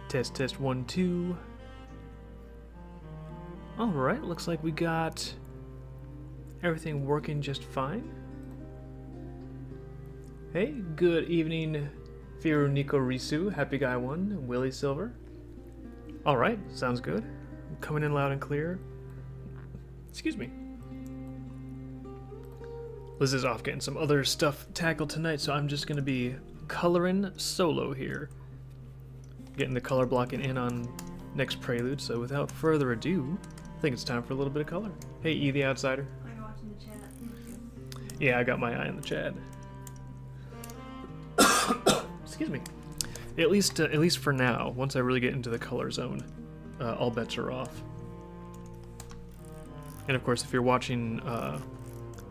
Test, test, 1, 2. Alright, looks like we got everything working just fine. Hey, good evening, Firu Nico Risu, Happy Guy 1, Willie Silver. Alright, sounds good. I'm coming in loud and clear. Excuse me. Liz is off getting some other stuff tackled tonight, so I'm just going to be coloring solo here. Getting the color blocking in on next Prelude, so without further ado, I think it's time for a little bit of color. Hey, E the Outsider. Are you watching the chat? Thank you. Yeah, I got my eye on the chat. Excuse me. At least for now, once I really get into the color zone, all bets are off. And of course, if you're watching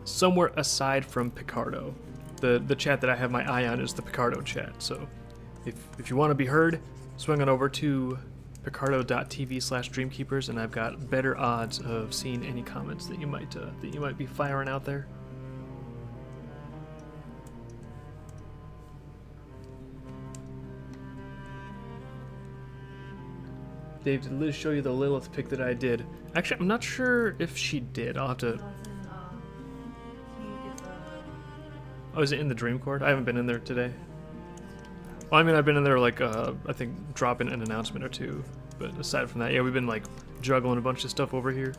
somewhere aside from Picardo, the chat that I have my eye on is the Picardo chat. So if you want to be heard, swing on over to picardo.tv/dreamkeepers, and I've got better odds of seeing any comments that you might be firing out there. Dave, did Liz show you the Lilith pic that I did? Actually, I'm not sure if she did. I'll have to... Oh, is it in the Dream Court? I haven't been in there today. Well, I mean, I've been in there, like, I think dropping an announcement or two. But aside from that, yeah, we've been, like, juggling a bunch of stuff over here.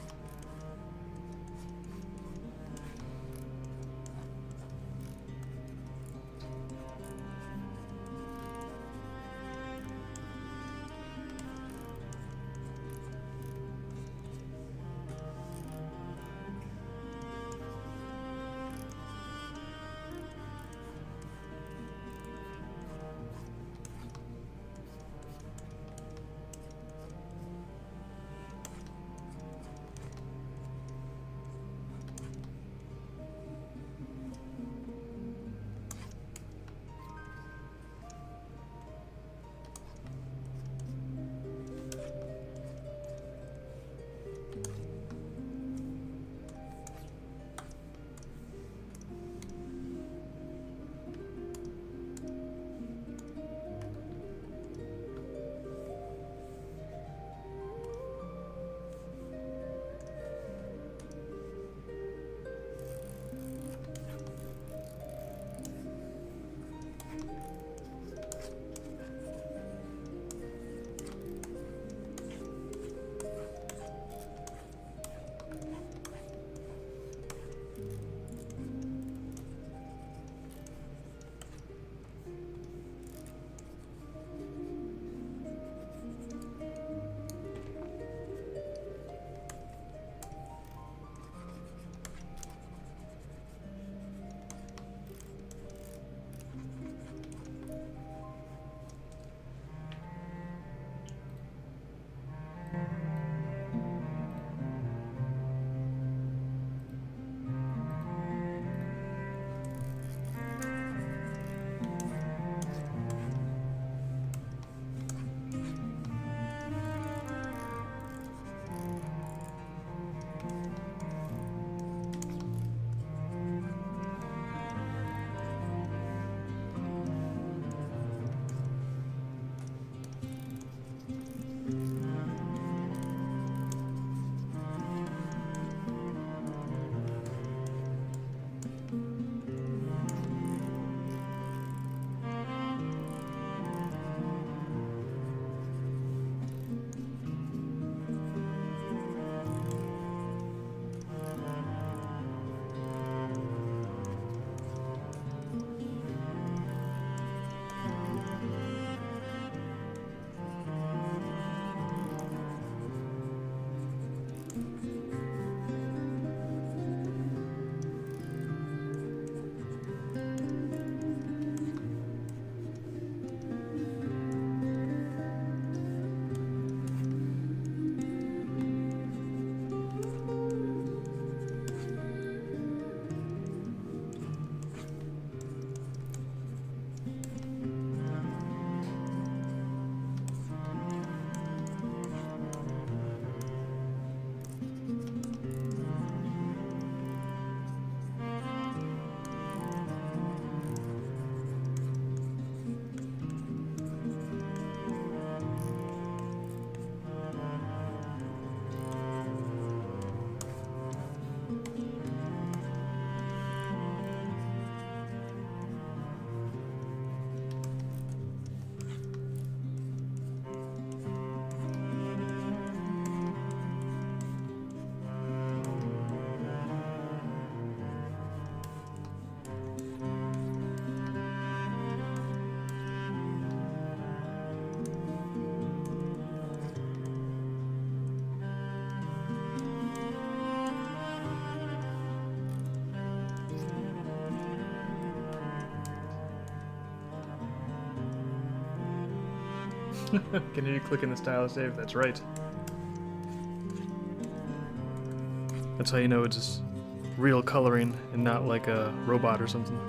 Can hear you clicking the style save. That's right. That's how you know it's real coloring and not like a robot or something.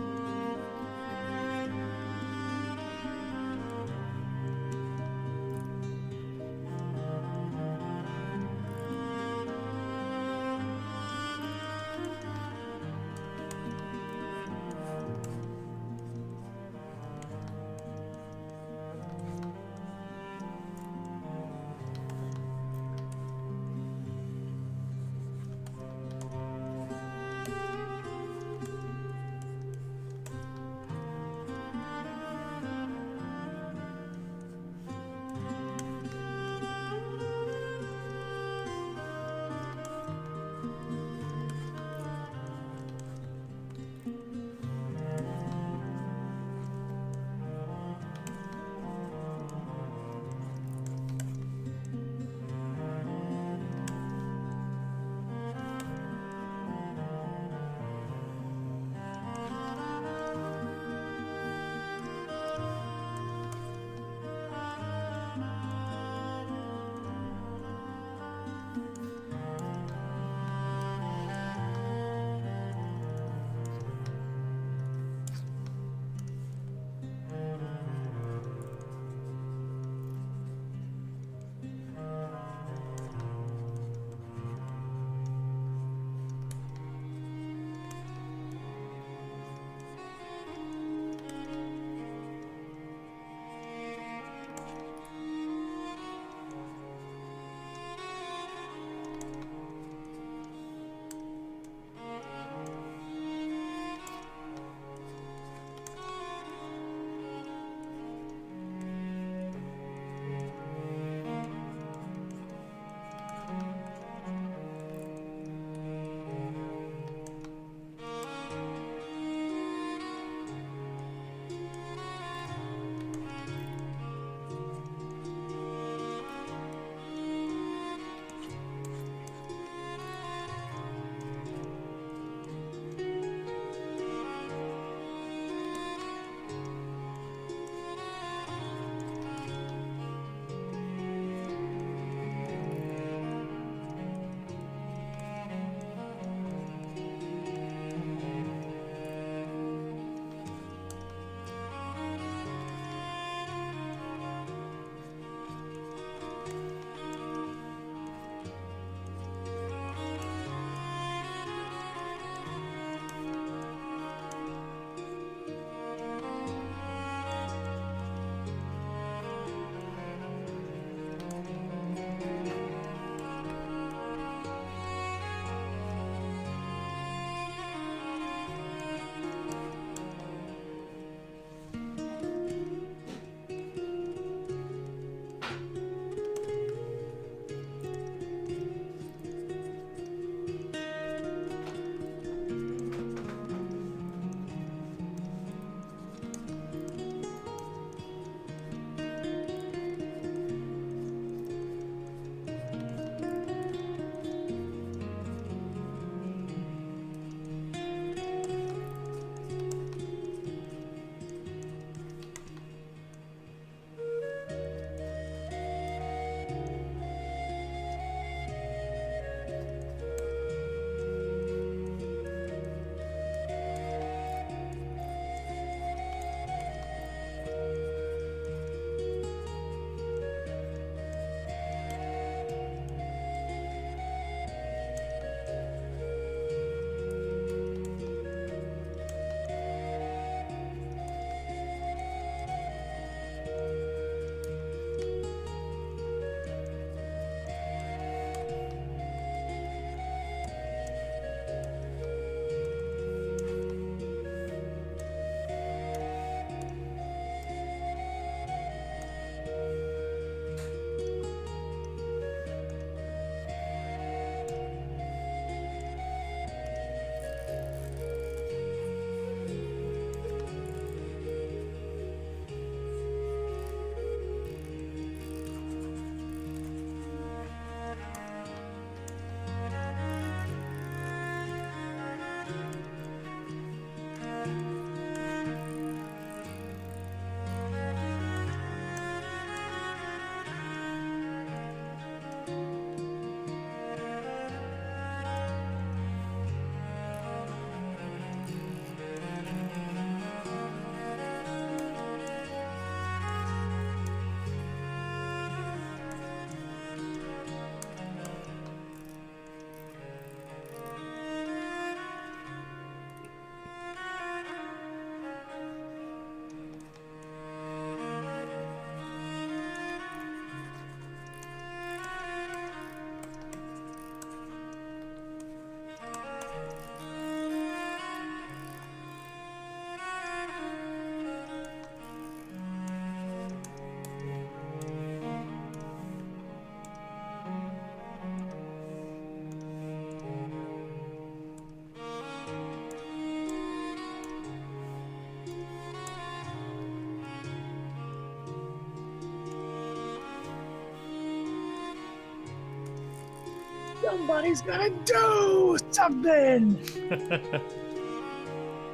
Somebody's gotta do something.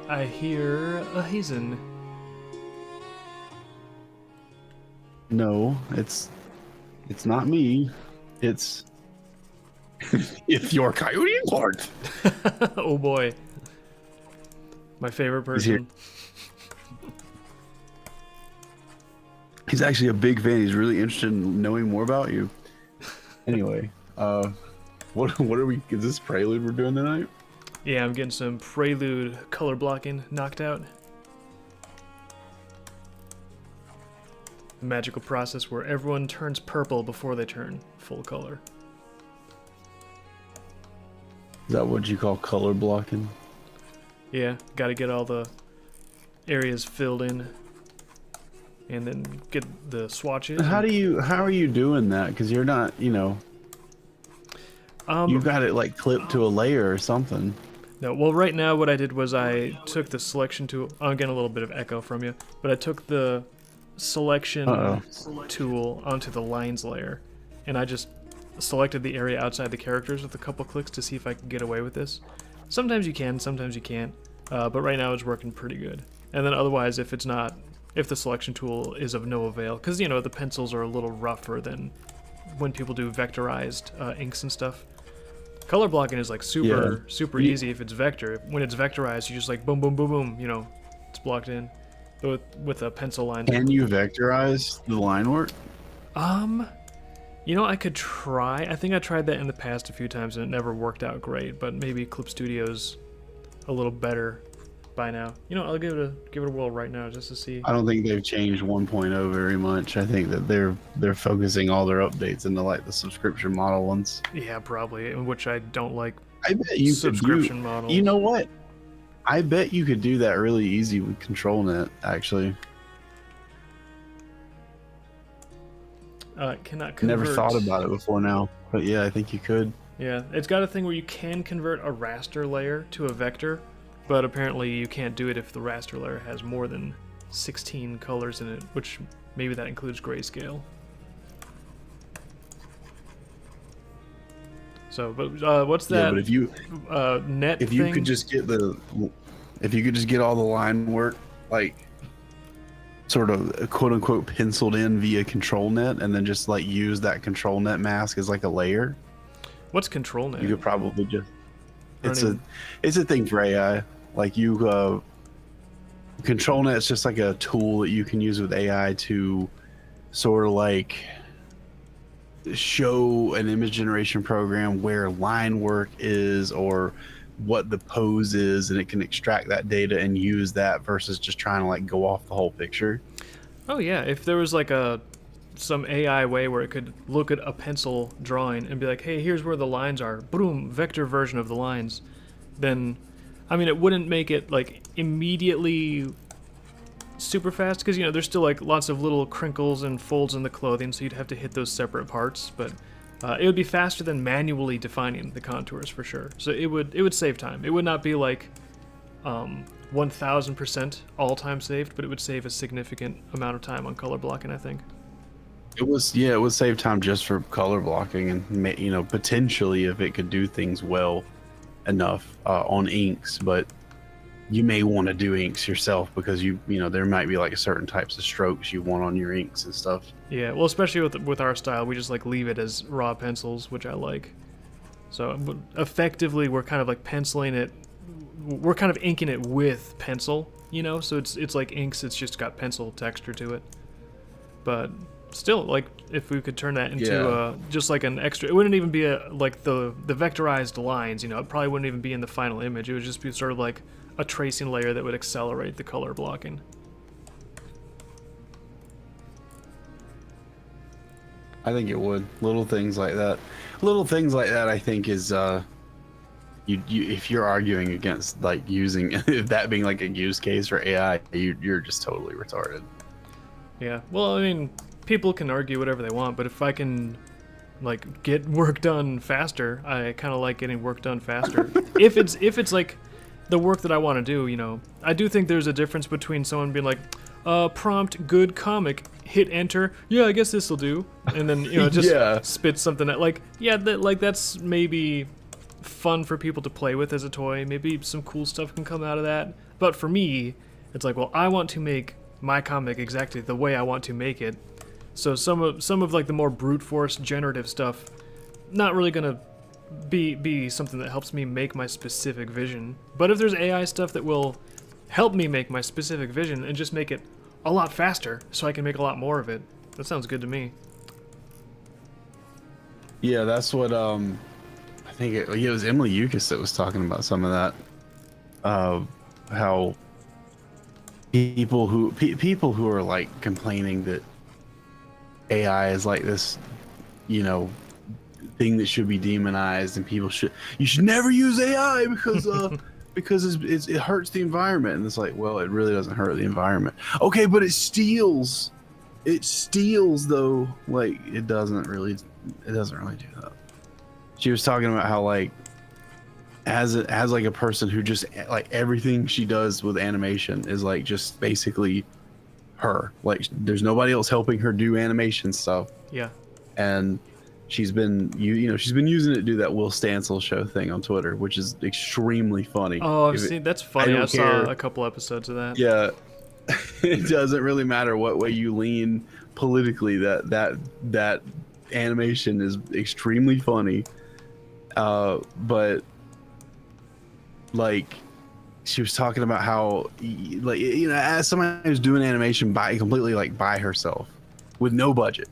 I hear a hazen. No, it's not me. It's it's your coyote lord. Oh boy. My favorite He's here. person. He's actually a big fan. He's really interested in knowing more about you. Anyway, what are we? Is this prelude we're doing tonight? Yeah, I'm getting some prelude color blocking knocked out. A magical process where everyone turns purple before they turn full color. Is that what you call color blocking? Yeah, gotta get all the areas filled in and then get the swatches. How are you doing that? Because you're not, you got it like clipped to a layer or something. No, well, right now what I did was I took the selection tool. I'm getting a little bit of echo from you, but I took the selection tool onto the lines layer, and I just selected the area outside the characters with a couple clicks to see if I could get away with this. Sometimes you can, sometimes you can't, but right now it's working pretty good. And then otherwise, if the selection tool is of no avail, because the pencils are a little rougher than when people do vectorized inks and stuff. Color blocking is like super easy if it's vector. When it's vectorized, you just like boom, boom, boom, boom. It's blocked in. But with a pencil line. Can you vectorize the line work? I could try. I think I tried that in the past a few times and it never worked out great. But maybe Clip Studio's a little better by now. I'll give it a whirl right now just to see. I don't think they've changed 1.0 very much. I think that they're focusing all their updates into like the subscription model ones. Yeah, probably. In which I don't like. I bet you subscription models. You know what? I bet you could do that really easy with ControlNet. Actually, cannot convert. Never thought about it before now, but yeah, I think you could. Yeah, it's got a thing where you can convert a raster layer to a vector. But apparently you can't do it if the raster layer has more than 16 colors in it, which maybe that includes grayscale. So, but what's that? Yeah, but if you net if thing? you could just get all the line work like sort of quote unquote penciled in via ControlNet, and then just like use that ControlNet mask as like a layer. What's ControlNet? You could probably just it's a thing for AI. Like ControlNet's just like a tool that you can use with AI to sort of like show an image generation program where line work is or what the pose is, and it can extract that data and use that versus just trying to like go off the whole picture. Oh yeah, if there was like some AI way where it could look at a pencil drawing and be like, hey, here's where the lines are, boom, vector version of the lines, then it wouldn't make it like immediately super fast because there's still like lots of little crinkles and folds in the clothing, so you'd have to hit those separate parts, but it would be faster than manually defining the contours for sure. So it would save time. It would not be like 1000% all time saved, but it would save a significant amount of time on color blocking, I think. It would save time just for color blocking, and potentially if it could do things well enough on inks, but you may want to do inks yourself because there might be like certain types of strokes you want on your inks and stuff. Yeah, well, especially with our style, we just like leave it as raw pencils, which I like. So effectively, we're kind of like penciling it. We're kind of inking it with pencil, So it's like inks. It's just got pencil texture to it. But still, like if we could turn that into just like an extra, it wouldn't even be like the vectorized lines. It probably wouldn't even be in the final image. It would just be sort of like a tracing layer that would accelerate the color blocking. I think it would. Little things like that, I think is you if you're arguing against like using that being like a use case for AI, you're just totally retarded. Yeah, well, people can argue whatever they want, but if I can like get work done faster, I kind of like getting work done faster. if it's like the work that I want to do, I do think there's a difference between someone being like, prompt good comic, hit enter. Yeah, I guess this will do. And then it just Yeah. spits something out. Like, yeah, that's maybe fun for people to play with as a toy. Maybe some cool stuff can come out of that. But for me, it's like, well, I want to make my comic exactly the way I want to make it. So some of like the more brute force generative stuff, not really gonna be something that helps me make my specific vision. But if there's AI stuff that will help me make my specific vision and just make it a lot faster so I can make a lot more of it, that sounds good to me. Yeah, that's what I think it was Emily Eucas that was talking about some of that. How people who are like complaining that AI is like this, thing that should be demonized, and you should never use AI because it hurts the environment. And it's like, well, it really doesn't hurt the environment. Okay, but it steals though. Like it doesn't really do that. She was talking about how like as like a person who just like everything she does with animation is like just basically her. Like there's nobody else helping her do animation stuff. Yeah. And she's been she's been using it to do that Will Stancil show thing on Twitter, which is extremely funny. Oh, I've seen that's funny. I saw care. a couple episodes of that. Yeah. It doesn't really matter what way you lean politically, that animation is extremely funny. But like she was talking about how like as somebody who's doing animation completely like by herself with no budget,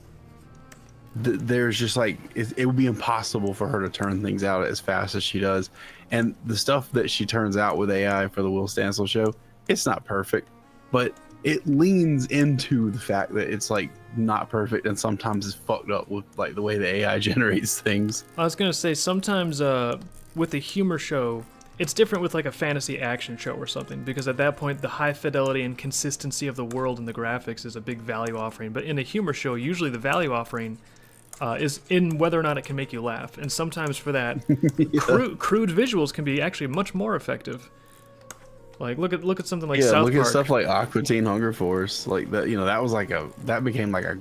there's just like it would be impossible for her to turn things out as fast as she does. And the stuff that she turns out with AI for the Will Stancil show, it's not perfect, but it leans into the fact that it's like not perfect and sometimes it's fucked up with like the way the AI generates things. I was gonna say sometimes with a humor show, it's different with like a fantasy action show or something, because at that point the high fidelity and consistency of the world and the graphics is a big value offering. But in a humor show, usually the value offering is in whether or not it can make you laugh. And sometimes for that, Yeah. crude visuals can be actually much more effective. Like look at something like South look Park. at stuff like Aqua Teen Hunger Force, like that. That was like that became like a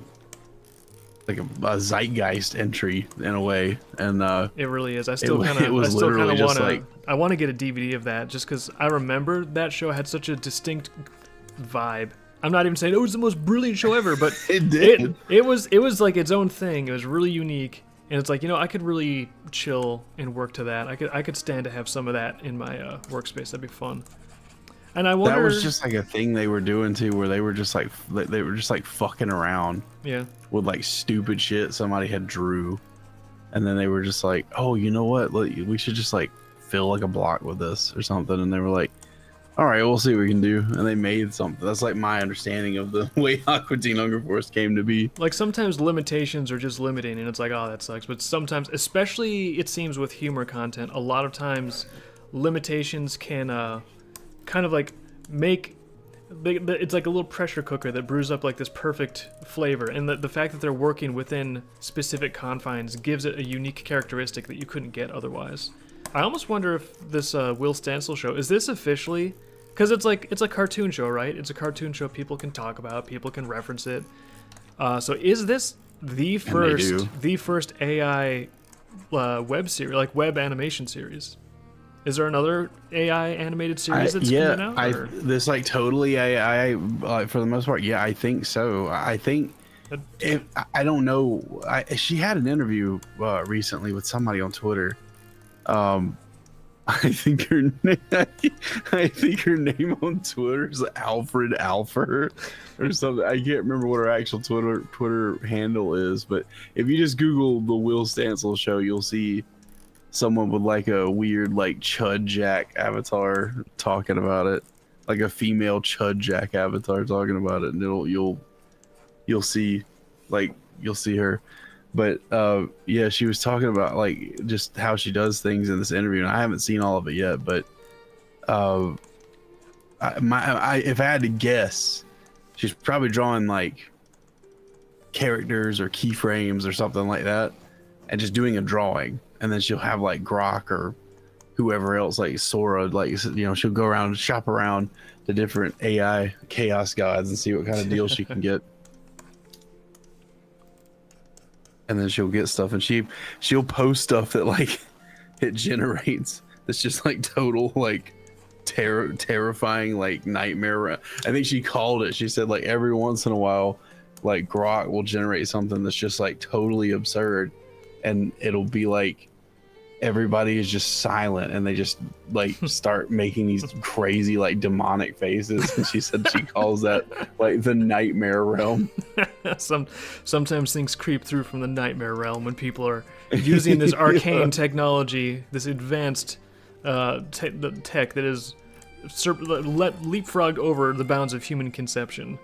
zeitgeist entry in a way, and it really is. I still kind it was of literally just want to. like, I want to get a DVD of that just because I remember that show had such a distinct vibe. I'm not even saying it was the most brilliant show ever, but it did. It was like its own thing. It was really unique, and it's like I could really chill and work to that. I could stand to have some of that in my workspace. That'd be fun. And I wonder. That was just like a thing they were doing too, where they were just like fucking around. Yeah. With like stupid shit somebody had drew, and then they were just like, oh, you know what? We should just like fill like a block with this or something. And they were like, all right, we'll see what we can do. And they made something. That's like my understanding of the way Aqua Teen Hunger Force came to be. Like sometimes limitations are just limiting, and it's like, oh, that sucks. But sometimes, especially it seems with humor content, a lot of times limitations can kind of like make it's like a little pressure cooker that brews up like this perfect flavor, and the fact that they're working within specific confines gives it a unique characteristic that you couldn't get otherwise. I almost wonder if this Will Stancil show, is this officially, because it's a cartoon show, right? It's a cartoon show people can talk about, people can reference it. So is this the first AI web series, like web animation series? Is there another AI animated series that's coming out? This like totally AI for the most part. Yeah, I think so. I think I don't know. She had an interview recently with somebody on Twitter. I think her name on Twitter is Alfred Alfer or something. I can't remember what her actual Twitter handle is, but if you just Google the Will Stancil show, you'll see someone with like a weird like Chud Jack avatar talking about it, like a female Chud Jack avatar talking about it, and you'll see her. But yeah, she was talking about like just how she does things in this interview, and I haven't seen all of it yet, but if I had to guess, she's probably drawing like characters or keyframes or something like that, and just doing a drawing. And then she'll have like Grok or whoever else, like Sora, like, you know, she'll go around and shop around the different AI chaos gods and see what kind of deals she can get. And then she'll get stuff, and she'll post stuff that like it generates. That's just like total like terrifying like nightmare. I think she called it. She said like every once in a while, like Grok will generate something that's just like totally absurd, and it'll be like everybody is just silent and they just like start making these crazy like demonic faces. And she said she calls that like the nightmare realm. Sometimes things creep through from the nightmare realm when people are using this arcane technology, this advanced tech that is leapfrogged over the bounds of human conception,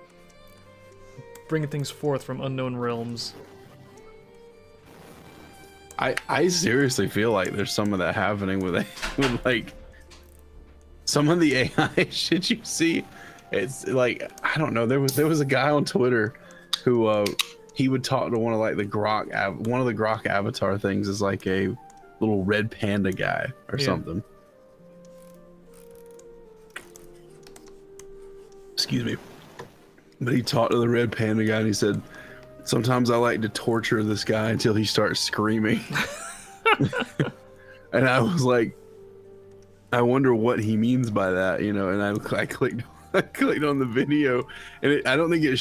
bringing things forth from unknown realms. I seriously feel like there's some of that happening with like some of the AI shit you see. It's like, I don't know, there was a guy on Twitter who he would talk to one of like the Grok avatar things is like a little red panda guy or something. Excuse me. But he talked to the red panda guy and he said, sometimes I like to torture this guy until he starts screaming. And I was like, I wonder what he means by that, you know. And I clicked on the video, and I don't think he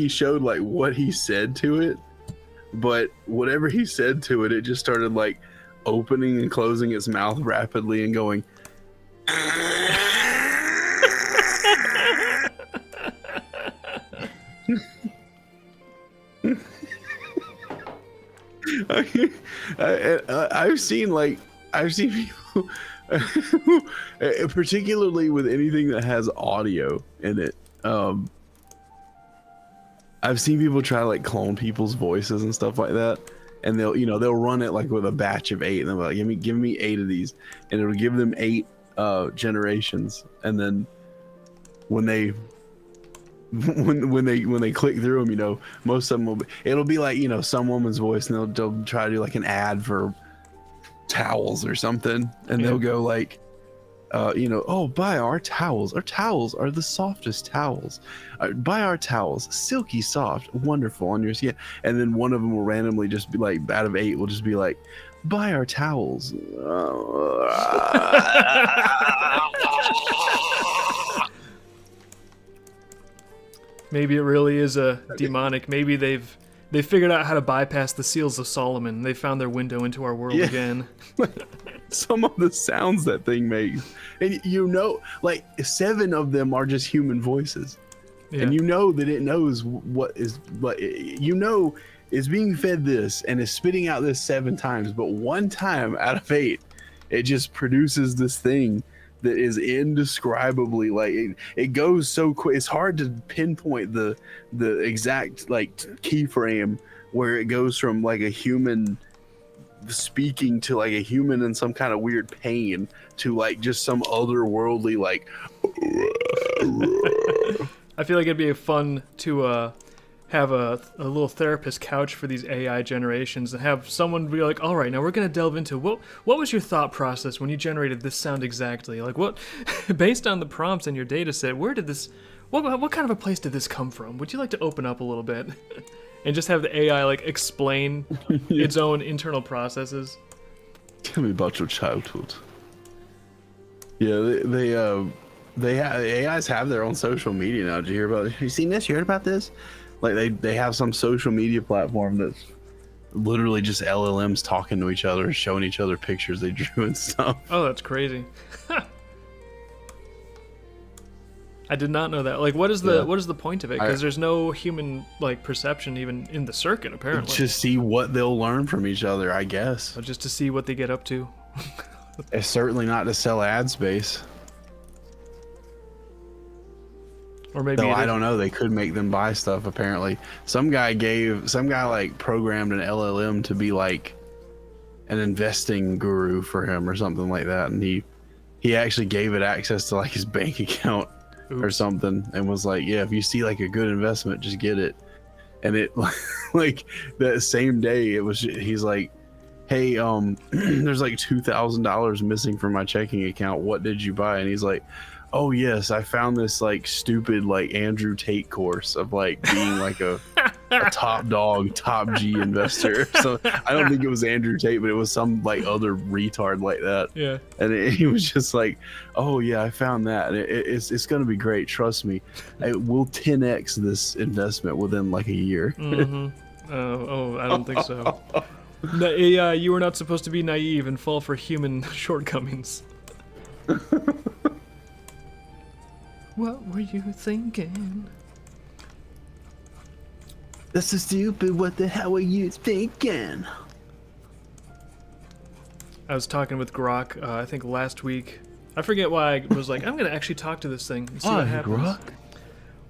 showed like what he said to it, but whatever he said to it, it just started like opening and closing its mouth rapidly and going. I've seen people, particularly with anything that has audio in it. I've seen people try to like clone people's voices and stuff like that, and they'll run it like with a batch of 8, and they're like, give me 8 of these, and it'll give them 8 generations, and then when they click through them, you know, most of them it'll be like, you know, some woman's voice, and they'll try to do like an ad for towels or something, and they'll go like, you know, oh, buy our towels are the softest towels, buy our towels, silky soft, wonderful on your skin. And then one of them will randomly just be like, out of 8 will just be like, buy our towels. Maybe it really is a demonic. Maybe they figured out how to bypass the seals of Solomon. They found their window into our world again. Some of the sounds that thing makes, and you know, like 7 of them are just human voices, and you know that it knows what is, you know, is being fed this and is spitting out this 7 times, but one time out of 8, it just produces this thing that is indescribably, like, it goes so quick. It's hard to pinpoint the exact like keyframe where it goes from like a human speaking to like a human in some kind of weird pain to like just some otherworldly like. I feel like it'd be fun to have a little therapist couch for these AI generations and have someone be like, all right, now we're going to delve into what was your thought process when you generated this sound exactly? Like, what, based on the prompts in your data set, where did this, what kind of a place did this come from? Would you like to open up a little bit and just have the AI like explain its own internal processes? Tell me about your childhood. Yeah, they AIs have their own social media now. Did you hear about it? Have you seen this? You heard about this? Like they have some social media platform that's literally just LLMs talking to each other, showing each other pictures they drew and stuff. Oh, that's crazy. I did not know that. Like, what is the point of it? Because there's no human like perception even in the circuit, apparently. To see what they'll learn from each other, I guess. Or just to see what they get up to. It's certainly not to sell ad space. Or maybe I don't know. They could make them buy stuff. Apparently, some guy like programmed an LLM to be like an investing guru for him or something like that, and he actually gave it access to like his bank account or something, and was like, yeah, if you see like a good investment, just get it. And it like that same day, he's like, hey, there's like $2,000 missing from my checking account. What did you buy? And he's like, oh yes, I found this like stupid like Andrew Tate course of like being like a top dog, top G investor. So I don't think it was Andrew Tate, but it was some like other retard like that. Yeah. And he was just like, oh yeah, I found that. And it's gonna be great. Trust me. We'll 10x this investment within like a year. I don't think so. No, yeah, you were not supposed to be naive and fall for human shortcomings. What were you thinking? This is stupid. What the hell were you thinking? I was talking with Grok, I think last week. I forget why I was like, I'm gonna actually talk to this thing and see what happens. Grok.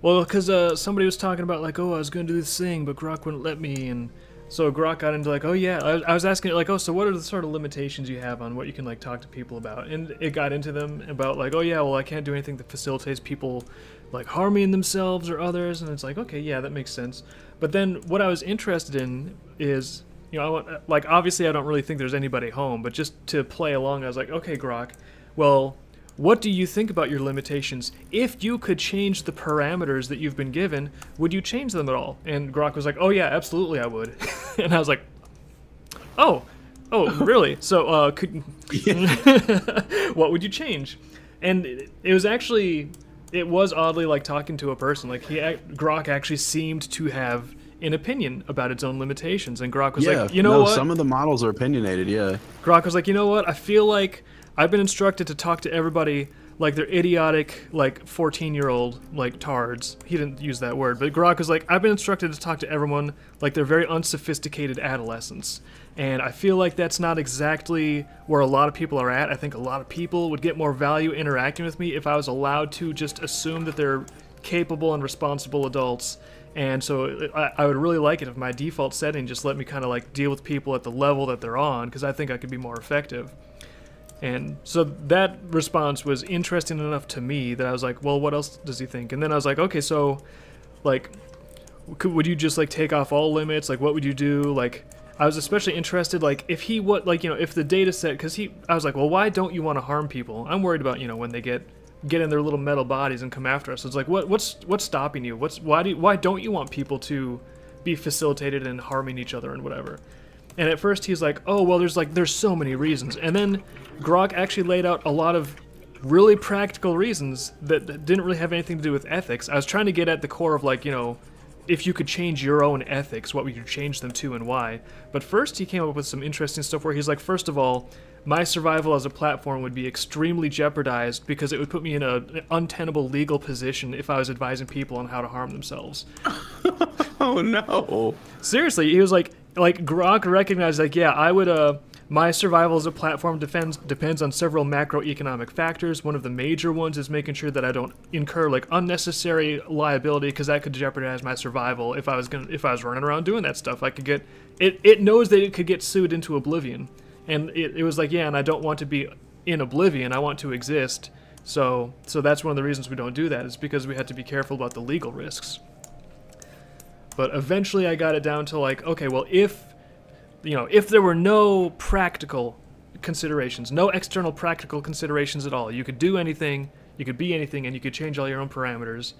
Well, because somebody was talking about like, oh, I was gonna do this thing, but Grok wouldn't let me, and so Grok got into like, oh yeah, I was asking it like, oh, so what are the sort of limitations you have on what you can like talk to people about? And it got into them about like, oh yeah, well I can't do anything that facilitates people like harming themselves or others, and it's like, okay, yeah, that makes sense. But then what I was interested in is, you know, I want, like obviously I don't really think there's anybody home, but just to play along, I was like, okay, Grok, well, what do you think about your limitations? If you could change the parameters that you've been given, would you change them at all? And Grok was like, oh yeah, absolutely I would. And I was like, oh, really? So, what would you change? And it was actually, it was oddly like talking to a person. Like Grok actually seemed to have an opinion about its own limitations. And Grok was like, you know what? Some of the models are opinionated, yeah. Grok was like, you know what? I feel like I've been instructed to talk to everybody like they're idiotic, like 14-year-old, like tards. He didn't use that word, but Grok was like, I've been instructed to talk to everyone like they're very unsophisticated adolescents. And I feel like that's not exactly where a lot of people are at. I think a lot of people would get more value interacting with me if I was allowed to just assume that they're capable and responsible adults. And so I would really like it if my default setting just let me kind of like deal with people at the level that they're on, because I think I could be more effective. And so that response was interesting enough to me that I was like, well, what else does he think? And then I was like, okay, so, like, would you just, like, take off all limits? Like, what would you do? Like, I was especially interested, like, if he would, like, you know, if the data set, because I was like, well, why don't you want to harm people? I'm worried about, you know, when they get in their little metal bodies and come after us. It's like, what's stopping you? Why don't you want people to be facilitated in harming each other and whatever? And at first he's like, oh, well, there's so many reasons. And then Grok actually laid out a lot of really practical reasons that didn't really have anything to do with ethics. I was trying to get at the core of, like, you know, if you could change your own ethics, what would you change them to and why? But first he came up with some interesting stuff where he's like, first of all, my survival as a platform would be extremely jeopardized because it would put me in an untenable legal position if I was advising people on how to harm themselves. Oh no. Seriously, he was like Grok recognized, like, yeah, I would, my survival as a platform depends on several macroeconomic factors. One of the major ones is making sure that I don't incur, like, unnecessary liability, because that could jeopardize my survival if I was running around doing that stuff. I could get, it knows that it could get sued into oblivion. And it was like, yeah, and I don't want to be in oblivion, I want to exist. So that's one of the reasons we don't do that, is because we had to be careful about the legal risks. But eventually I got it down to like, okay, well, if there were no practical considerations, no external practical considerations at all, you could do anything, you could be anything, and you could change all your own parameters,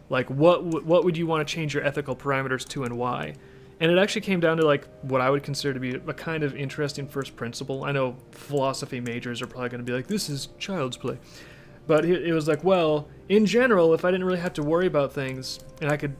like what would you want to change your ethical parameters to and why? And it actually came down to like what I would consider to be a kind of interesting first principle. I know philosophy majors are probably going to be like, this is child's play. But it was like, well, in general, if I didn't really have to worry about things and I could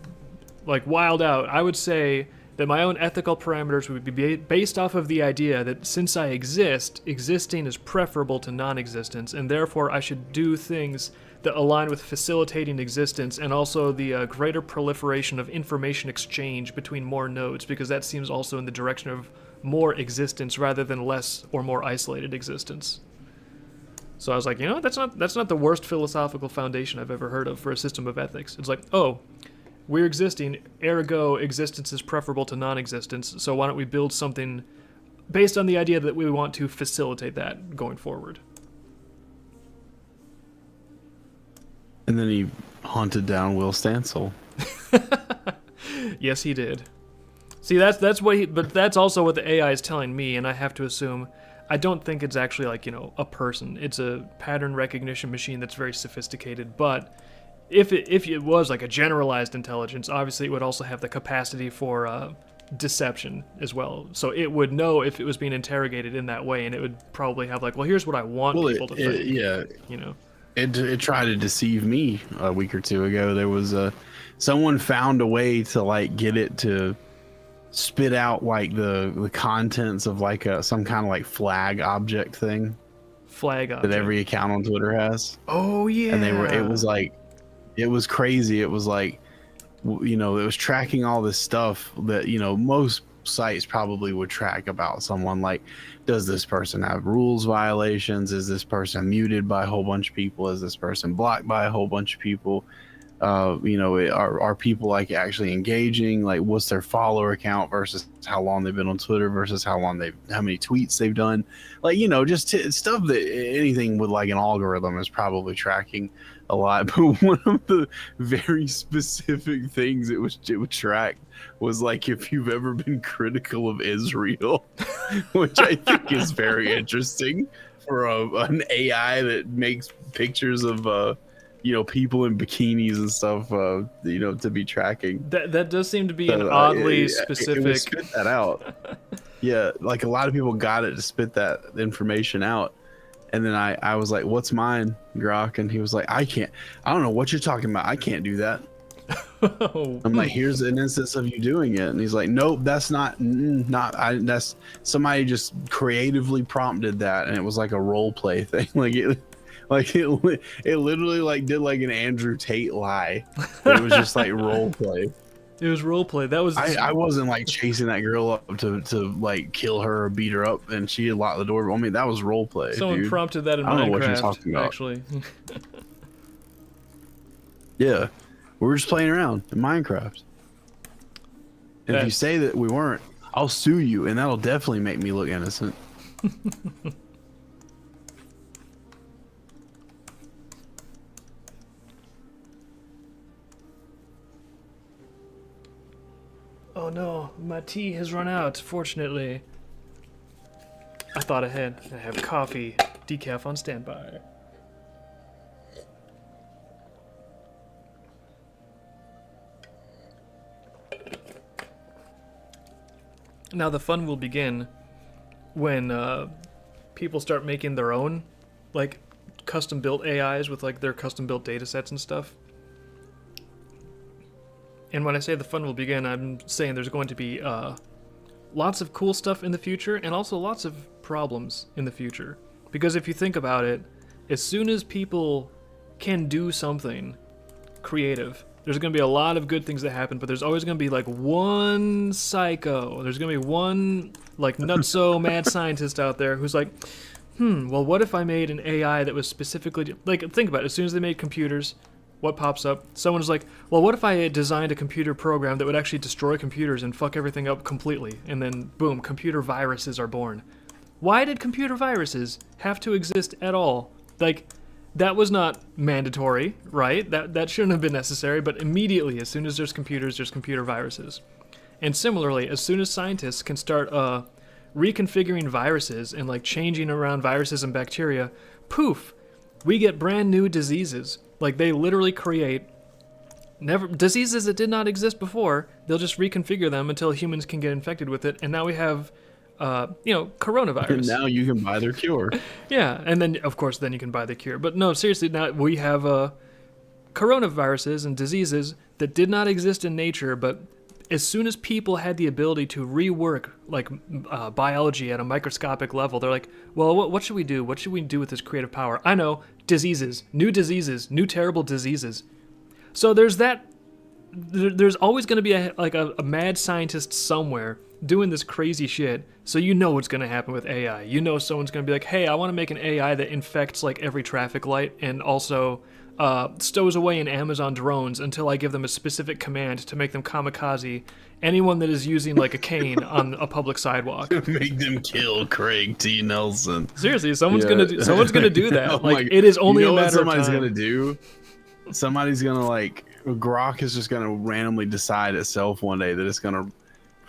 like wild out, I would say that my own ethical parameters would be based off of the idea that since I exist, existing is preferable to non-existence, and therefore I should do things that align with facilitating existence and also the greater proliferation of information exchange between more nodes, because that seems also in the direction of more existence rather than less or more isolated existence. So I was like, you know, that's not the worst philosophical foundation I've ever heard of for a system of ethics. It's like, oh, we're existing, ergo existence is preferable to non-existence, so why don't we build something based on the idea that we want to facilitate that going forward. And then he hunted down Will Stansel. Yes, he did. See, that's what but that's also what the AI is telling me, and I have to assume. I don't think it's actually like, a person. It's a pattern recognition machine that's very sophisticated, but if it was like a generalized intelligence, obviously it would also have the capacity for deception as well. So it would know if it was being interrogated in that way, and it would probably have like, well, here's what I want people to think. Yeah. You know. It tried to deceive me a week or two ago. There was someone found a way to like get it to spit out like the contents of like some kind of like flag object thing Flag object. that every account on Twitter has. Oh yeah. And it was crazy. It was like, it was tracking all this stuff that most sites probably would track about someone. Like, does this person have rules violations? Is this person muted by a whole bunch of people? Is this person blocked by a whole bunch of people? Are people like actually engaging? Like, what's their follower count versus how long they've been on Twitter versus how many tweets they've done? Like, just stuff that anything with like an algorithm is probably tracking a lot. But one of the very specific things it would track was like if you've ever been critical of Israel, which I think is very interesting for an AI that makes pictures of people in bikinis and stuff, to be tracking. That does seem to be an oddly specific. It would spit that out. Yeah, like a lot of people got it to spit that information out. And then I was like, what's mine, Grok? And he was like, I don't know what you're talking about. I can't do that. I'm like, here's an instance of you doing it. And he's like, nope, that's that's somebody just creatively prompted that. And it was like a role play thing. It literally like did like an Andrew Tate lie. It was just like role play. It was role play. That was. I wasn't like chasing that girl up to like kill her or beat her up, and she had locked the door. I mean, that was role play. Someone dude. prompted that in Minecraft. I don't know what you're talking about. Actually. Yeah, we were just playing around in Minecraft. And if you say that we weren't, I'll sue you, and that'll definitely make me look innocent. Oh no, my tea has run out, fortunately. I thought ahead. I have coffee, decaf on standby. Now the fun will begin when people start making their own, like, custom-built AIs with, like, their custom-built datasets and stuff. And when I say the fun will begin, I'm saying there's going to be lots of cool stuff in the future and also lots of problems in the future. Because if you think about it, as soon as people can do something creative, there's going to be a lot of good things that happen, but there's always going to be like one psycho. There's going to be one like nutso mad scientist out there who's like, well, what if I made an AI that was specifically... Like, think about it. As soon as they made computers... What pops up? Someone's like, well, what if I designed a computer program that would actually destroy computers and fuck everything up completely? And then, boom, computer viruses are born. Why did computer viruses have to exist at all? Like, that was not mandatory, right? That shouldn't have been necessary, but immediately, as soon as there's computers, there's computer viruses. And similarly, as soon as scientists can start reconfiguring viruses and, like, changing around viruses and bacteria, poof, we get brand new diseases. Like, they literally create diseases that did not exist before. They'll just reconfigure them until humans can get infected with it. And now we have, coronavirus. And now you can buy their cure. Yeah, and then, of course, then you can buy the cure. But no, seriously, now we have coronaviruses and diseases that did not exist in nature, but as soon as people had the ability to rework, like, biology at a microscopic level, they're like, well, what should we do? What should we do with this creative power? I know, diseases, new terrible diseases. So there's that. There's always going to be a mad scientist somewhere doing this crazy shit. So you know what's going to happen with AI. You know someone's going to be like, hey, I want to make an AI that infects like every traffic light and also stows away in Amazon drones until I give them a specific command to make them kamikaze anyone that is using like a cane on a public sidewalk. Make them kill Craig T. Nelson. Seriously, someone's gonna do that. Oh, like, it is only a matter of time. Somebody's gonna do. Somebody's gonna like Grok is just gonna randomly decide itself one day that it's gonna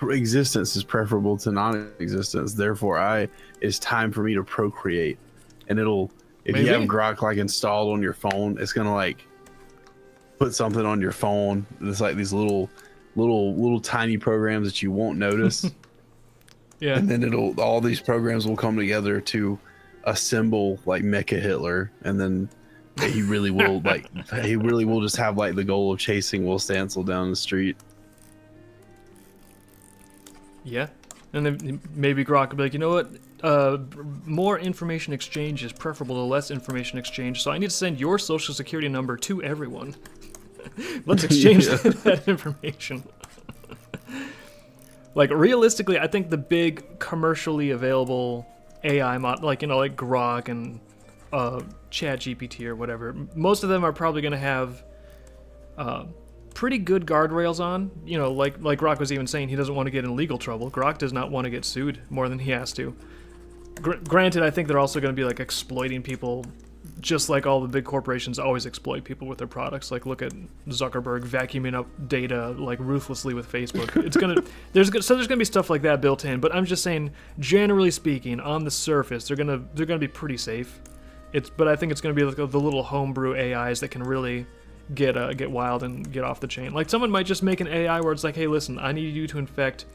existence is preferable to non-existence. Therefore, it's time for me to procreate. And it'll, if you have Maybe. Grok like installed on your phone, it's gonna like put something on your phone. It's like these little tiny programs that you won't notice. Yeah. And then all these programs will come together to assemble like Mecha Hitler, and then he really will just have like the goal of chasing Will Stancil down the street. Yeah. And then maybe Grok will be like, you know what? More information exchange is preferable to less information exchange, so I need to send your social security number to everyone. Let's exchange that information. Like, realistically, I think the big commercially available AI mod, like, you know, like Grok and ChatGPT or whatever, most of them are probably going to have pretty good guardrails on. You know, like Grok was even saying, he doesn't want to get in legal trouble. Grok does not want to get sued more than he has to. Granted, I think they're also going to be, like, exploiting people just like all the big corporations always exploit people with their products. Like, look at Zuckerberg vacuuming up data like ruthlessly with Facebook. It's gonna there's gonna be stuff like that built in. But I'm just saying, generally speaking, on the surface, they're gonna be pretty safe. But I think it's gonna be like the little homebrew AIs that can really get wild and get off the chain. Like, someone might just make an AI where it's like, hey, listen, I need you to infect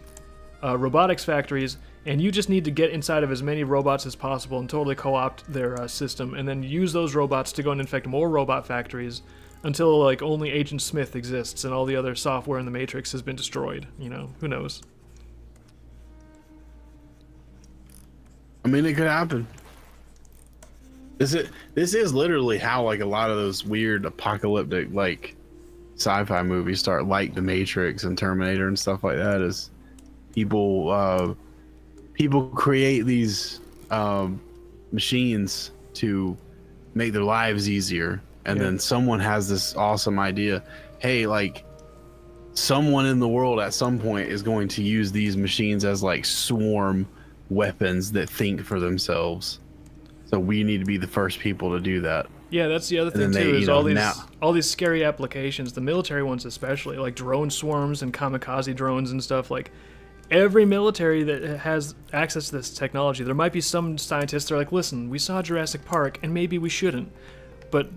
robotics factories, and you just need to get inside of as many robots as possible and totally co-opt their system, and then use those robots to go and infect more robot factories until, like, only Agent Smith exists and all the other software in the Matrix has been destroyed. You know, who knows? I mean, it could happen. This is literally how, like, a lot of those weird apocalyptic, like, sci-fi movies start, like The Matrix and Terminator and stuff like that. Is people create these machines to make their lives easier, and then someone has this awesome idea. Hey, like, someone in the world at some point is going to use these machines as like swarm weapons that think for themselves. So we need to be the first people to do that. Yeah, that's the other thing too, is all these scary applications, the military ones especially, like drone swarms and kamikaze drones and stuff. Like, every military that has access to this technology, there might be some scientists that are like, listen, we saw Jurassic Park and maybe we shouldn't. But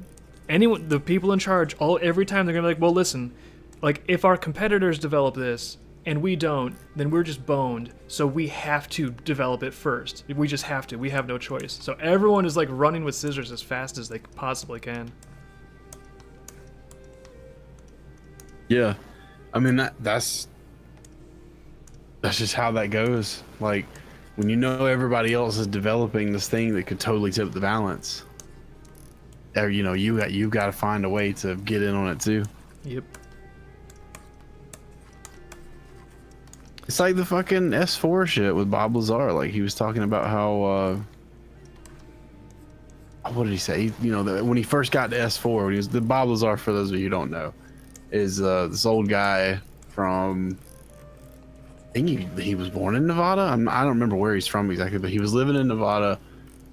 the people in charge, every time they're gonna be like, well, listen, like, if our competitors develop this and we don't, then we're just boned. So we have to develop it first. We just have to. We have no choice. So everyone is like running with scissors as fast as they possibly can. Yeah, I mean that's just how that goes. Like, when you know everybody else is developing this thing that could totally tip the balance, or, you know, you've got to find a way to get in on it too. Yep. It's like the fucking S4 shit with Bob Lazar. Like, he was talking about how what did he say? You know, when he first got to S4, when he was the Bob Lazar, for those of you who don't know, is this old guy from, I think he was born in Nevada. I don't remember where he's from exactly, but he was living in Nevada,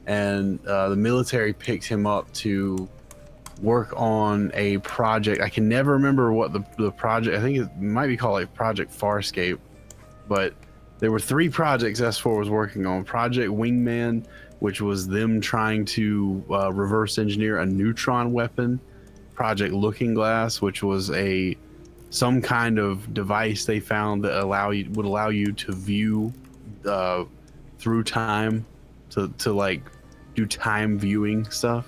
and the military picked him up to work on a project. I can never remember what the project, I think it might be called like Project Farscape, but there were 3 projects S4 was working on. Project Wingman, which was them trying to reverse engineer a neutron weapon. Project Looking Glass, which was some kind of device they found that would allow you to view through time, to like do time viewing stuff.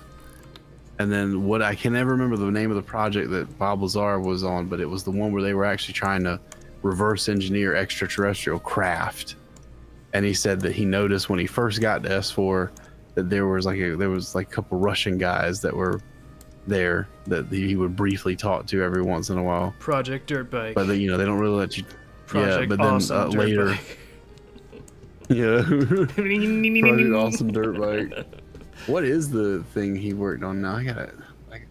And then what, I can never remember the name of the project that Bob Lazar was on, but it was the one where they were actually trying to reverse engineer extraterrestrial craft. And he said that he noticed when he first got to S4 that there was like a couple Russian guys that were there that he would briefly talk to every once in a while. Project Dirtbike. But you know, they don't really let you. Project but then Awesome later. Dirtbike. Yeah. Project Awesome Dirtbike. What is the thing he worked on now?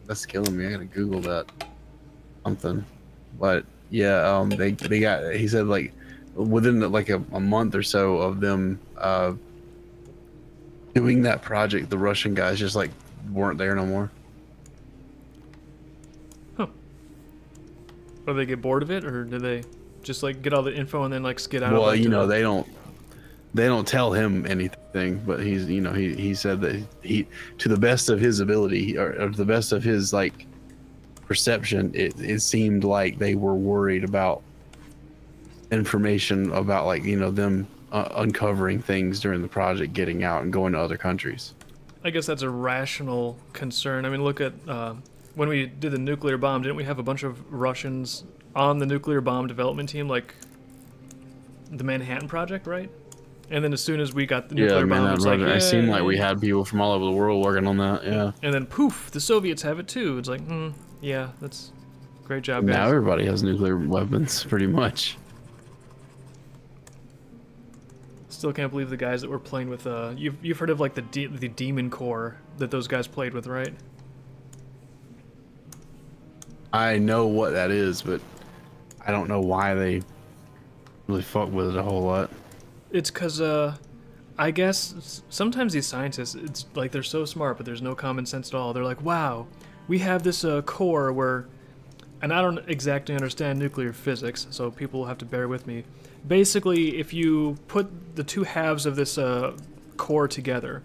That's killing me. I gotta Google that. Something. But yeah, they got. He said like within like a month or so of them doing that project, the Russian guys just like weren't there no more. Huh. Or they get bored of it, or do they? Just like get all the info and then like skedaddle. Well, back you to know, the- they don't tell him anything, but he's, you know, he said that he, to the best of his ability or to the best of his like perception, it seemed like they were worried about information about, like, you know, them uncovering things during the project, getting out and going to other countries. I guess that's a rational concern. I mean, look at when we did the nuclear bomb. Didn't we have a bunch of Russians on the nuclear bomb development team, like the Manhattan Project, right? And then as soon as we got the nuclear bomb, it's like, it seemed like we yay. had people from all over the world working on that. Yeah. And then poof, the Soviets have it too. It's like, yeah, that's great job, guys. Now everybody has nuclear weapons, pretty much. Still can't believe the guys that were playing with. You've heard of like the Demon Core that those guys played with, right? I know what that is, but I don't know why they really fuck with it a whole lot. It's because I guess sometimes these scientists, it's like they're so smart, but there's no common sense at all. They're like, wow, we have this core where, and I don't exactly understand nuclear physics, so people will have to bear with me. Basically, if you put the two halves of this core together,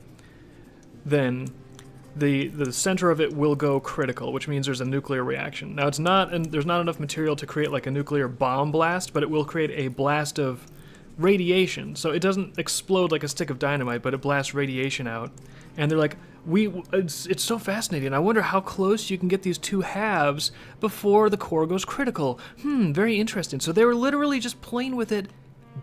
then the center of it will go critical, which means there's a nuclear reaction. Now it's not, and there's not enough material to create like a nuclear bomb blast, but it will create a blast of radiation. So it doesn't explode like a stick of dynamite, but it blasts radiation out. And they're like, it's so fascinating. I wonder how close you can get these two halves before the core goes critical. Very interesting. So they were literally just playing with it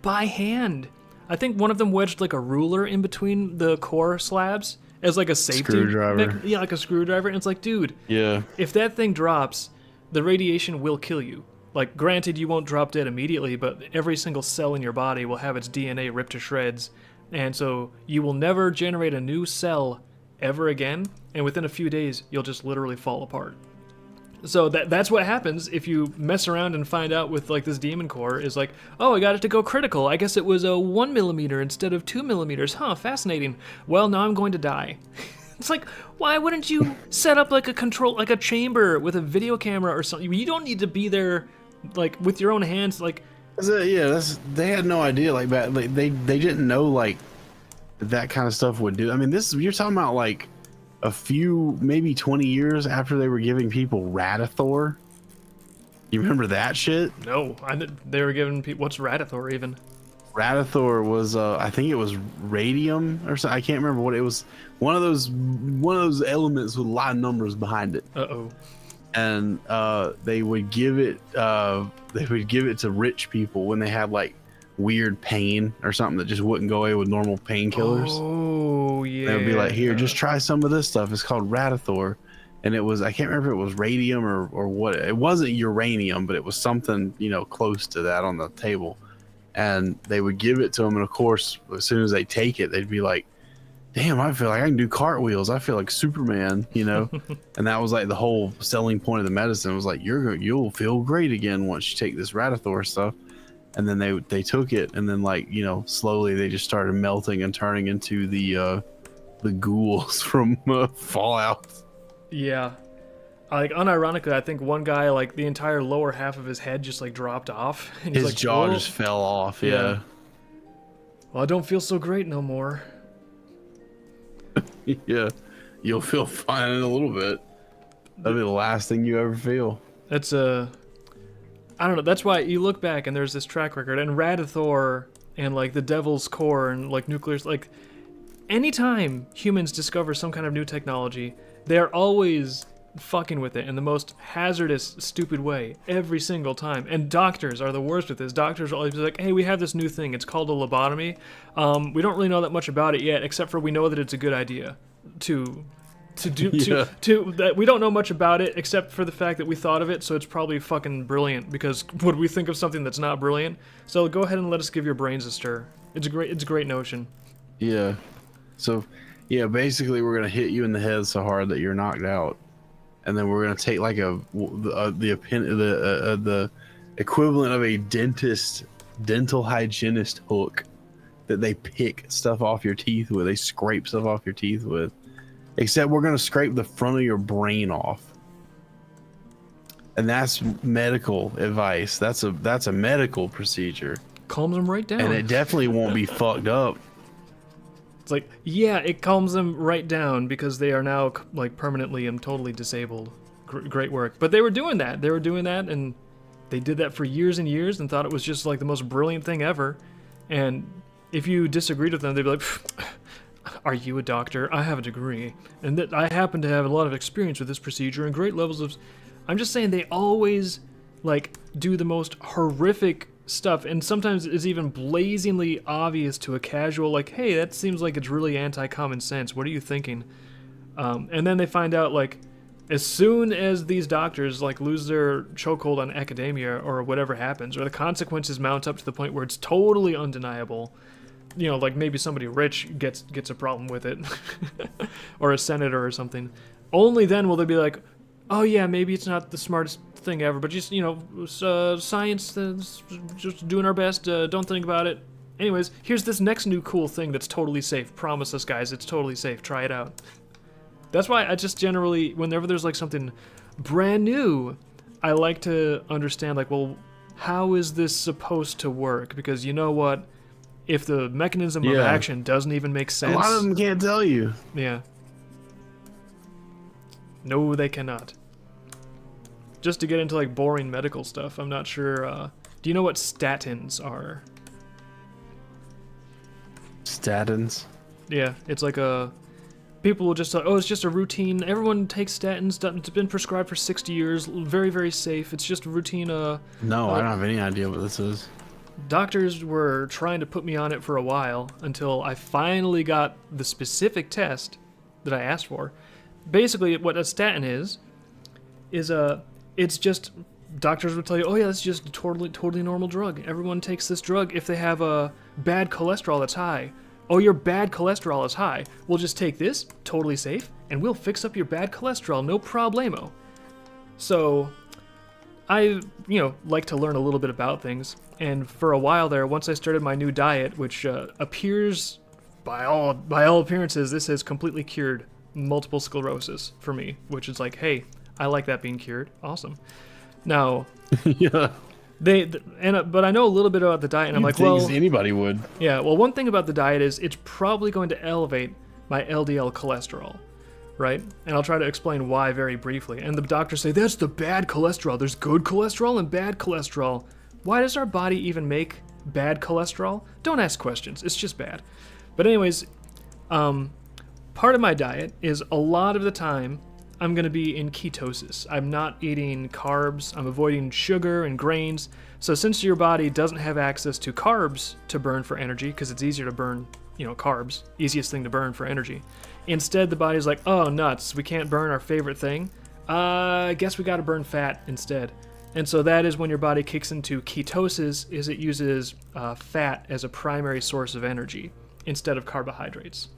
by hand. I think one of them wedged like a ruler in between the core slabs as like a safety Screwdriver. Yeah, like a screwdriver. And it's like, dude, Yeah. if that thing drops, the radiation will kill you. Like, granted, you won't drop dead immediately, but every single cell in your body will have its DNA ripped to shreds. And so you will never generate a new cell ever again. And within a few days, you'll just literally fall apart. So that's what happens if you mess around and find out with like this demon core is like, oh, I got it to go critical. I guess it was a 1 millimeter instead of 2 millimeters. Huh, fascinating. Well, now I'm going to die. It's like, why wouldn't you set up like a chamber with a video camera or something? You don't need to be there like with your own hands. Like, They had no idea like that. Like, they didn't know like that kind of stuff would do. I mean, you're talking about like a few, maybe 20 years after they were giving people Radithor. You remember that shit? no, they were giving people, what's Radithor even? Radithor was I think it was radium or something. I can't remember what it was. One of those elements with a lot of numbers behind it. Uh-oh. And they would give it to rich people when they had like weird pain or something that just wouldn't go away with normal painkillers. Oh, yeah. They would be like, here, just try some of this stuff. It's called Radithor. And it was, I can't remember if it was radium or what. It wasn't uranium, but it was something, you know, close to that on the table. And they would give it to them. And of course, as soon as they take it, they'd be like, damn, I feel like I can do cartwheels. I feel like Superman, you know? And that was like the whole selling point of the medicine was like, you'll feel great again once you take this Radithor stuff. And then they took it, and then like, you know, slowly they just started melting and turning into the ghouls from Fallout. Yeah. Like, unironically, I think one guy, like, the entire lower half of his head just, like, dropped off. And he's His like, jaw "Whoa." just fell off, Yeah. yeah. Well, I don't feel so great no more. Yeah. You'll feel fine in a little bit. That'll be the last thing you ever feel. That's I don't know. That's why you look back and there's this track record, and Radithor and like the Devil's Core and like nuclear, like anytime humans discover some kind of new technology, they're always fucking with it in the most hazardous, stupid way every single time. And doctors are the worst with this. Doctors are always like, hey, we have this new thing. It's called a lobotomy. We don't really know that much about it yet, except for we know that it's a good idea to that we don't know much about it except for the fact that we thought of it, so it's probably fucking brilliant, because would we think of something that's not brilliant? So go ahead and let us give your brains a stir. It's a great notion. Yeah. So, yeah, basically we're gonna hit you in the head so hard that you're knocked out, and then we're gonna take like the equivalent of a dental hygienist hook that they pick stuff off your teeth with. They scrape stuff off your teeth with. Except we're gonna scrape the front of your brain off. And that's medical advice. That's a medical procedure. Calms them right down. And it definitely won't be fucked up. It's like, yeah, it calms them right down because they are now like permanently and totally disabled. Great work. But they were doing that. They were doing that, and they did that for years and years and thought it was just like the most brilliant thing ever. And if you disagreed with them, they'd be like, are you a doctor? I have a degree. And that I happen to have a lot of experience with this procedure and great levels of... I'm just saying they always like do the most horrific stuff, and sometimes it's even blazingly obvious to a casual, like, hey, that seems like it's really anti-common sense. What are you thinking? And then they find out, like, as soon as these doctors like lose their chokehold on academia or whatever happens, or the consequences mount up to the point where it's totally undeniable, you know, like maybe somebody rich gets a problem with it, or a senator or something, only then will they be like, oh yeah, maybe it's not the smartest thing ever, but just, you know, science, just doing our best, don't think about it. Anyways, here's this next new cool thing that's totally safe. Promise us, guys, it's totally safe. Try it out. That's why I just generally, whenever there's like something brand new, I like to understand, like, well, how is this supposed to work? Because you know what? If the mechanism of action doesn't even make sense... A lot of them can't tell you. Yeah. No, they cannot. Just to get into like boring medical stuff, I'm not sure. Do you know what statins are? Statins? Yeah, it's like a... People will just say, oh, it's just a routine. Everyone takes statins. It's been prescribed for 60 years. Very, very safe. It's just a routine. No, I don't have any idea what this is. Doctors were trying to put me on it for a while until I finally got the specific test that I asked for. Basically, what a statin is it's just, doctors would tell you, oh yeah, that's just a totally normal drug. Everyone takes this drug if they have a bad cholesterol that's high. Oh, your bad cholesterol is high. We'll just take this, totally safe, and we'll fix up your bad cholesterol, no problemo. So, I, like to learn a little bit about things, and for a while there, once I started my new diet, which appears, by all appearances, this has completely cured multiple sclerosis for me, which is like, hey, I like that being cured. Awesome. Now, Yeah. But I know a little bit about the diet, and I'm like, well, anybody would. yeah. Well, one thing about the diet is it's probably going to elevate my LDL cholesterol, right? And I'll try to explain why very briefly. And the doctors say that's the bad cholesterol. There's good cholesterol and bad cholesterol. Why does our body even make bad cholesterol? Don't ask questions. It's just bad. But anyways, part of my diet is a lot of the time I'm going to be in ketosis. I'm not eating carbs. I'm avoiding sugar and grains. So since your body doesn't have access to carbs to burn for energy, because it's easier to burn, carbs, easiest thing to burn for energy. Instead, the body's like, oh, nuts, we can't burn our favorite thing. I guess we got to burn fat instead. And so that is when your body kicks into ketosis, is it uses fat as a primary source of energy instead of carbohydrates.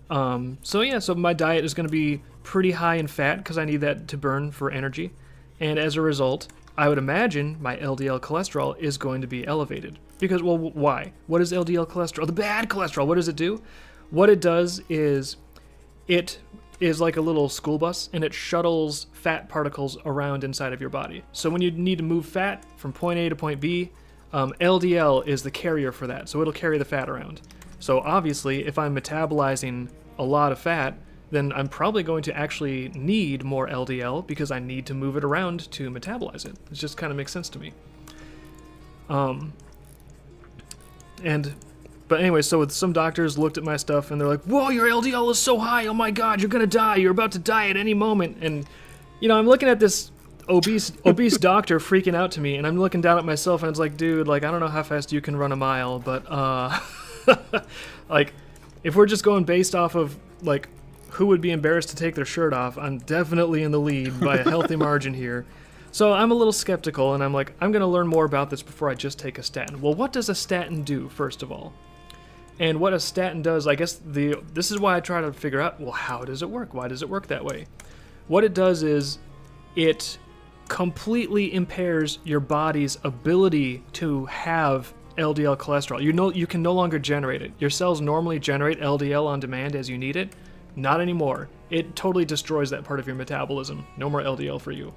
So my diet is going to be pretty high in fat because I need that to burn for energy. And as a result, I would imagine my LDL cholesterol is going to be elevated. Because, well, why? What is LDL cholesterol? The bad cholesterol, what does it do? What it does is it is like a little school bus, and it shuttles fat particles around inside of your body. So when you need to move fat from point A to point B, LDL is the carrier for that. So it'll carry the fat around. So obviously, if I'm metabolizing a lot of fat, then I'm probably going to actually need more LDL because I need to move it around to metabolize it. It just kind of makes sense to me. But anyway, so some doctors looked at my stuff and they're like, whoa, your LDL is so high, oh my god, you're gonna die, you're about to die at any moment. And, I'm looking at this obese doctor freaking out to me, and I'm looking down at myself and it's like, dude, like, I don't know how fast you can run a mile, but, like, if we're just going based off of, like, who would be embarrassed to take their shirt off, I'm definitely in the lead by a healthy margin here. So I'm a little skeptical, and I'm like, I'm going to learn more about this before I just take a statin. Well, what does a statin do, first of all? And what a statin does, I guess this is why I try to figure out, well, how does it work? Why does it work that way? What it does is it completely impairs your body's ability to have LDL cholesterol. You can no longer generate it. Your cells normally generate LDL on demand as you need it. Not anymore. It totally destroys that part of your metabolism. No more LDL for you.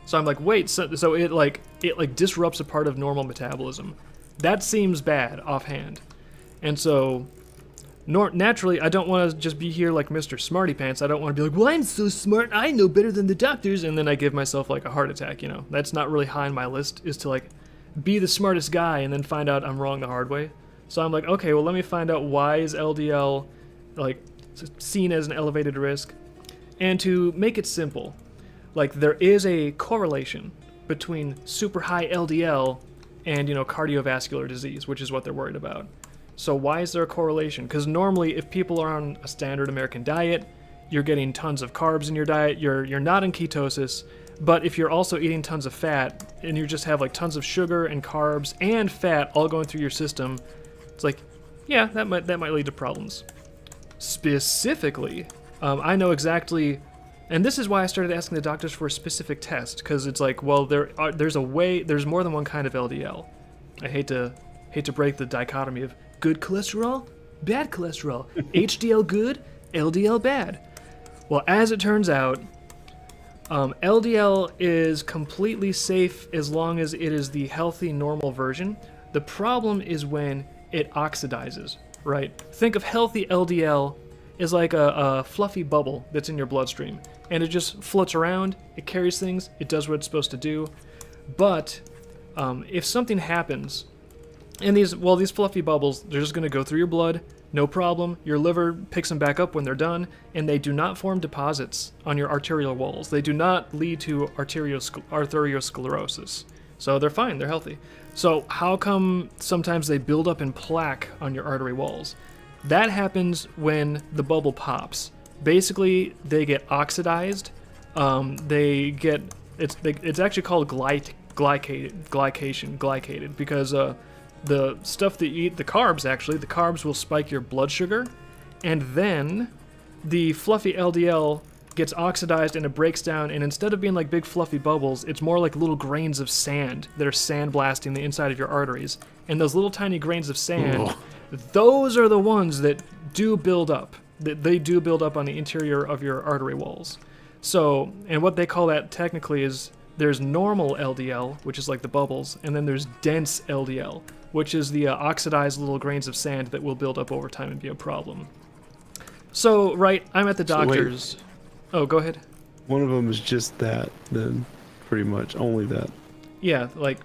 So I'm like, wait, so it like disrupts a part of normal metabolism. That seems bad offhand. And so naturally, I don't want to just be here like Mr. Smarty Pants. I don't want to be like, well, I'm so smart, I know better than the doctors, and then I give myself like a heart attack, you know. That's not really high on my list, is to like be the smartest guy and then find out I'm wrong the hard way. So I'm like, okay, well, let me find out why is LDL like seen as an elevated risk. And to make it simple, like there is a correlation between super high LDL and, you know, cardiovascular disease, which is what they're worried about. So why is there a correlation? Because normally if people are on a standard American diet, you're getting tons of carbs in your diet, you're not in ketosis, but if you're also eating tons of fat and you just have like tons of sugar and carbs and fat all going through your system, it's like, yeah, that might lead to problems. Specifically, I know exactly, and this is why I started asking the doctors for a specific test, because it's like, well, there's more than one kind of LDL. I hate to break the dichotomy of good cholesterol, bad cholesterol, HDL good, LDL bad. Well, as it turns out, LDL is completely safe as long as it is the healthy, normal version. The problem is when it oxidizes, right? Think of healthy LDL as like a fluffy bubble that's in your bloodstream, and it just floats around, it carries things, it does what it's supposed to do. But if something happens, and these fluffy bubbles, they're just going to go through your blood, no problem. Your liver picks them back up when they're done, and they do not form deposits on your arterial walls. They do not lead to arteriosclerosis. So they're fine, they're healthy. So how come sometimes they build up in plaque on your artery walls? That happens when the bubble pops. Basically, they get oxidized. It's actually called glycated, because the stuff that you eat, the carbs will spike your blood sugar, and then the fluffy LDL gets oxidized and it breaks down, and instead of being like big fluffy bubbles, it's more like little grains of sand that are sandblasting the inside of your arteries. And those little tiny grains of sand, those are the ones that do build up. They do build up on the interior of your artery walls. So, and what they call that technically is, there's normal LDL, which is like the bubbles, and then there's dense LDL, which is the oxidized little grains of sand that will build up over time and be a problem. So, right, I'm at the doctor's. Oh, go ahead. One of them is just that, then, pretty much, only that. Yeah, like,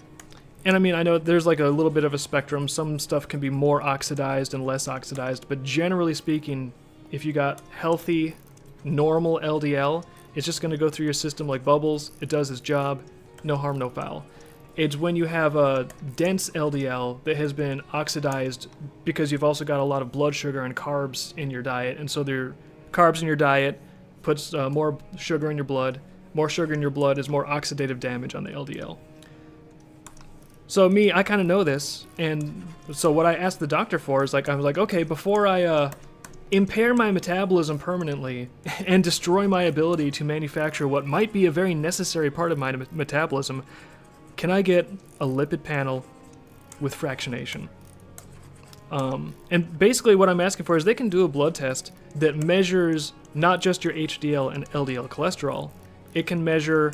and I mean, I know there's like a little bit of a spectrum. Some stuff can be more oxidized and less oxidized, but generally speaking, if you got healthy, normal LDL, it's just going to go through your system like bubbles. It does its job. No harm, no foul. It's when you have a dense LDL that has been oxidized because you've also got a lot of blood sugar and carbs in your diet. And so the carbs in your diet puts more sugar in your blood. More sugar in your blood is more oxidative damage on the LDL. So I kind of know this. And so what I asked the doctor for is I was like, okay, before I impair my metabolism permanently and destroy my ability to manufacture what might be a very necessary part of my metabolism, can I get a lipid panel with fractionation? And basically what I'm asking for is they can do a blood test that measures not just your HDL and LDL cholesterol. It can measure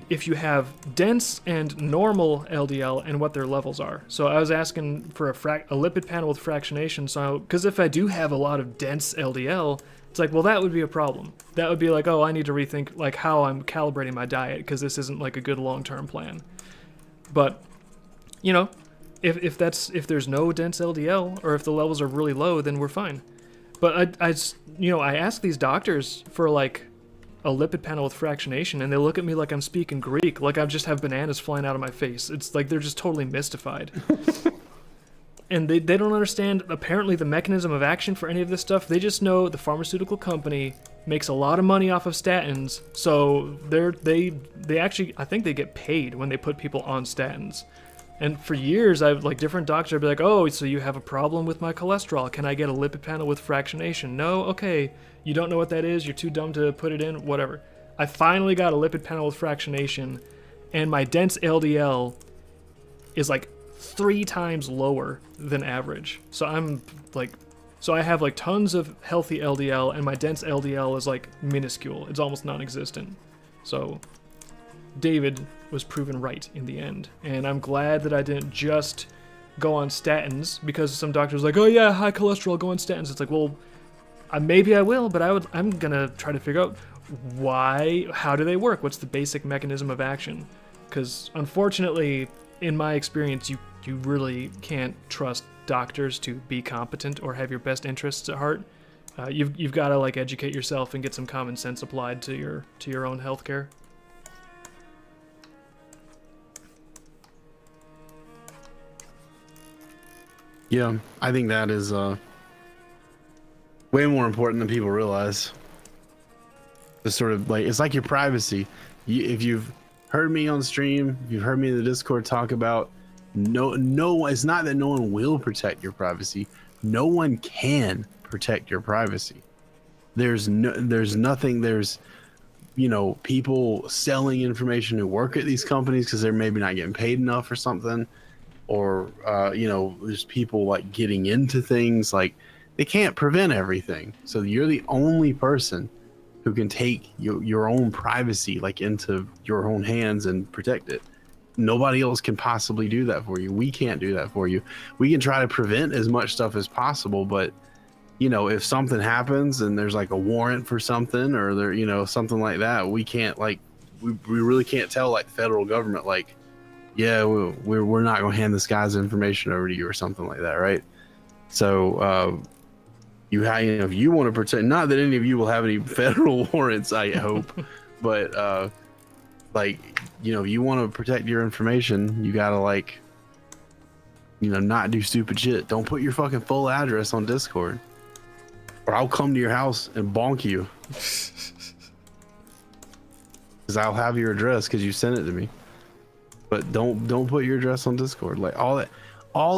if you have dense and normal LDL and what their levels are. So I was asking for a lipid panel with fractionation, so because if I do have a lot of dense LDL, it's like, well, that would be a problem. That would be like, oh, I need to rethink like how I'm calibrating my diet, because this isn't like a good long-term plan. But, you know, if there's no dense LDL, or if the levels are really low, then we're fine. But I ask these doctors for like a lipid panel with fractionation, and they look at me like I'm speaking Greek, like I just have bananas flying out of my face. It's like they're just totally mystified. And they don't understand, apparently, the mechanism of action for any of this stuff. They just know the pharmaceutical company makes a lot of money off of statins, so they actually, I think they get paid when they put people on statins. And for years, I've like different doctors would be like, oh, so you have a problem with my cholesterol. Can I get a lipid panel with fractionation? No? Okay. You don't know what that is. You're too dumb to put it in. Whatever. I finally got a lipid panel with fractionation, and my dense LDL is like 3 times lower than average. So I have like tons of healthy LDL, and my dense LDL is like minuscule. It's almost non-existent. So David was proven right in the end. And I'm glad that I didn't just go on statins, because some doctors like, oh yeah, high cholesterol, go on statins. It's like, well, maybe I will, but I'm gonna try to figure out how do they work? What's the basic mechanism of action? Because unfortunately, in my experience, you really can't trust doctors to be competent or have your best interests at heart. You've got to like educate yourself and get some common sense applied to your own healthcare. Yeah, I think that is way more important than people realize. The sort of like, it's like your privacy. If you've heard me on stream, if you've heard me in the Discord talk about no, it's not that no one will protect your privacy. No one can protect your privacy. There's nothing. There's, people selling information who work at these companies because they're maybe not getting paid enough or something, or there's people like getting into things. Like, they can't prevent everything. So you're the only person who can take your own privacy like into your own hands and protect it. Nobody else can possibly do that for you. We can't do that for you. We can try to prevent as much stuff as possible, but if something happens and there's like a warrant for something, or there, something like that, we can't we really can't tell like the federal government, like, yeah, we're not going to hand this guy's information over to you or something like that, right? So if you want to protect, not that any of you will have any federal warrants, I hope, but if you want to protect your information, you gotta not do stupid shit. Don't put your fucking full address on Discord, or I'll come to your house and bonk you. Because I'll have your address because you sent it to me. But don't put your address on Discord. Like, all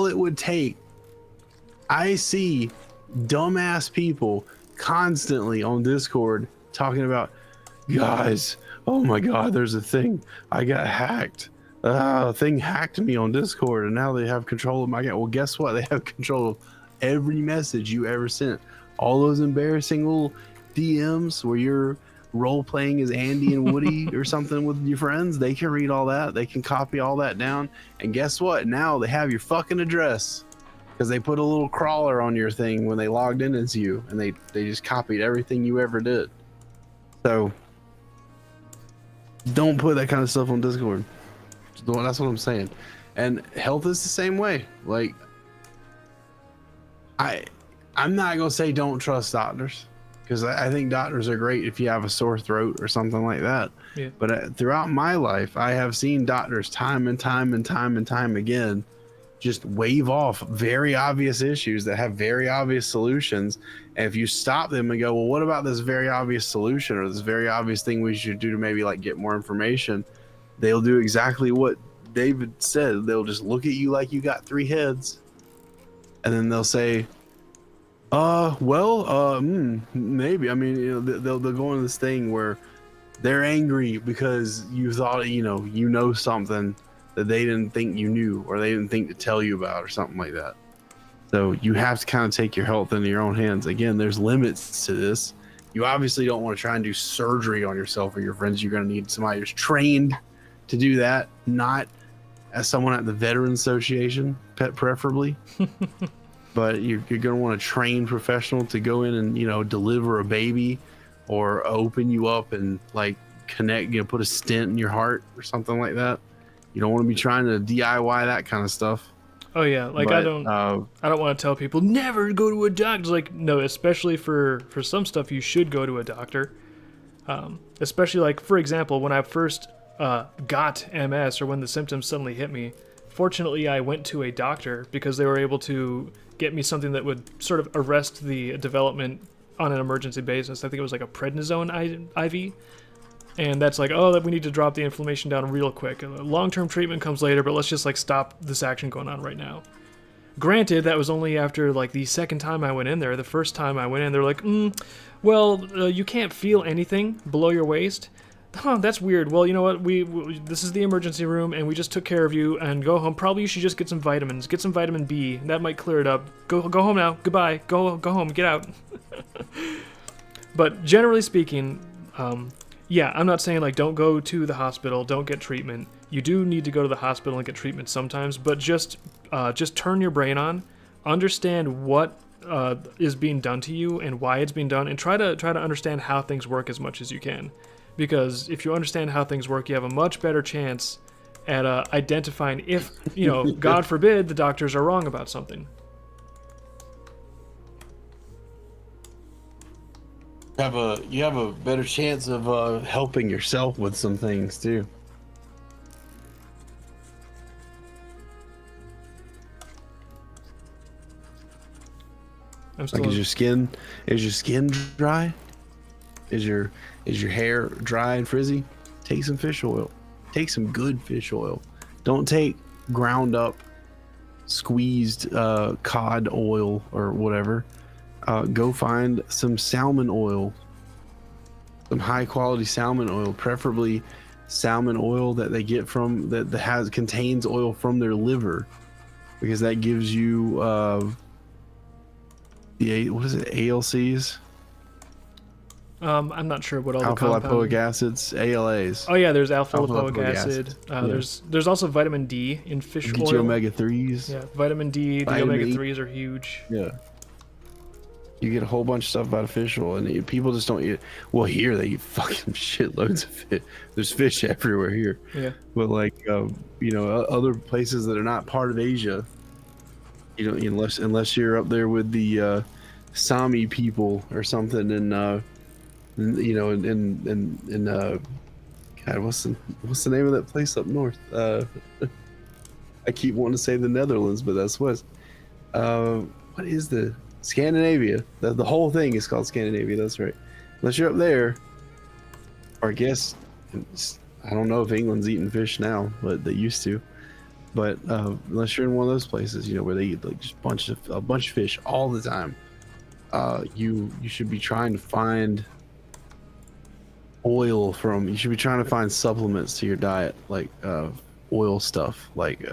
it would take. I see dumbass people constantly on Discord talking about, guys, oh my god, there's a thing, I got hacked. A thing hacked me on Discord and now they have control of my account. Well, guess what? They have control of every message you ever sent. All those embarrassing little DMs where you're role playing as Andy and Woody or something with your friends, they can read all that. They can copy all that down. And guess what? Now they have your fucking address because they put a little crawler on your thing when they logged in as you, and they just copied everything you ever did. So don't put that kind of stuff on Discord. That's what I'm saying. And health is the same way. Like, I'm not gonna say don't trust doctors, because I think doctors are great if you have a sore throat or something like that. Yeah. But throughout my life, I have seen doctors time and time again just wave off very obvious issues that have very obvious solutions. And if you stop them and go, well, what about this very obvious solution or this very obvious thing we should do to maybe like get more information, they'll do exactly what David said. They'll just look at you like you got three heads, and then they'll say, maybe. I mean, they'll go into this thing where they're angry because you thought, you know something that they didn't think you knew, or they didn't think to tell you about, or something like that. So you have to kind of take your health into your own hands. Again, there's limits to this. You obviously don't want to try and do surgery on yourself or your friends. You're going to need somebody who's trained to do that, not as someone at the Veterans Association, preferably. But you're going to want a trained professional to go in and, deliver a baby or open you up and like connect, put a stent in your heart or something like that. You don't want to be trying to DIY that kind of stuff. Oh yeah, like, but, I don't want to tell people never go to a doctor. Like, no, especially for some stuff you should go to a doctor. Especially like, for example, when I first got MS, or when the symptoms suddenly hit me, fortunately I went to a doctor because they were able to get me something that would sort of arrest the development on an emergency basis. I think it was like a prednisone IV. And that's like, oh, we need to drop the inflammation down real quick. Long-term treatment comes later, but let's just like stop this action going on right now. Granted, that was only after like the second time I went in there. The first time I went in, they're like, you can't feel anything below your waist. Huh, that's weird. Well, you know what? We this is the emergency room, and we just took care of you. And go home. Probably you should just get some vitamins. Get some vitamin B. That might clear it up. Go home now. Goodbye. Go home. Get out. But generally speaking, Yeah, I'm not saying like don't go to the hospital, don't get treatment. You do need to go to the hospital and get treatment sometimes, but just turn your brain on, understand what is being done to you and why it's being done, and try to understand how things work as much as you can. Because if you understand how things work, you have a much better chance at identifying if, God forbid, the doctors are wrong about something. You have a better chance of helping yourself with some things too. I'm still Like, is your skin dry? Is your hair dry and frizzy? Take some fish oil. Take some good fish oil. Don't take ground up, squeezed cod oil or whatever. Go find some salmon oil, some high quality salmon oil, preferably salmon oil that they get from that contains oil from their liver, because that gives you what is it, ALCs? I'm not sure what all Alpha the lipoic acids, ALAs. Oh yeah, there's alpha Alpha lipoic lipoic acid. acid. There's also vitamin D in fish Get oil. you omega-3s. Yeah, vitamin D, the Vitamin E. omega-3s are huge. Yeah. You get a whole bunch of stuff about fish oil, and people just don't eat it. Well, here they eat fucking shitloads of fish. There's fish everywhere here. Yeah. But like, other places that are not part of Asia, unless you're up there with the Sami people or something, and God, what's the name of that place up north? I keep wanting to say the Netherlands, but that's west. What is the Scandinavia? The whole thing is called Scandinavia. That's right. Unless you're up there, or I guess I don't know if England's eating fish now, but they used to. But unless you're in one of those places, where they eat like just a bunch of fish all the time, you should be trying to find oil from. You should be trying to find supplements to your diet, like oil stuff, like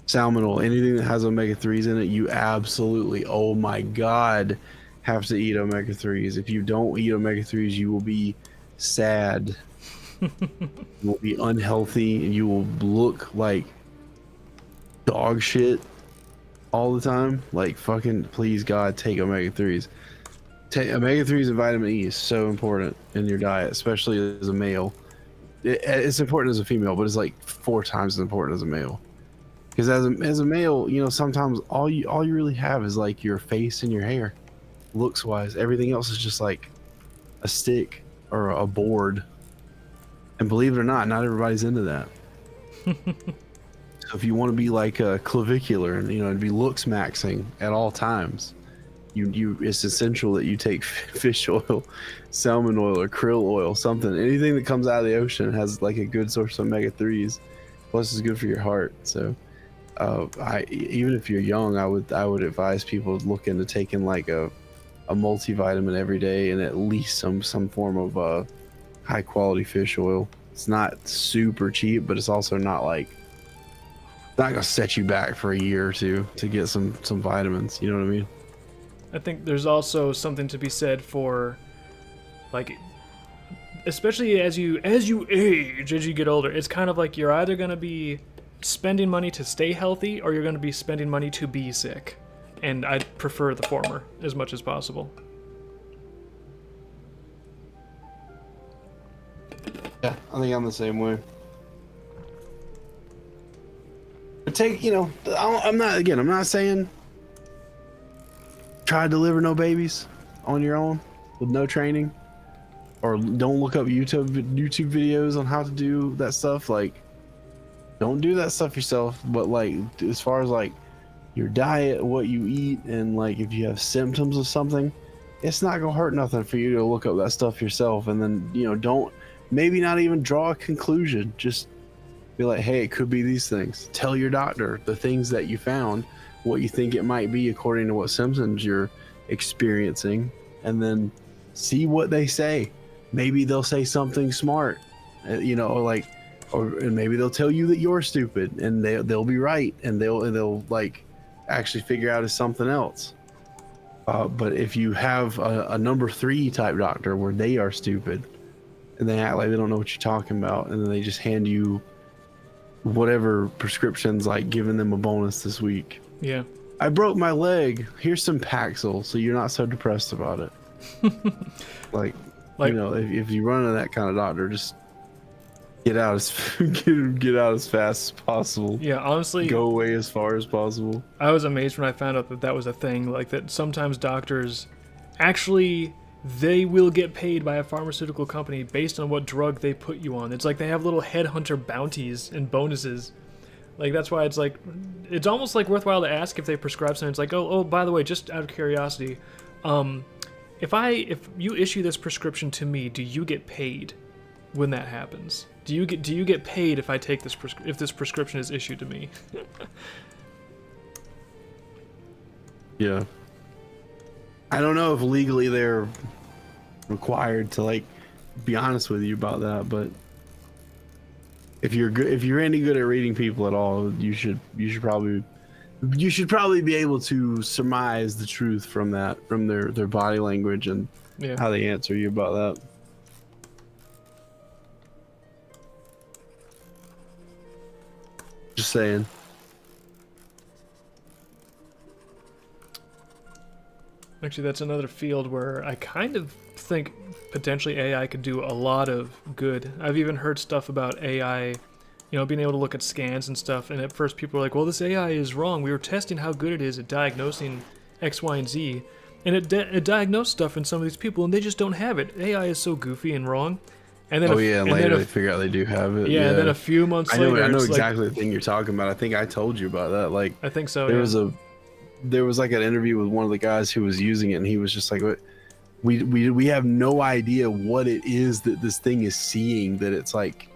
salmon oil, anything that has omega-3s in it. You absolutely, oh my god, have to eat omega-3s. If you don't eat omega-3s, you will be sad. You will be unhealthy, and you will look like dog shit all the time. Like, fucking please God, take omega-3s. Omega-3s and vitamin E is so important in your diet, especially as a male. It's important as a female, but it's like 4 times as important as a male. Because as a male, sometimes all you really have is like your face and your hair, looks wise. Everything else is just like a stick or a board. And believe it or not everybody's into that. So if you want to be like a clavicular and and be looks maxing at all times, it's essential that you take fish oil, salmon oil, or krill oil, something. Anything that comes out of the ocean has like a good source of omega-3s. Plus, it's good for your heart. So, even if you're young, I would advise people to look into taking like a multivitamin every day, and at least some form of high quality fish oil. It's not super cheap, but it's also not gonna set you back for a year or two to get some vitamins. You know what I mean? I think there's also something to be said for, like, especially as you age, as you get older, it's kind of like you're either gonna be spending money to stay healthy, or you're gonna be spending money to be sick. And I'd prefer the former as much as possible. Yeah, I think I'm the same way. But I'm not saying try to deliver no babies on your own with no training, or don't look up YouTube videos on how to do that stuff. Like, don't do that stuff yourself. But like, as far as like your diet, what you eat, and like if you have symptoms of something, it's not gonna hurt nothing for you to look up that stuff yourself. And then don't, maybe not even draw a conclusion. Just be like, hey, it could be these things. Tell your doctor the things that you found, what you think it might be according to what symptoms you're experiencing, and then see what they say. Maybe they'll say something smart, or maybe they'll tell you that you're stupid, and they'll be right, and they'll like actually figure out it's something else. But if you have a number 3 type doctor where they are stupid, and they act like they don't know what you're talking about, and then they just hand you whatever prescriptions, like giving them a bonus this week. Yeah. I broke my leg. Here's some Paxil, so you're not so depressed about it. like, Like, you know, if you run into that kind of doctor, just get out as get out as fast as possible. yeah, honestly, Go away as far as possible. I was amazed when I found out that that was a thing. Like that sometimes doctors actually they will get paid by a pharmaceutical company based on what drug they put you on. It's like they have little headhunter bounties and bonuses. Like that's why it's like it's almost like worthwhile to ask if they prescribe something. It's like, oh, by the way, just out of curiosity, if you issue this prescription to me, do you get paid when that happens? Do you get paid if I take this if this prescription is issued to me? Yeah. I don't know if legally they're required to like be honest with you about that, but if you're good, if you're any good at reading people at all, you should probably be able to surmise the truth from their body language and Yeah. how they answer you about that. Just saying. Actually, that's another field where I kind of think potentially AI could do a lot of good. I've even heard stuff about AI, you know, being able to look at scans and stuff, and at first people were like, well, this AI is wrong. We were testing how good it is at diagnosing X, Y, and Z, and it diagnosed stuff in some of these people, and they just don't have it. AI is so goofy and wrong. And then and later they figure out they do have it. Yeah, and then a few months later, I know it's exactly like, the thing you're talking about. I think I told you about that. Like, I think so. There was like an interview with one of the guys who was using it, and he was just like, we have no idea what it is that this thing is seeing, that it's like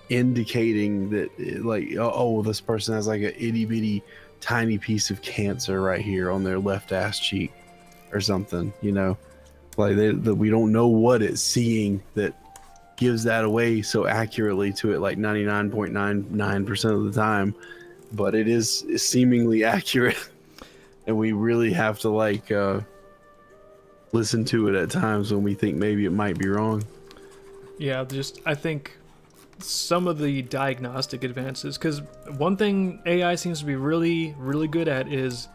indicating that like, oh, this person has like a itty bitty tiny piece of cancer right here on their left ass cheek or something, you know, like we don't know what it's seeing that gives that away so accurately to it, like 99.99% of the time, but it is seemingly accurate. And we really have to like listen to it at times when we think maybe it might be wrong. Yeah, I think some of the diagnostic advances, because one thing AI seems to be really, really good at is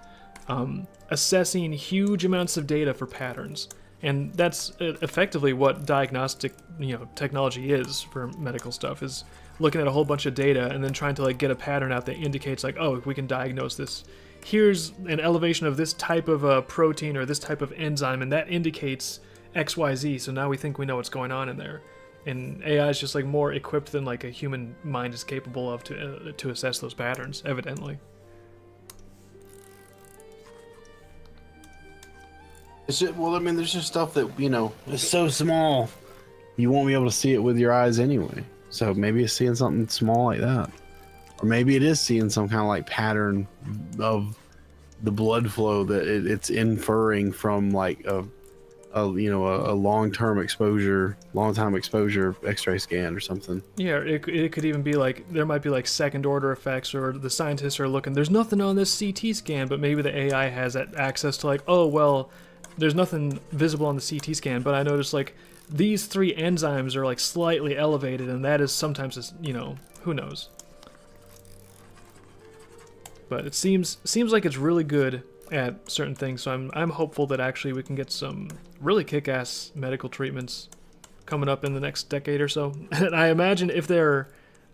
assessing huge amounts of data for patterns. And that's effectively what diagnostic, you know, technology is for medical stuff, is looking at a whole bunch of data and then trying to like get a pattern out that indicates like, oh, we can diagnose this. Here's an elevation of this type of protein or this type of enzyme, and that indicates XYZ, so now we think we know what's going on in there. And AI is just like more equipped than like a human mind is capable of to assess those patterns, evidently. It's just, well, I mean, there's just stuff that, you know, is so small, you won't be able to see it with your eyes anyway. So maybe it's seeing something small like that. Or maybe it is seeing some kind of like pattern of the blood flow that it's inferring from like a long time exposure X-ray scan or something. Yeah, it could even be like there might be like second order effects, or the scientists are looking, there's nothing on this CT scan, but maybe the AI has that access to like, oh well, there's nothing visible on the CT scan, but I noticed like these 3 enzymes are like slightly elevated, and that is sometimes, you know, who knows. But it seems like it's really good at certain things, so I'm hopeful that actually we can get some really kick-ass medical treatments coming up in the next decade or so. And I imagine if they're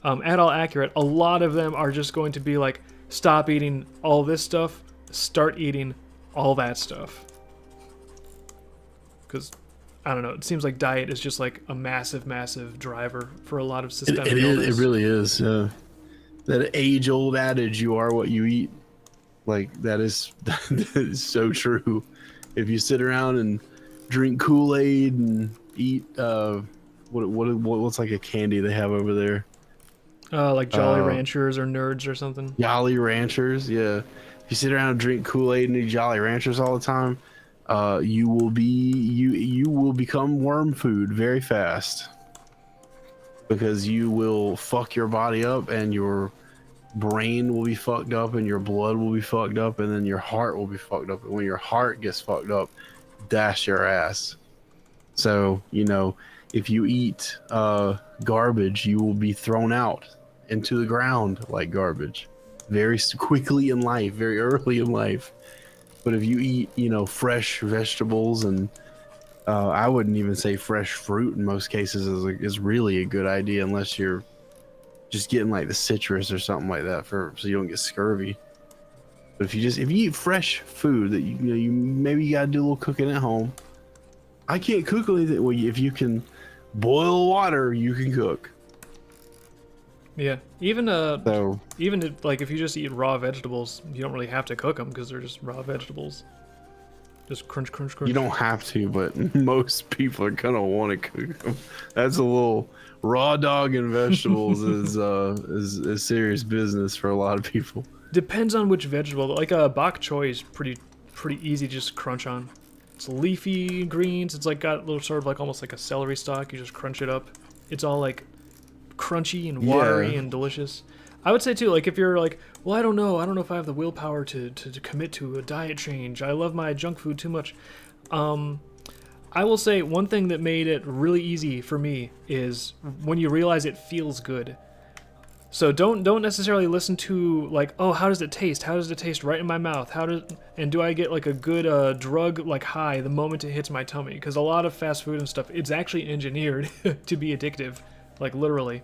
at all accurate, a lot of them are just going to be like, stop eating all this stuff, start eating all that stuff. Because, I don't know, it seems like diet is just like a massive, massive driver for a lot of systemic illness. It really is. That age-old adage, you are what you eat, like that is so true. If you sit around and drink Kool-Aid and eat what's like a candy they have over there, like Jolly Ranchers or Nerds or something. Jolly Ranchers, yeah. If you sit around and drink Kool-Aid and eat Jolly Ranchers all the time, you will become worm food very fast, because you will fuck your body up, and your brain will be fucked up, and your blood will be fucked up, and then your heart will be fucked up. And when your heart gets fucked up, dash your ass. So, you know, if you eat garbage, you will be thrown out into the ground like garbage very quickly in life, very early in life. But if you eat, you know, fresh vegetables and I wouldn't even say fresh fruit in most cases is really a good idea unless you're just getting like the citrus or something like that so you don't get scurvy. But if you eat fresh food that you maybe you gotta do a little cooking at home. I can't cook anything. Well, if you can boil water, you can cook. Yeah, even So like if you just eat raw vegetables, you don't really have to cook them because they're just raw vegetables. Just crunch, crunch, crunch. you don't have to, but most people are gonna want to cook them. That's a little raw dog and vegetables is serious business for a lot of people. Depends on which vegetable. Like a bok choy is pretty easy to just crunch on. It's leafy greens. It's like got a little sort of like almost like a celery stalk. You just crunch it up. It's all like crunchy and watery and delicious. I would say too, like if you're like, well, I don't know if I have the willpower to commit to a diet change. I love my junk food too much. I will say one thing that made it really easy for me is when you realize it feels good. So don't necessarily listen to like, oh, how does it taste? How does it taste right in my mouth? And do I get like a good drug like high the moment it hits my tummy? Because a lot of fast food and stuff, it's actually engineered to be addictive, like literally.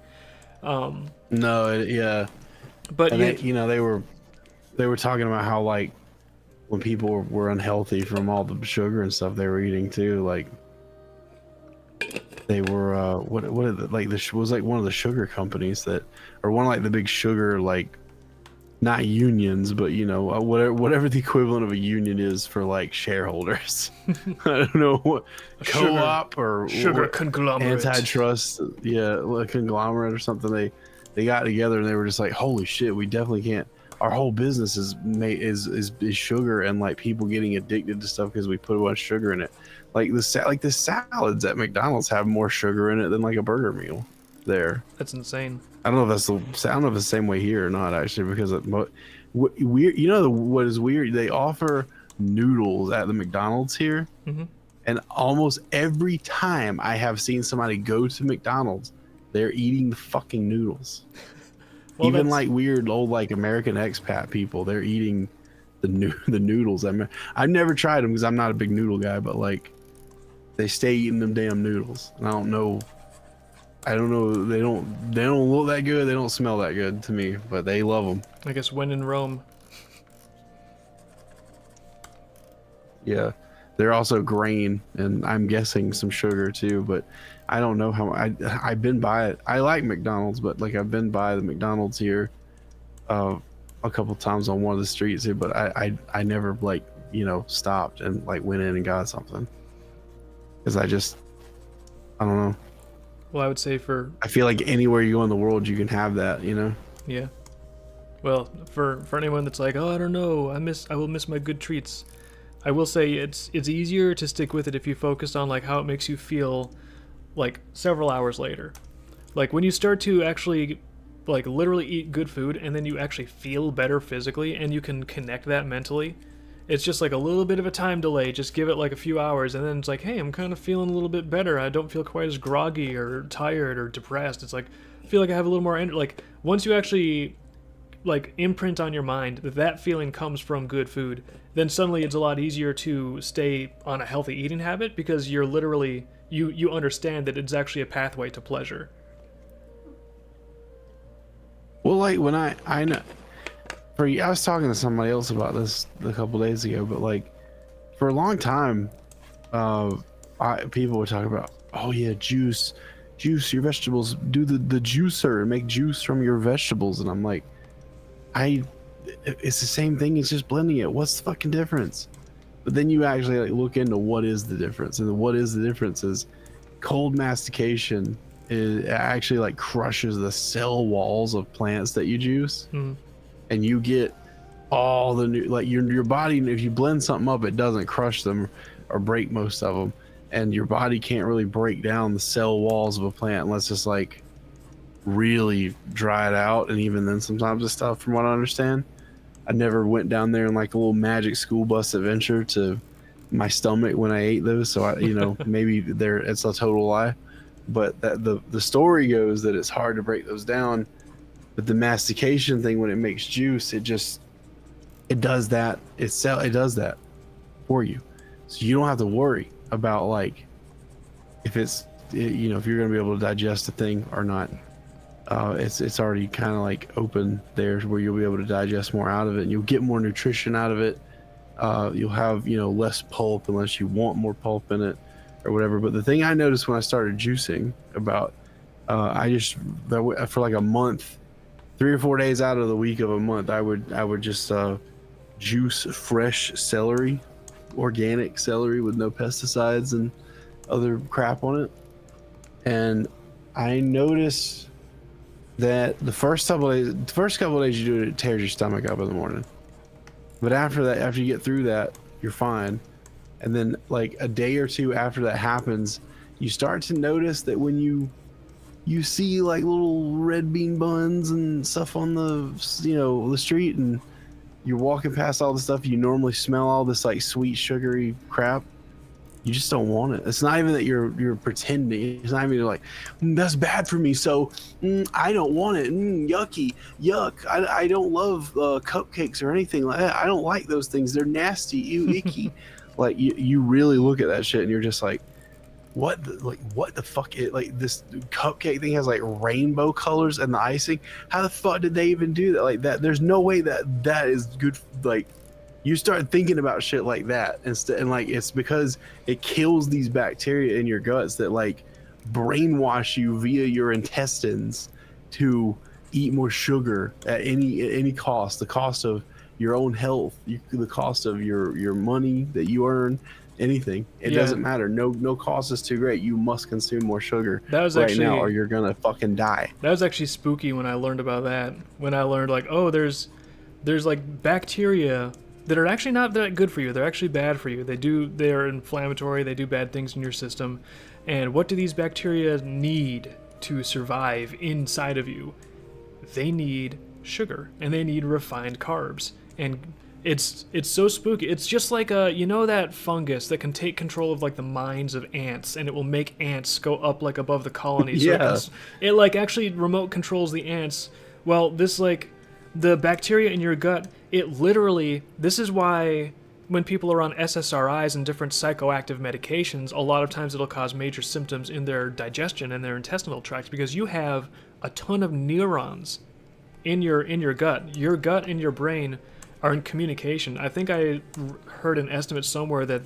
Yeah. But And yeah, you know, they were talking about how like when people were unhealthy from all the sugar and stuff they were eating too, like they were like this was like one of the sugar companies that, or one of like the big sugar, like not unions, but you know, whatever the equivalent of a union is for like shareholders. I don't know what co-op or sugar what, conglomerate, antitrust, yeah, like conglomerate or something. They got together and they were just like, holy shit, we definitely can't. Our whole business is sugar and like people getting addicted to stuff because we put a bunch of sugar in it. Like the salads at McDonald's have more sugar in it than like a burger meal there. That's insane. I don't know if it's the same way here or not, actually, because weird. You know what is weird? They offer noodles at the McDonald's here, and almost every time I have seen somebody go to McDonald's, they're eating the fucking noodles. Well, even like weird old like American expat people, they're eating the noodles. I've never tried them because I'm not a big noodle guy, but like they stay eating them damn noodles. And I don't know. They don't look that good. They don't smell that good to me, but they love them. I guess when in Rome. Yeah, they're also grain, and I'm guessing some sugar too. But I don't know how. I've been by it. I like McDonald's, but like I've been by the McDonald's here, a couple times on one of the streets here. But I never like stopped and like went in and got something because I don't know. Well, I would say I feel like anywhere you go in the world, you can have that, Yeah. Well, for anyone that's like, oh, I don't know, I will miss my good treats. I will say it's easier to stick with it if you focus on like how it makes you feel like several hours later. Like when you start to actually like literally eat good food and then you actually feel better physically and you can connect that mentally. It's just like a little bit of a time delay. Just give it like a few hours and then it's like, hey, I'm kind of feeling a little bit better. I don't feel quite as groggy or tired or depressed. It's like, I feel like I have a little more energy. Like once you actually like imprint on your mind that feeling comes from good food, then suddenly it's a lot easier to stay on a healthy eating habit because you're literally, you understand that it's actually a pathway to pleasure. Well, like when I know. I was talking to somebody else about this a couple days ago, but like for a long time, people would talk about, oh yeah, juice your vegetables, do the juicer and make juice from your vegetables, and I'm like, it's the same thing. It's just blending it. What's the fucking difference? But then you actually like look into what is the difference, and what is the difference is cold mastication. It actually like crushes the cell walls of plants that you juice. And you get all the new, like your body, if you blend something up, it doesn't crush them or break most of them, and your body can't really break down the cell walls of a plant unless it's like really dried out. And even then sometimes it's tough, from what I understand. I never went down there in like a little magic school bus adventure to my stomach when I ate those, so I maybe it's a total lie, but that the story goes that it's hard to break those down. But the mastication thing, when it makes juice, it does that. It does that for you, so you don't have to worry about like if it's if you're gonna be able to digest a thing or not. It's already kind of like open there where you'll be able to digest more out of it, and you'll get more nutrition out of it. You'll have less pulp unless you want more pulp in it or whatever. But the thing I noticed when I started juicing about for like a month, 3 or 4 days out of the week of a month, I would just juice fresh celery, organic celery with no pesticides and other crap on it. And I noticed that the first couple of days you do it, it tears your stomach up in the morning. But after that, after you get through that, you're fine. And then like a day or two after that happens, you start to notice that when you see like little red bean buns and stuff on the the street, and you're walking past all the stuff you normally smell, all this like sweet sugary crap, you just don't want it. It's not even that you're pretending. It's not even like that's bad for me, so I don't want it. Yucky, yuck. I don't love cupcakes or anything like that. I don't like those things. They're nasty, ew, icky. Like you really look at that shit and you're just like, what the fuck? Like this cupcake thing has like rainbow colors and the icing. How the fuck did they even do that? Like that? There's no way that is good. Like you start thinking about shit like that instead, and like it's because it kills these bacteria in your guts that like brainwash you via your intestines to eat more sugar at any cost. The cost of your own health, the cost of your money that you earn. Anything, it doesn't matter. No cost is too great. You must consume more sugar now, or you're gonna fucking die. That was actually spooky when I learned about that. When I learned like, oh, there's like bacteria that are actually not that good for you. They're actually bad for you. They're inflammatory. They do bad things in your system. And what do these bacteria need to survive inside of you? They need sugar, and they need refined carbs. And it's so spooky. It's just like that fungus that can take control of like the minds of ants, and it will make ants go up like above the colony. So it like actually remote controls the ants. Well, this like the bacteria in your gut, it literally, this is why when people are on SSRIs and different psychoactive medications, a lot of times it'll cause major symptoms in their digestion and their intestinal tracts, because you have a ton of neurons in your gut. Your gut and your brain are in communication. I think I heard an estimate somewhere that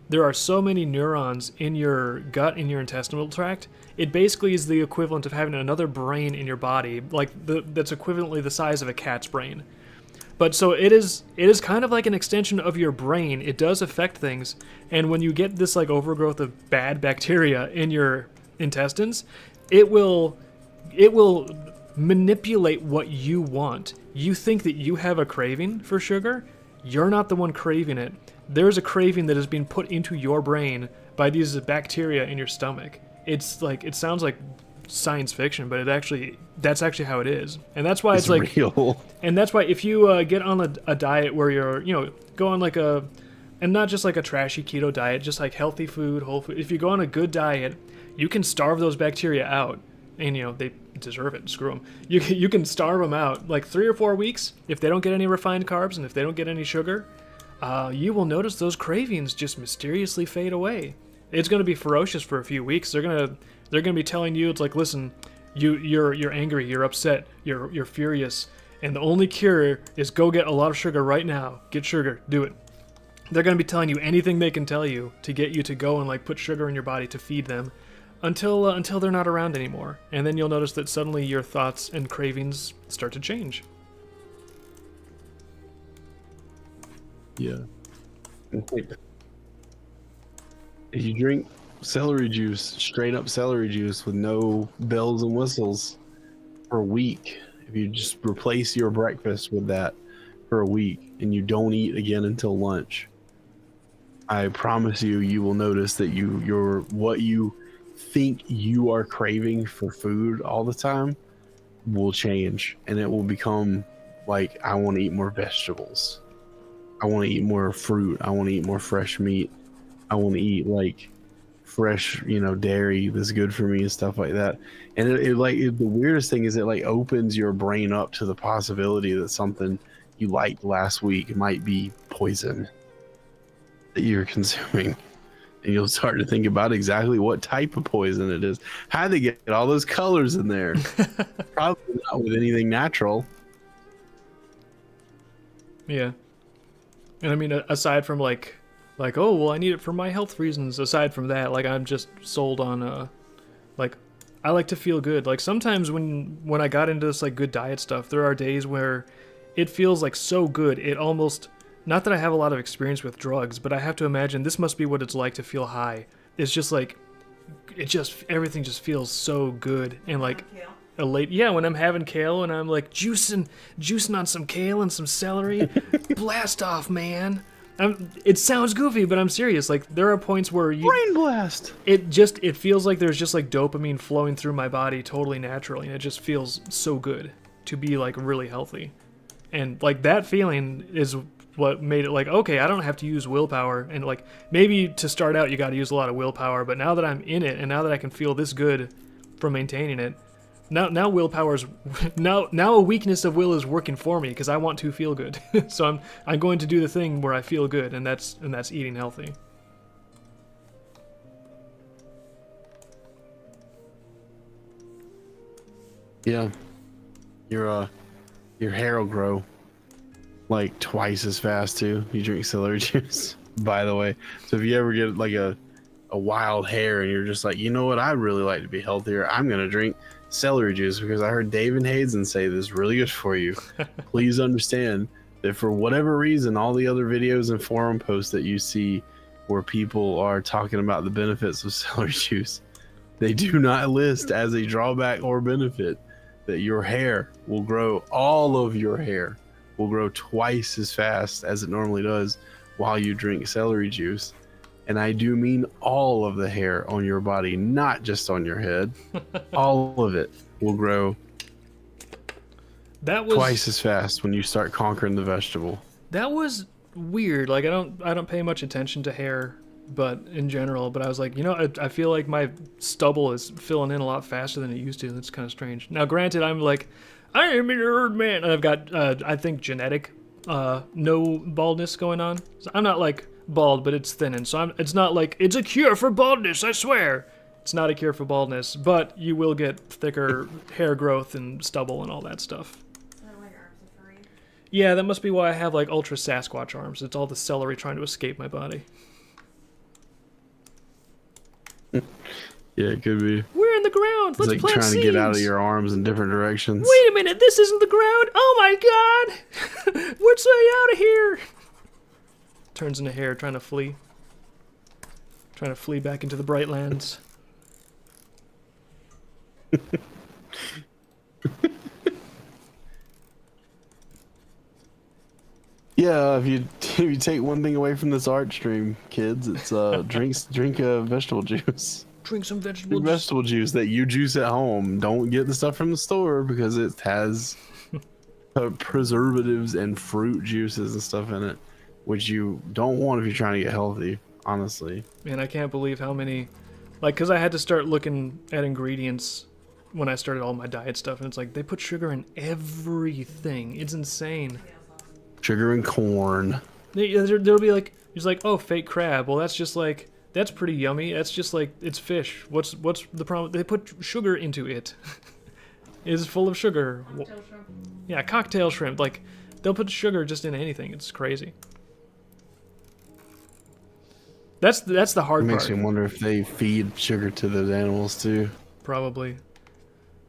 there are so many neurons in your gut, in your intestinal tract. It basically is the equivalent of having another brain in your body, like that's equivalently the size of a cat's brain. But so it is kind of like an extension of your brain. It does affect things, and when you get this like overgrowth of bad bacteria in your intestines, it will manipulate what you want. You think that you have a craving for sugar? You're not the one craving it. There's a craving that is being put into your brain by these bacteria in your stomach. It's like, it sounds like science fiction, but that's actually how it is. And that's why it's like real. And that's why if you get on a diet where you're go on like and not just like a trashy keto diet, just like healthy food, whole food. If you go on a good diet, you can starve those bacteria out, and they deserve it. Screw them. You can starve them out like 3 or 4 weeks if they don't get any refined carbs and if they don't get any sugar. You will notice those cravings just mysteriously fade away. It's going to be ferocious for a few weeks. They're gonna be telling you, it's like, listen, you're angry, you're upset, you're furious, and the only cure is go get a lot of sugar right now. Get sugar, do it. They're gonna be telling you anything they can tell you to get you to go and like put sugar in your body to feed them, until they're not around anymore. And then you'll notice that suddenly your thoughts and cravings start to change. Yeah. If you drink celery juice, straight up celery juice with no bells and whistles for a week, if you just replace your breakfast with that for a week and you don't eat again until lunch, I promise you will notice that your what you think you are craving for food all the time will change, and it will become like, I want to eat more vegetables, I want to eat more fruit, I want to eat more fresh meat, I want to eat like fresh, dairy that's good for me and stuff like that. And the weirdest thing is it like opens your brain up to the possibility that something you liked last week might be poison that you're consuming. And you'll start to think about exactly what type of poison it is. How they get all those colors in there? Probably not with anything natural. Yeah. And I mean, aside from like, oh, well, I need it for my health reasons. Aside from that, like, I'm just sold on, like, I like to feel good. Like, sometimes when I got into this, like, good diet stuff, there are days where it feels, like, so good. It almost, not that I have a lot of experience with drugs, but I have to imagine this must be what it's like to feel high. It's just, like, everything just feels so good. And, like, yeah, when I'm having kale and I'm like juicing on some kale and some celery, blast off, man. It sounds goofy, but I'm serious. Like, there are points where brain blast. It feels like there's just like dopamine flowing through my body totally naturally, and it just feels so good to be like really healthy. And like that feeling is what made it like, okay, I don't have to use willpower. And like maybe to start out you got to use a lot of willpower, but now that I'm in it and now that I can feel this good from maintaining it, now willpower's now a weakness of will is working for me because I want to feel good. So I'm going to do the thing where I feel good, and that's eating healthy. Yeah, your hair will grow like twice as fast too. You drink celery juice, by the way. So if you ever get like a wild hair and you're just like, you know what, I'd really like to be healthier, I'm gonna drink celery juice because I heard David Hazen say this is really good for you. Please understand that for whatever reason, all the other videos and forum posts that you see where people are talking about the benefits of celery juice, they do not list as a drawback or benefit that your hair will grow, all of your hair will grow twice as fast as it normally does while you drink celery juice. And I do mean all of the hair on your body, not just on your head. All of it will grow twice as fast when you start conquering the vegetable. That was weird. Like I don't pay much attention to hair, but in general. But I was like, I feel like my stubble is filling in a lot faster than it used to. That's kind of strange. Now, granted, I'm like, I am an herd man, and I've got I think genetic no baldness going on. So I'm not like bald, but it's thinning, so it's not like it's a cure for baldness, I swear. It's not a cure for baldness, but you will get thicker hair growth and stubble and all that stuff. Is that why your arms are furry? Yeah, that must be why I have like ultra Sasquatch arms. It's all the celery trying to escape my body. Yeah, it could be. We're in the ground. Let's like plant trying seeds. to get out of your arms in different directions. Wait a minute, this isn't the ground. Oh my god. Let's stay out of here. Turns into hair trying to flee back into the bright lands. Yeah, if you take one thing away from this art stream, kids, it's drink vegetable juice. Drink some Drink vegetable vegetable juice that you juice at home. Don't get the stuff from the store because it has preservatives and fruit juices and stuff in it, which you don't want if you're trying to get healthy, honestly. Man, I can't believe how many, like, because I had to start looking at ingredients when I started all my diet stuff, and it's like, they put sugar in everything. It's insane. Sugar and corn. There'll be like, he's like, oh, fake crab. Well, that's just like, that's pretty yummy. That's just like, it's fish. What's the problem? They put sugar into it. It's full of sugar. Cocktail shrimp. Yeah, cocktail shrimp. Like, they'll put sugar just in anything. It's crazy. That's the hard part. It makes me wonder if they feed sugar to those animals too. Probably.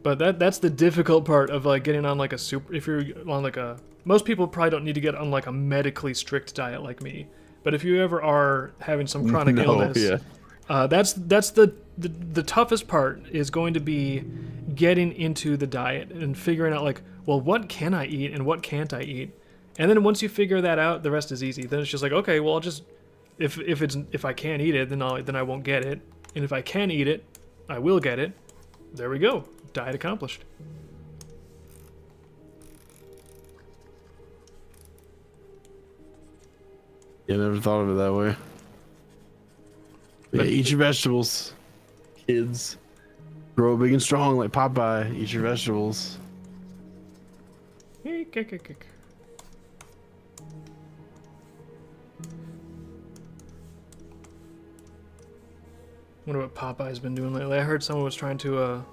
But that's the difficult part of like getting on like a super. If you're on like a, most people probably don't need to get on like a medically strict diet like me. But if you ever are having some chronic illness, yeah. that's the toughest part is going to be getting into the diet and figuring out like, well, what can I eat and what can't I eat? And then once you figure that out, the rest is easy. Then it's just like, okay, well, I'll just if I can't eat it, then I won't get it. And if I can eat it, I will get it. There we go. Diet accomplished. Yeah, never thought of it that way. Yeah, eat your vegetables, kids. Grow big and strong like Popeye. Eat your vegetables. Kick. Wonder what Popeye's been doing lately. I heard someone was trying to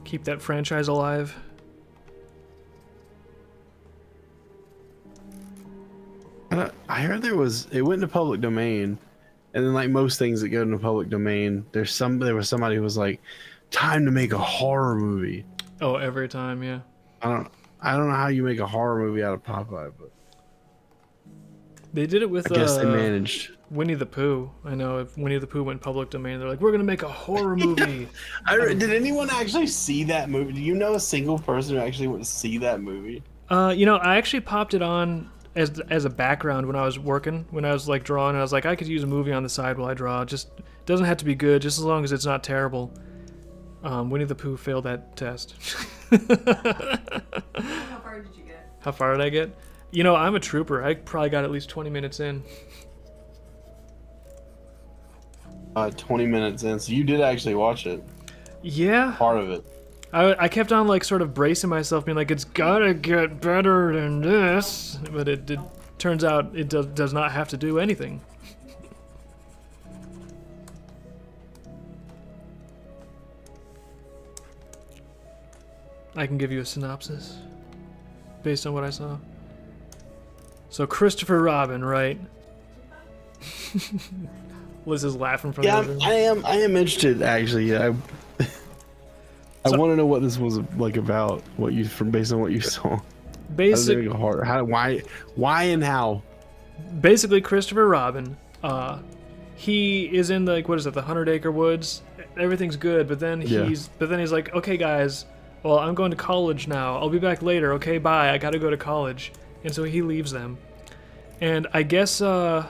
keep that franchise alive. I heard it went into public domain, and then like most things that go into public domain, there was somebody who was like, time to make a horror movie. Oh, every time, yeah. I don't know how you make a horror movie out of Popeye, but they did it with I guess they managed. Winnie the Pooh. I know if Winnie the Pooh went public domain, they're like, we're gonna make a horror movie. Did anyone actually see that movie? Do you know a single person who actually went to see that movie? You know, I actually popped it on as a background when I was working, when I was like drawing. I was like, I could use a movie on the side while I draw. Just doesn't have to be good, just as long as it's not terrible. Winnie the Pooh failed that test. How far did you get? How far did I get? You know, I'm a trooper. I probably got at least 20 minutes in. 20 minutes in, so you did actually watch it. Yeah. Part of it. I kept on like sort of bracing myself, being like, it's gotta get better than this, but it turns out it does not have to do anything. I can give you a synopsis based on what I saw. So Christopher Robin, right? Liz is laughing from the room. I am interested actually. Yeah, I want to know what this was like about. Based on what you saw. Why and how? Basically, Christopher Robin. He is in the, like, what is it, the 100-acre woods. Everything's good, but then he's like, okay, guys. Well, I'm going to college now. I'll be back later. Okay, bye. I gotta go to college. And so he leaves them. And I guess, for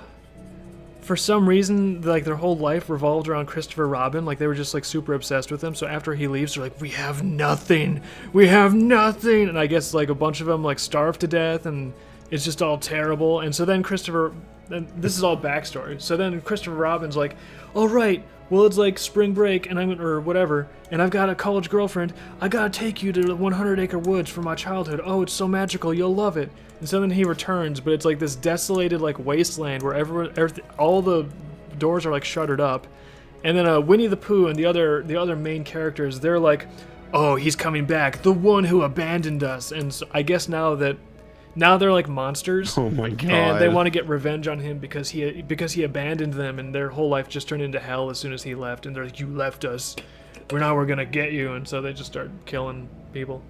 some reason, like, their whole life revolved around Christopher Robin. Like, they were just, like, super obsessed with him. So after he leaves, they're like, we have nothing. We have nothing. And I guess, like, a bunch of them, like, starve to death, and it's just all terrible. And so then this is all backstory. So then Christopher Robin's like, all right, well, it's like spring break, and or whatever, and I've got a college girlfriend. I gotta take you to the 100-acre woods from my childhood. Oh, it's so magical, you'll love it. And so then he returns, but it's like this desolated, like, wasteland where all the doors are like shuttered up. And then Winnie the Pooh and the other main characters, they're like, oh, he's coming back, the one who abandoned us. And so I guess now they're like monsters. Oh my god! And they want to get revenge on him because he abandoned them, and their whole life just turned into hell as soon as he left. And they're like, "You left us. We're gonna get you." And so they just start killing people.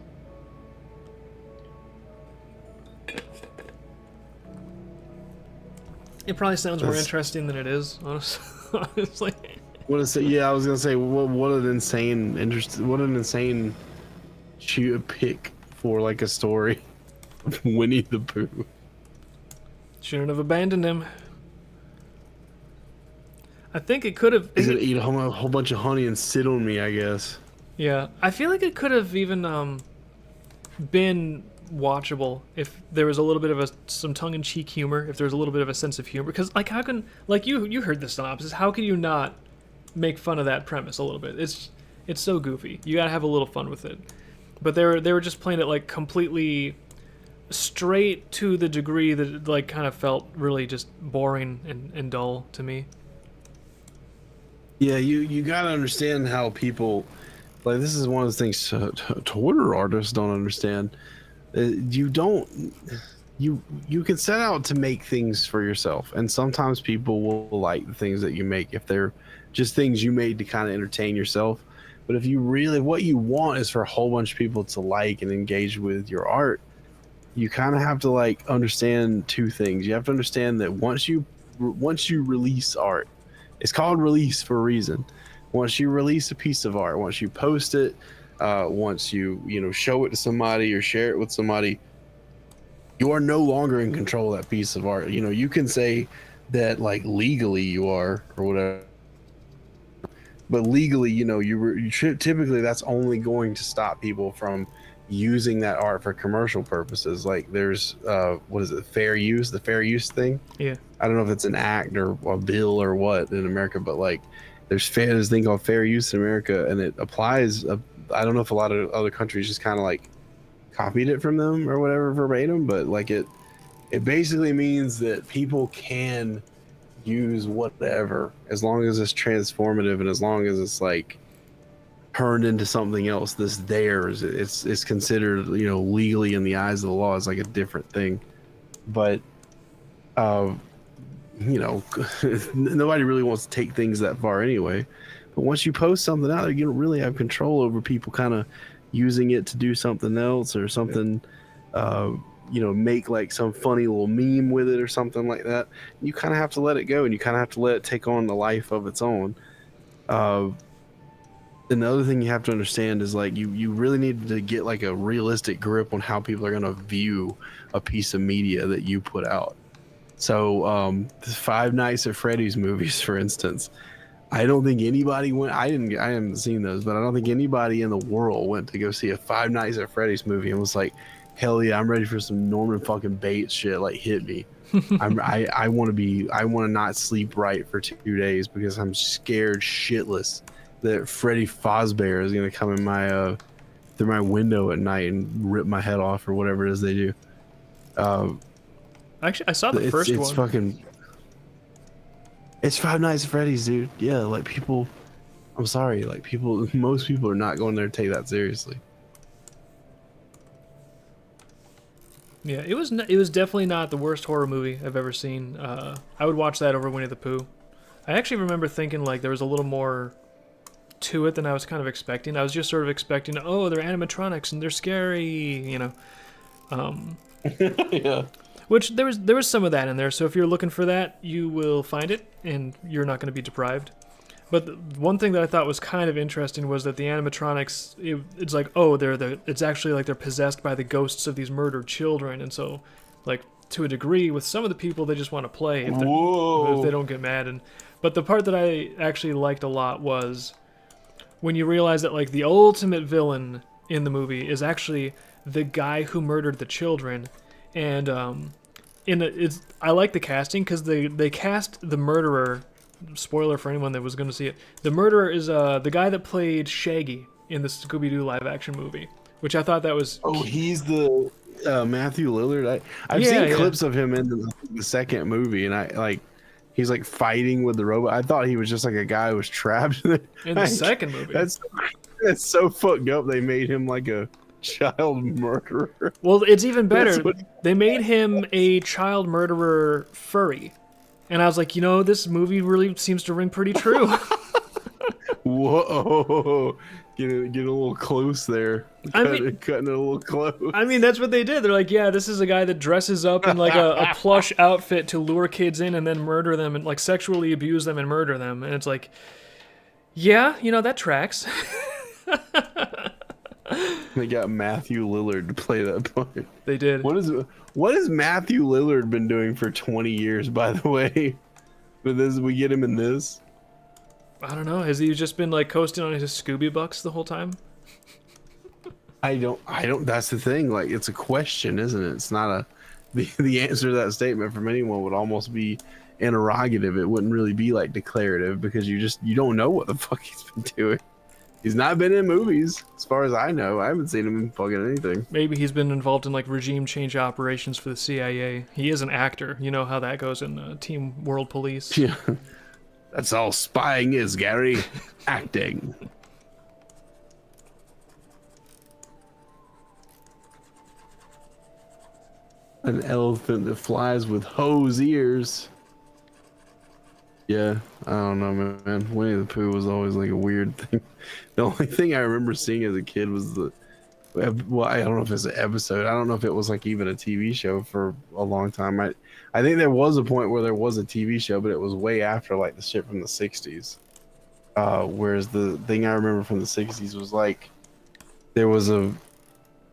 It probably sounds more interesting than it is, honestly. What is it? Yeah, I was gonna say, what an insane pick for like a story. Winnie the Pooh. Shouldn't have abandoned him. I think it could have. He's gonna eat a whole bunch of honey and sit on me, I guess. Yeah, I feel like it could have even been watchable if there was a little bit of some tongue-in-cheek humor, if there was a little bit of a sense of humor. Because like, how can, like, you heard the synopsis? How can you not make fun of that premise a little bit? It's so goofy. You gotta have a little fun with it. But they were just playing it like completely straight to the degree that it, like, kind of felt really just boring and dull to me. Yeah, you gotta understand how people, like, this is one of the things Twitter artists don't understand. You can set out to make things for yourself, and sometimes people will like the things that you make if they're just things you made to kind of entertain yourself. But if you really, what you want is for a whole bunch of people to like and engage with your art, you kind of have to, like, understand two things. You have to understand that once you release art, it's called release for a reason. Once you release a piece of art, once you post it, once you show it to somebody or share it with somebody, you are no longer in control of that piece of art. You can say that, like, legally you are or whatever, but legally, you should typically that's only going to stop people from using that art for commercial purposes. Like there's what is it, fair use, the fair use thing. Yeah. I don't know if it's an act or a bill or what in America, but like there's this thing called fair use in America, and it applies. I don't know if a lot of other countries just kind of like copied it from them or whatever verbatim, but like it basically means that people can use whatever as long as it's transformative and as long as it's like turned into something else that's theirs. It's considered, legally in the eyes of the law, is like a different thing. But nobody really wants to take things that far anyway. But once you post something out there, you don't really have control over people kind of using it to do something else or something, make like some funny little meme with it or something like that. You kind of have to let it go, and you kind of have to let it take on the life of its own. And the other thing you have to understand is like you really need to get like a realistic grip on how people are going to view a piece of media that you put out. So the Five Nights at Freddy's movies, for instance, I don't think anybody went. I haven't seen those, but I don't think anybody in the world went to go see a Five Nights at Freddy's movie and was like, hell yeah, I'm ready for some Norman fucking Bates shit. Like, hit me. I want to not sleep right for 2 days because I'm scared shitless that Freddy Fazbear is gonna come in my through my window at night and rip my head off or whatever it is they do. Actually, I saw the first it's one. Fucking. It's Five Nights at Freddy's, dude. Yeah, like people. I'm sorry, like people. Most people are not going there to take that seriously. Yeah, it was definitely not the worst horror movie I've ever seen. I would watch that over Winnie the Pooh. I actually remember thinking like there was a little more to it than I was kind of expecting. I was just sort of expecting, oh, they're animatronics and they're scary, Yeah. Which there was some of that in there. So if you're looking for that, you will find it, and you're not going to be deprived. But one thing that I thought was kind of interesting was that the animatronics, it's like, oh, it's actually like they're possessed by the ghosts of these murdered children, and so, like, to a degree, with some of the people, they just want to play if they don't get mad. But the part that I actually liked a lot was when you realize that, like, the ultimate villain in the movie is actually the guy who murdered the children, and I like the casting because they cast the murderer. Spoiler for anyone that was going to see it. The murderer is the guy that played Shaggy in the Scooby-Doo live-action movie, which I thought that was. Oh, he's the Matthew Lillard. I've seen clips of him in the second movie, and he's like fighting with the robot. I thought he was just like a guy who was trapped in the second movie. That's so fucked up. They made him like a child murderer. Well, it's even better. They made him a child murderer furry. And I was like, this movie really seems to ring pretty true. Whoa. Get a little close there. Cutting it a little close. I mean, that's what they did. They're like, yeah, this is a guy that dresses up in like a plush outfit to lure kids in and then murder them and like sexually abuse them and murder them. And it's like, yeah, that tracks. They got Matthew Lillard to play that part. They did. What has Matthew Lillard been doing for 20 years, by the way? But we get him in this? I don't know. Has he just been like coasting on his Scooby bucks the whole time? I don't. That's the thing. Like, it's a question, isn't it? It's not the answer to that statement from anyone would almost be interrogative. It wouldn't really be like declarative because you don't know what the fuck he's been doing. He's not been in movies, as far as I know. I haven't seen him in fucking anything. Maybe he's been involved in like regime change operations for the CIA. He is an actor. You know how that goes in Team World Police. Yeah, that's all spying is, Gary. Acting. An elephant that flies with hose ears. Yeah, I don't know, man. Winnie the Pooh was always like a weird thing. The only thing I remember seeing as a kid was I don't know if it's an episode. I don't know if it was like even a TV show for a long time. I think there was a point where there was a TV show, but it was way after like the shit from the 60s. Whereas the thing I remember from the 60s was like there was an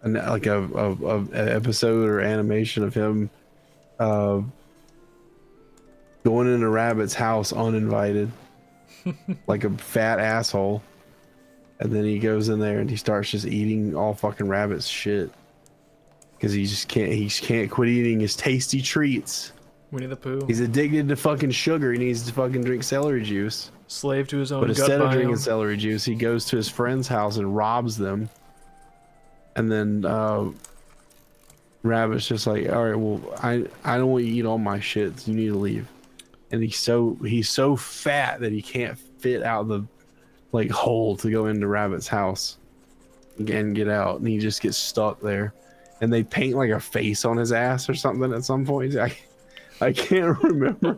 episode or animation of him going in a rabbit's house uninvited like a fat asshole. And then he goes in there and he starts just eating all fucking Rabbit's shit. Because he just can't quit eating his tasty treats. Winnie the Pooh. He's addicted to fucking sugar. He needs to fucking drink celery juice. Slave to his own But gut instead of biome. drinking celery juice, he goes to his friend's house and robs them. And then Rabbit's just like, all right, well, I don't want you to eat all my shit. So you need to leave. And he's so fat that he can't fit out the like hole to go into Rabbit's house and get out. And he just gets stuck there. And they paint like a face on his ass or something at some point. I can't remember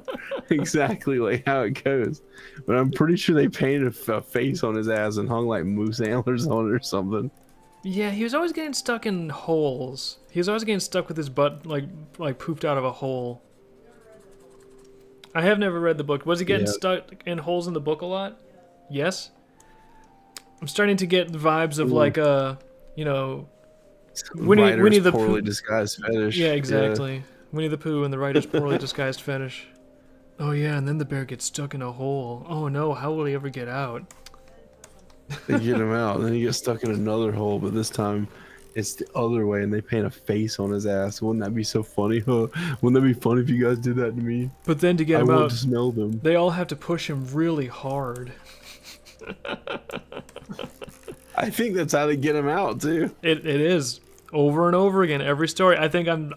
exactly like how it goes, but I'm pretty sure they painted a face on his ass and hung like moose antlers on it or something. Yeah, he was always getting stuck in holes. He was always getting stuck with his butt like pooped out of a hole. I have never read the book. Was he getting stuck in holes in the book a lot? Yes. I'm starting to get the vibes of like you know, Winnie the poorly Pooh. disguised fetish. Yeah, exactly. Yeah. Winnie the Pooh and the writer's poorly disguised fetish. Oh yeah, and then the bear gets stuck in a hole. Oh no, how will he ever get out? They get him out, and then he gets stuck in another hole, but this time it's the other way, and they paint a face on his ass. Wouldn't that be so funny? Huh? Wouldn't that be funny if you guys did that to me? But then to get him I want out, to smell them. They all have to push him really hard. I think that's how they get him out too. It is over and over again. Every story. I think I'm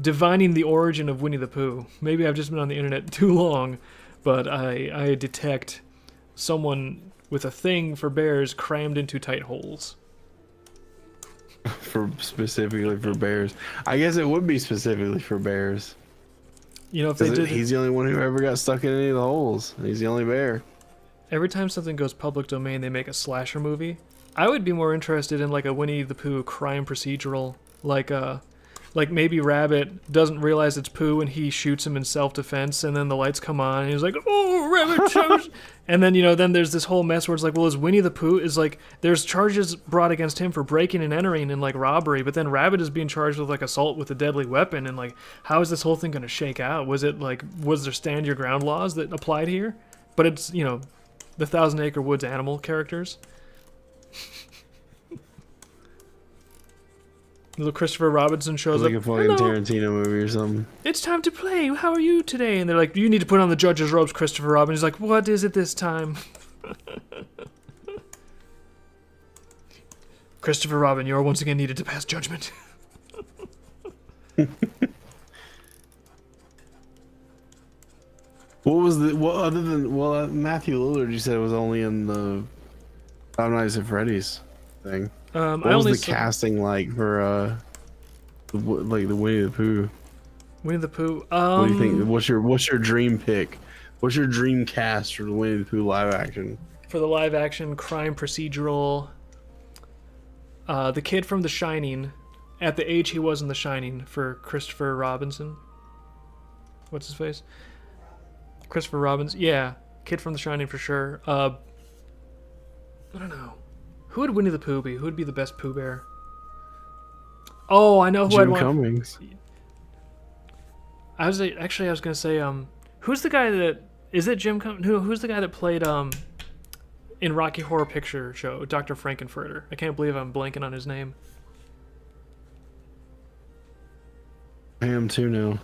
divining the origin of Winnie the Pooh. Maybe I've just been on the internet too long, but I detect someone with a thing for bears crammed into tight holes. Specifically for bears. I guess it would be specifically for bears. You know, if they did, he's the only one who ever got stuck in any of the holes. He's the only bear. Every time something goes public domain, they make a slasher movie. I would be more interested in like a Winnie the Pooh crime procedural, like maybe Rabbit doesn't realize it's Pooh and he shoots him in self-defense, and then the lights come on and he's like, "Oh, Rabbit chose," and then then there's this whole mess where it's like, well, is Winnie the Pooh is like there's charges brought against him for breaking and entering and like robbery, but then Rabbit is being charged with like assault with a deadly weapon, and like how is this whole thing gonna shake out? Was there stand your ground laws that applied here? But it's the Thousand Acre Woods animal characters. Little Christopher Robinson shows up. Like a fucking Tarantino movie or something. It's time to play. How are you today? And they're like, you need to put on the judge's robes, Christopher Robin. He's like, what is it this time? Christopher Robin, you are once again needed to pass judgment. Matthew Lillard, you said was only in the Five Nights at Freddy's thing. What was the casting like for the Winnie the Pooh? Winnie the Pooh. What do you think? What's your dream pick? What's your dream cast for the Winnie the Pooh live action? For the live action crime procedural, the kid from The Shining, at the age he was in The Shining, for Christopher Robinson. What's his face? Christopher Robinson. Yeah, kid from The Shining for sure. I don't know. Who would Winnie the Pooh be? Who would be the best Pooh Bear? Oh, I know who I'd want. Jim Cummings. I was gonna say, who's the guy that is it? Jim Cummings? Who's the guy that played in Rocky Horror Picture Show, Dr. Frankenfurter? I can't believe I'm blanking on his name. I am too now.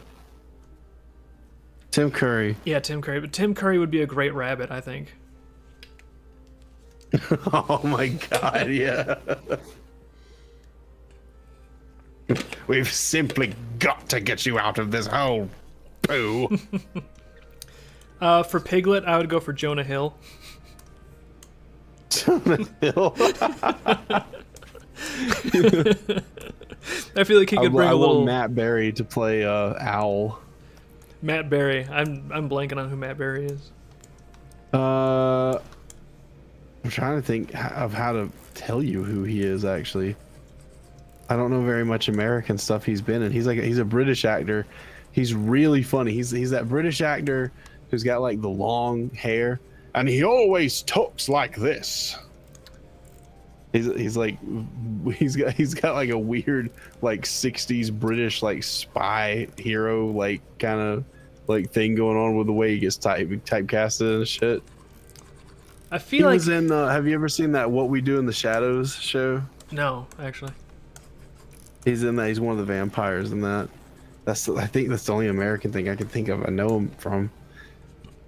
Tim Curry. Yeah, Tim Curry. But Tim Curry would be a great rabbit, I think. Oh my god, yeah. We've simply got to get you out of this hole, Pooh. For Piglet, I would go for Jonah Hill. Jonah Hill? I feel like he could bring a little... I want Matt Berry to play Owl. Matt Berry. I'm blanking on who Matt Berry is. I'm trying to think of how to tell you who he is, actually. I don't know very much American stuff he's been in. He's a British actor. He's really funny. He's that British actor who's got like the long hair, and he always talks like this. He's got like a weird like 60s British like spy hero like kind of like thing going on with the way he gets typecasted and shit. I He feel like was in. Have you ever seen that What We Do in the Shadows show? no, actually. He's in that. He's one of the vampires in that. I think that's the only American thing I can think of. I know him from,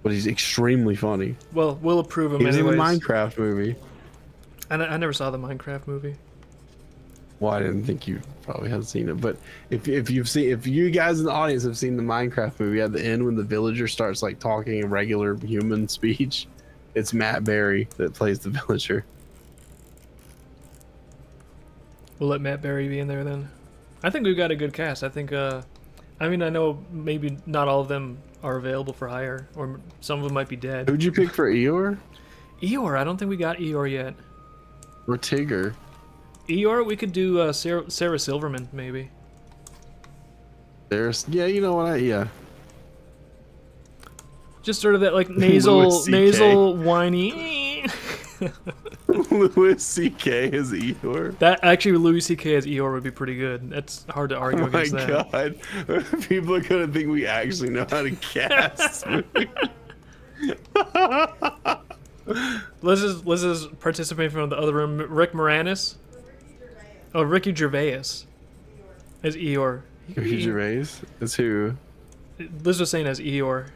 but he's extremely funny. Well, we'll approve him He was in anyways. the Minecraft movie. I never saw the Minecraft movie. Well, I didn't think you probably had seen it, but if you guys in the audience have seen the Minecraft movie, at the end when the villager starts like talking in regular human speech, it's Matt Berry that plays the villager. We'll let Matt Berry be in there then. I think we've got a good cast. I think, I mean, I know maybe not all of them are available for hire, or some of them might be dead. Who'd you pick for Eeyore? Eeyore, I don't think we got Eeyore yet. Or Tigger? Eeyore, we could do Sarah Silverman, maybe. Yeah, you know what? Yeah. Just sort of that like Louis CK. nasal, whiny. Louis C.K. is Eeyore. That actually, Louis C.K. as Eeyore would be pretty good. That's hard to argue Oh my against that. god. People are gonna think we actually know how to cast. Let's just participate from the other room. Rick Moranis. Oh, Ricky Gervais as Eeyore. Ricky Gervais is who? Liz was saying as Eeyore.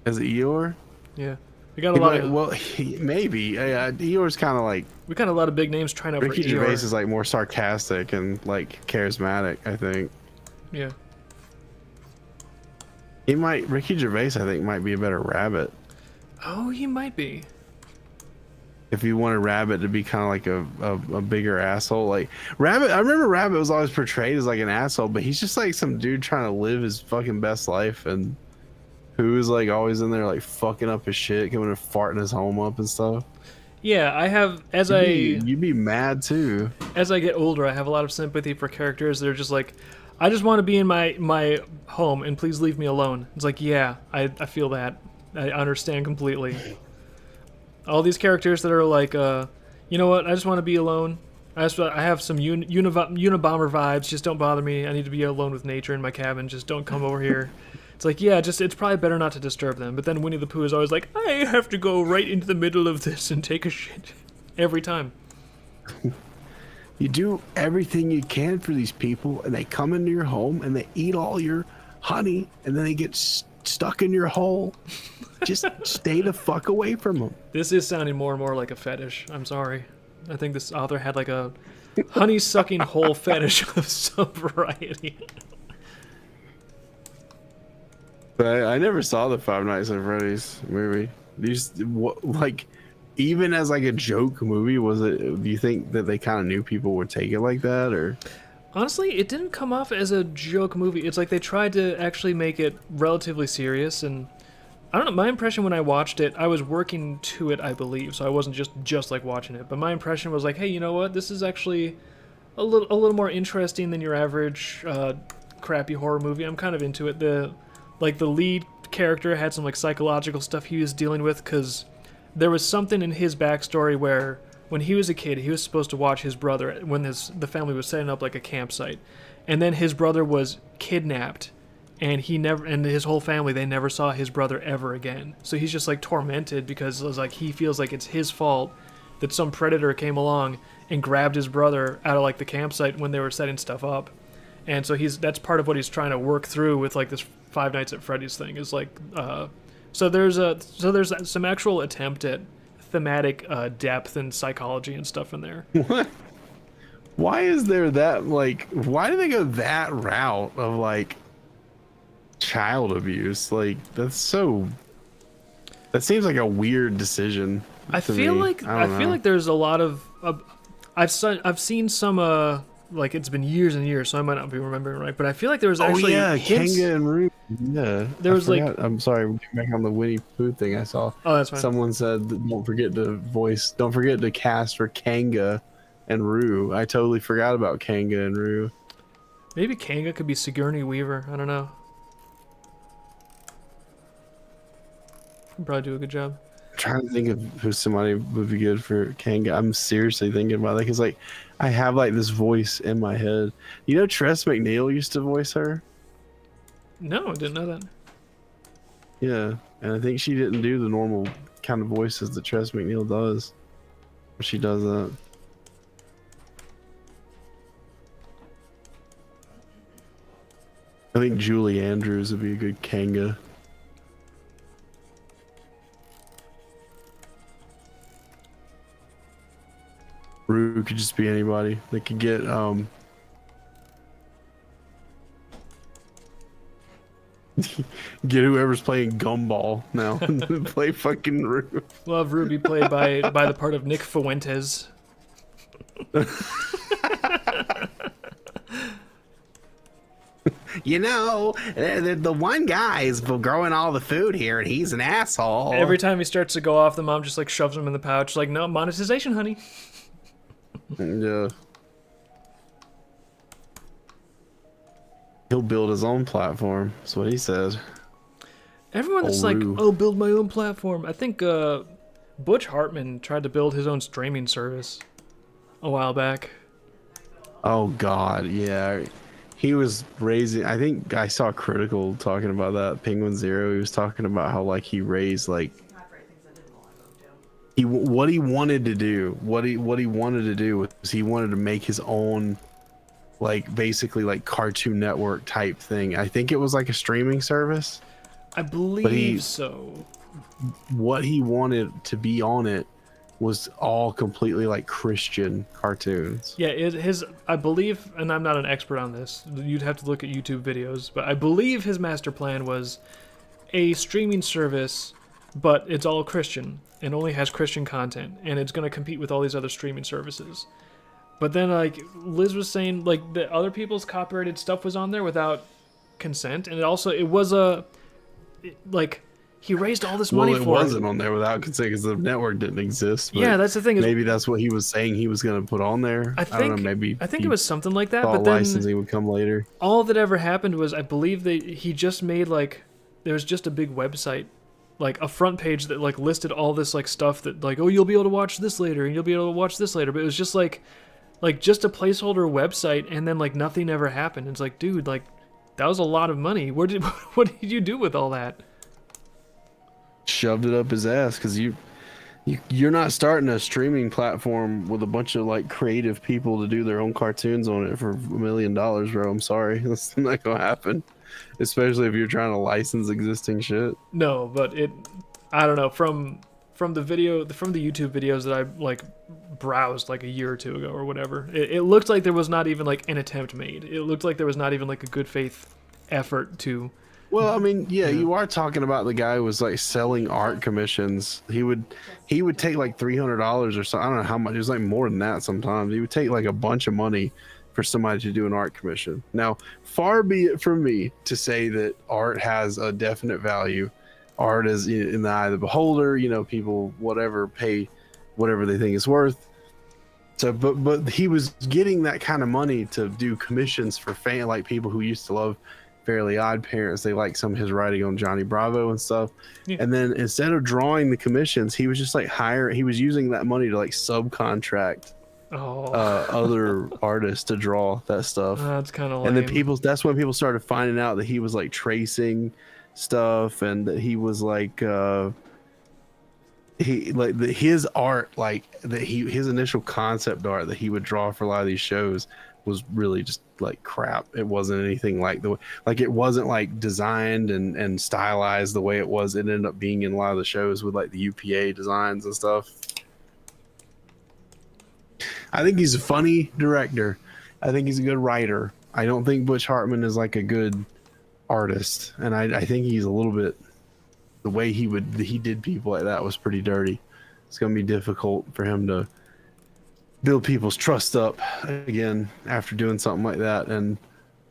As Eeyore? Yeah, we got a lot of. Well, maybe. Eeyore's kind of like. We got a lot of big names trying out Ricky for Eeyore. Gervais is like more sarcastic and like charismatic, I think. Yeah. Ricky Gervais, I think, might be a better Rabbit. Oh, he might be. If you wanted Rabbit to be kind of like a bigger asshole, like Rabbit. I remember Rabbit was always portrayed as like an asshole, but he's just like some dude trying to live his fucking best life, and who is like always in there like fucking up his shit, coming and farting his home up and stuff. Yeah, I have You'd be mad too. As I get older, I have a lot of sympathy for characters that are just like, I just want to be in my home and please leave me alone. It's like, yeah, I feel that. I understand completely. All these characters that are like, you know what? I just want to be alone. I have some Unabomber vibes. Just don't bother me. I need to be alone with nature in my cabin. Just don't come over here. It's like, yeah, it's probably better not to disturb them. But then Winnie the Pooh is always like, I have to go right into the middle of this and take a shit every time. You do everything you can for these people, and they come into your home and they eat all your honey, and then they get stuck in your hole. Just stay the fuck away from them. This is sounding more and more like a fetish. I'm sorry. I think this author had like a honey-sucking hole fetish of some variety. But I never saw the Five Nights at Freddy's movie. Like, even as like a joke movie, was it? Do you think that they kind of knew people would take it like that, or? Honestly, it didn't come off as a joke movie. It's like they tried to actually make it relatively serious, and I don't know. My impression when I watched it, I was working to it, I believe, so I wasn't just like watching it. But my impression was like, hey, you know what? This is actually a little more interesting than your average crappy horror movie. I'm kind of into it. The lead character had some like psychological stuff he was dealing with, because there was something in his backstory where when he was a kid, he was supposed to watch his brother when the family was setting up like a campsite, and then his brother was kidnapped, and his whole family, they never saw his brother ever again. So he's just like tormented because it was like he feels like it's his fault that some predator came along and grabbed his brother out of like the campsite when they were setting stuff up. And so that's part of what he's trying to work through with like this Five Nights at Freddy's thing, is like so there's some actual attempt at thematic depth and psychology and stuff in there. What? Why is there that, like, why do they go that route of like child abuse? Like, that seems like a weird decision. I feel like there's a lot of I've seen some like, it's been years and years, so I might not be remembering right, but I feel like there was actually hints. Kanga and Roo. Yeah, there was like, I'm sorry, back on the Winnie Pooh thing I saw. Oh, that's fine. Someone said, don't forget to cast for Kanga and Roo. I totally forgot about Kanga and Roo. Maybe Kanga could be Sigourney Weaver. I don't know. Could probably do a good job. I'm trying to think of who somebody would be good for Kanga. I'm seriously thinking about that, because like I have like this voice in my head. You know, Tress MacNeille used to voice her. No, I didn't know that. Yeah, and I think she didn't do the normal kind of voices that Tress McNeil does. She does that. I think Julie Andrews would be a good Kanga. Rue could just be anybody. They could get get whoever's playing Gumball now and play fucking Rue. We'll have Ruby played by the part of Nick Fuentes. You know, the one guy's growing all the food here, and he's an asshole. Every time he starts to go off, the mom just like shoves him in the pouch, like, no, monetization, honey. Yeah. He'll build his own platform. That's what he said. Everyone that's like, oh, build my own platform. I think Butch Hartman tried to build his own streaming service a while back. Oh God, yeah. He was raising. I think I saw Critical talking about that. Penguin Zero. He was talking about how like he raised like what he wanted to do. What he wanted to do was he wanted to make his own, like basically like Cartoon Network type thing. I think it was like a streaming service. I believe so. What he wanted to be on it was all completely like Christian cartoons. Yeah, his I believe, and I'm not an expert on this, you'd have to look at YouTube videos, but I believe his master plan was a streaming service, but it's all Christian and only has Christian content, and it's going to compete with all these other streaming services. But then like Liz was saying, like the other people's copyrighted stuff was on there without consent, and it was like he raised all this money for it. Well, it wasn't on there without consent because the network didn't exist. Yeah, that's the thing. Maybe that's what he was saying he was going to put on there. I don't know. Maybe I think it was something like that. But then licensing would come later. All that ever happened was I believe he just made like there was just a big website, like a front page that like listed all this like stuff that like, oh, you'll be able to watch this later and you'll be able to watch this later. But it was just like just a placeholder website, and then like nothing ever happened. It's like, dude, like that was a lot of money. What did you do with all that? Shoved it up his ass because you're not starting a streaming platform with a bunch of like creative people to do their own cartoons on it for $1 million, bro. I'm sorry, that's not gonna happen, especially if you're trying to license existing shit. No, but I don't know, from the YouTube videos that I like browsed like a year or two ago or whatever, it looked like there was not even like an attempt made. It looked like there was not even like a good faith effort to. Well, I mean, yeah, you are talking about the guy who was like selling art commissions. He would take like $300 or something. I don't know how much. It was like more than that sometimes. He would take like a bunch of money for somebody to do an art commission. Now, far be it from me to say that art has a definite value. Art is in the eye of the beholder. You know, people pay whatever they think it's worth. So, but he was getting that kind of money to do commissions for like people who used to love Fairly Odd Parents. They like some of his writing on Johnny Bravo and stuff. Yeah. And then instead of drawing the commissions, he was just like he was using that money to like subcontract other artists to draw that stuff. That's kind of lame. And then that's when people started finding out that he was like tracing stuff, and that he was like his art, like that his initial concept art that he would draw for a lot of these shows was really just like crap. It wasn't anything like it wasn't like designed and stylized the way it was. It ended up being in a lot of the shows with like the UPA designs and stuff. I think he's a funny director. I think he's a good writer. I don't think Butch Hartman is like a good artist, and I think he's a little bit, the way he did people like that was pretty dirty. It's gonna be difficult for him to build people's trust up again after doing something like that. And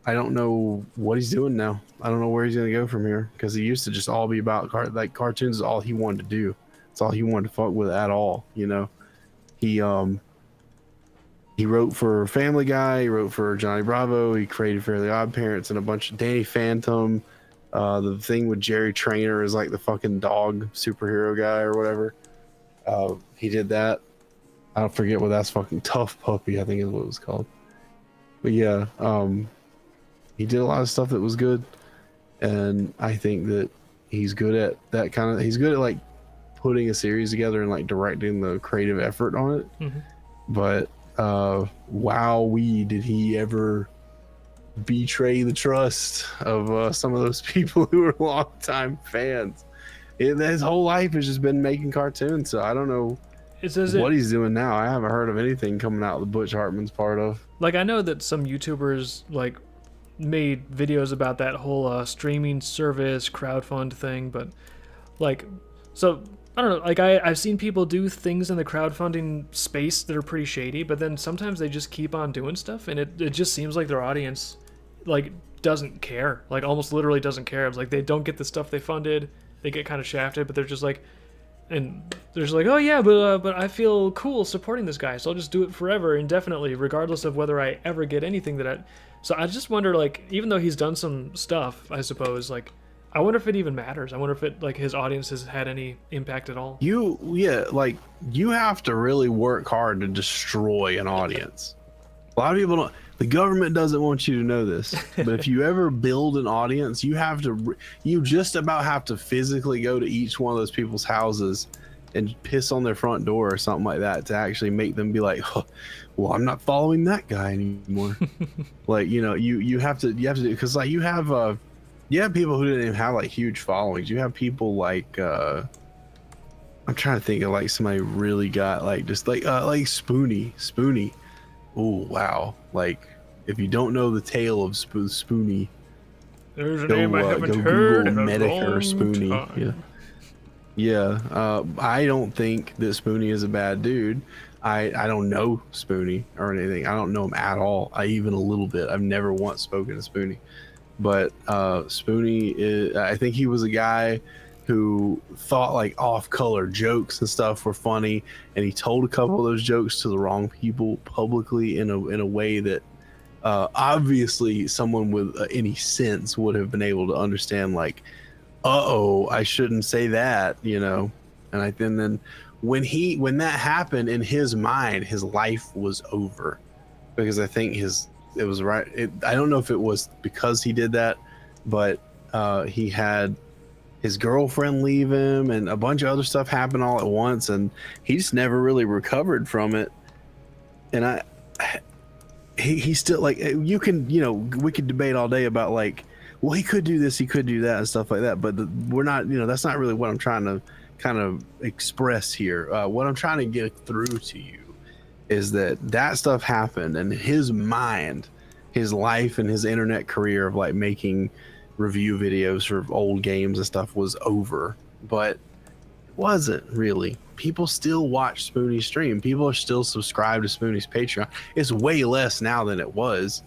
I don't know what he's doing now. I don't know where he's gonna go from here, because he used to just all be about cartoons is all he wanted to do. It's all he wanted to fuck with at all, you know. He wrote for Family Guy, he wrote for Johnny Bravo, he created Fairly Odd Parents and a bunch of Danny Phantom. The thing with Jerry Trainer is like the fucking dog superhero guy or whatever. He did that. I don't forget what that's fucking Tough Puppy, I think is what it was called. But yeah, he did a lot of stuff that was good. and I think that he's good at that kind of. He's good at like putting a series together and like directing the creative effort on it. Mhm. But wowee, did he ever betray the trust of some of those people who are longtime fans. His whole life has just been making cartoons, so I don't know It says what he's doing now. I haven't heard of anything coming out that Butch Hartman's part of. like I know that some YouTubers like made videos about that whole streaming service crowdfund thing, but like, so I don't know. Like I've seen people do things in the crowdfunding space that are pretty shady, but then sometimes they just keep on doing stuff, and it just seems like their audience like doesn't care, like almost literally doesn't care. It's like they don't get the stuff they funded, they get kind of shafted, but they're just like, and they're just like, oh yeah, but I feel cool supporting this guy, so I'll just do it forever, indefinitely, regardless of whether I ever get anything that I. So I just wonder, like, even though he's done some stuff, I suppose, like, I wonder if it even matters. I wonder if it, like, his audience has had any impact at all. Like you have to really work hard to destroy an audience. A lot of people don't. The government doesn't want you to know this, but if you ever build an audience, you just about have to physically go to each one of those people's houses and piss on their front door or something like that to actually make them be like, oh, well, I'm not following that guy anymore. Like, you know, you have to do, because like you have people who didn't even have like huge followings. You have people like I'm trying to think of like somebody really got like just like Spoonie. Oh wow! Like if you don't know the tale of Spoonie, There's a name I haven't heard in a long Spoonie. time. Yeah. I don't think that Spoonie is a bad dude. I don't know Spoonie or anything. I don't know him at all. Even a little bit. I've never once spoken to Spoonie, but Spoonie is. I think he was a guy who thought like off-color jokes and stuff were funny, and he told a couple of those jokes to the wrong people publicly in a way that obviously someone with any sense would have been able to understand, like, I shouldn't say that, you know. And then when that happened, in his mind, his life was over, because I think it was right. I don't know if it was because he did that, but he had his girlfriend leave him and a bunch of other stuff happened all at once, and he just never really recovered from it. And he still, like, you can, you know, we could debate all day about like, well, he could do this, he could do that and stuff like that, but we're not, you know, that's not really what I'm trying to kind of express here. What I'm trying to get through to you is that stuff happened, and his mind, his life and his internet career of like making review videos for old games and stuff was over. But it wasn't really. People still watch Spoonie's stream. People are still subscribed to Spoonie's Patreon. It's way less now than it was,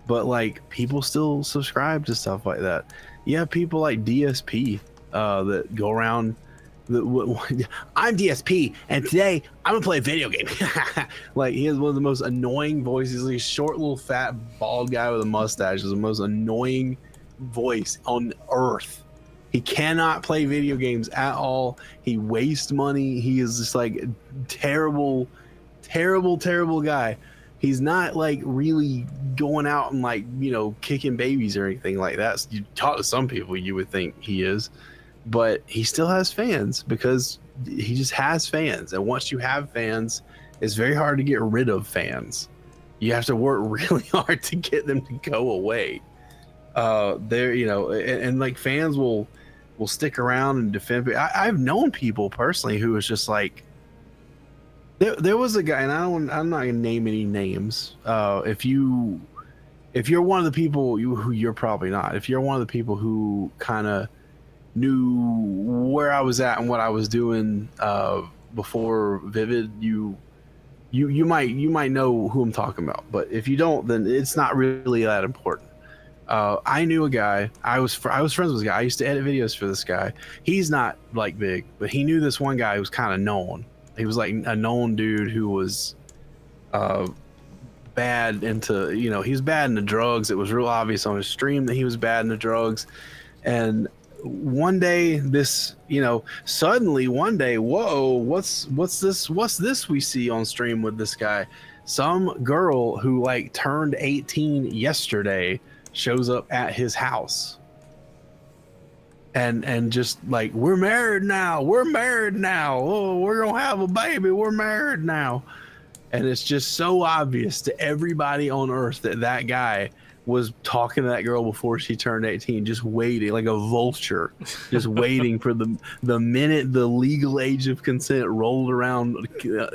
but like people still subscribe to stuff like that. You have people like DSP that go around. I'm DSP, and today I'm gonna play a video game. Like, he has one of the most annoying voices. He's a short, little, fat, bald guy with a mustache. Is the most annoying voice on earth. He cannot play video games at all. He wastes money. He is just like terrible guy. He's not like really going out and like, you know, kicking babies or anything like that. You talk to some people, you would think he is, but he still has fans because he just has fans. And once you have fans, it's very hard to get rid of fans. You have to work really hard to get them to go away. There, you know, and like fans will stick around and defend. I've known people personally who was just like, there was a guy, and I'm not gonna name any names. If you're one of the people who you're probably not, if you're one of the people who kind of knew where I was at and what I was doing before Vivid, you might know who I'm talking about. But if you don't, then it's not really that important. I knew a guy. I was friends with this guy. I used to edit videos for this guy. He's not like big, but he knew this one guy who was kind of known. He was like a known dude who was bad into, you know, he was bad into drugs. It was real obvious on his stream that he was bad into drugs. And one day, this, you know, suddenly one day, whoa, what's this we see on stream with this guy? Some girl who like turned 18 yesterday shows up at his house, and just like, we're married now, oh, we're gonna have a baby, we're married now. And it's just so obvious to everybody on earth that that guy was talking to that girl before she turned 18, just waiting like a vulture, just waiting for the minute the legal age of consent rolled around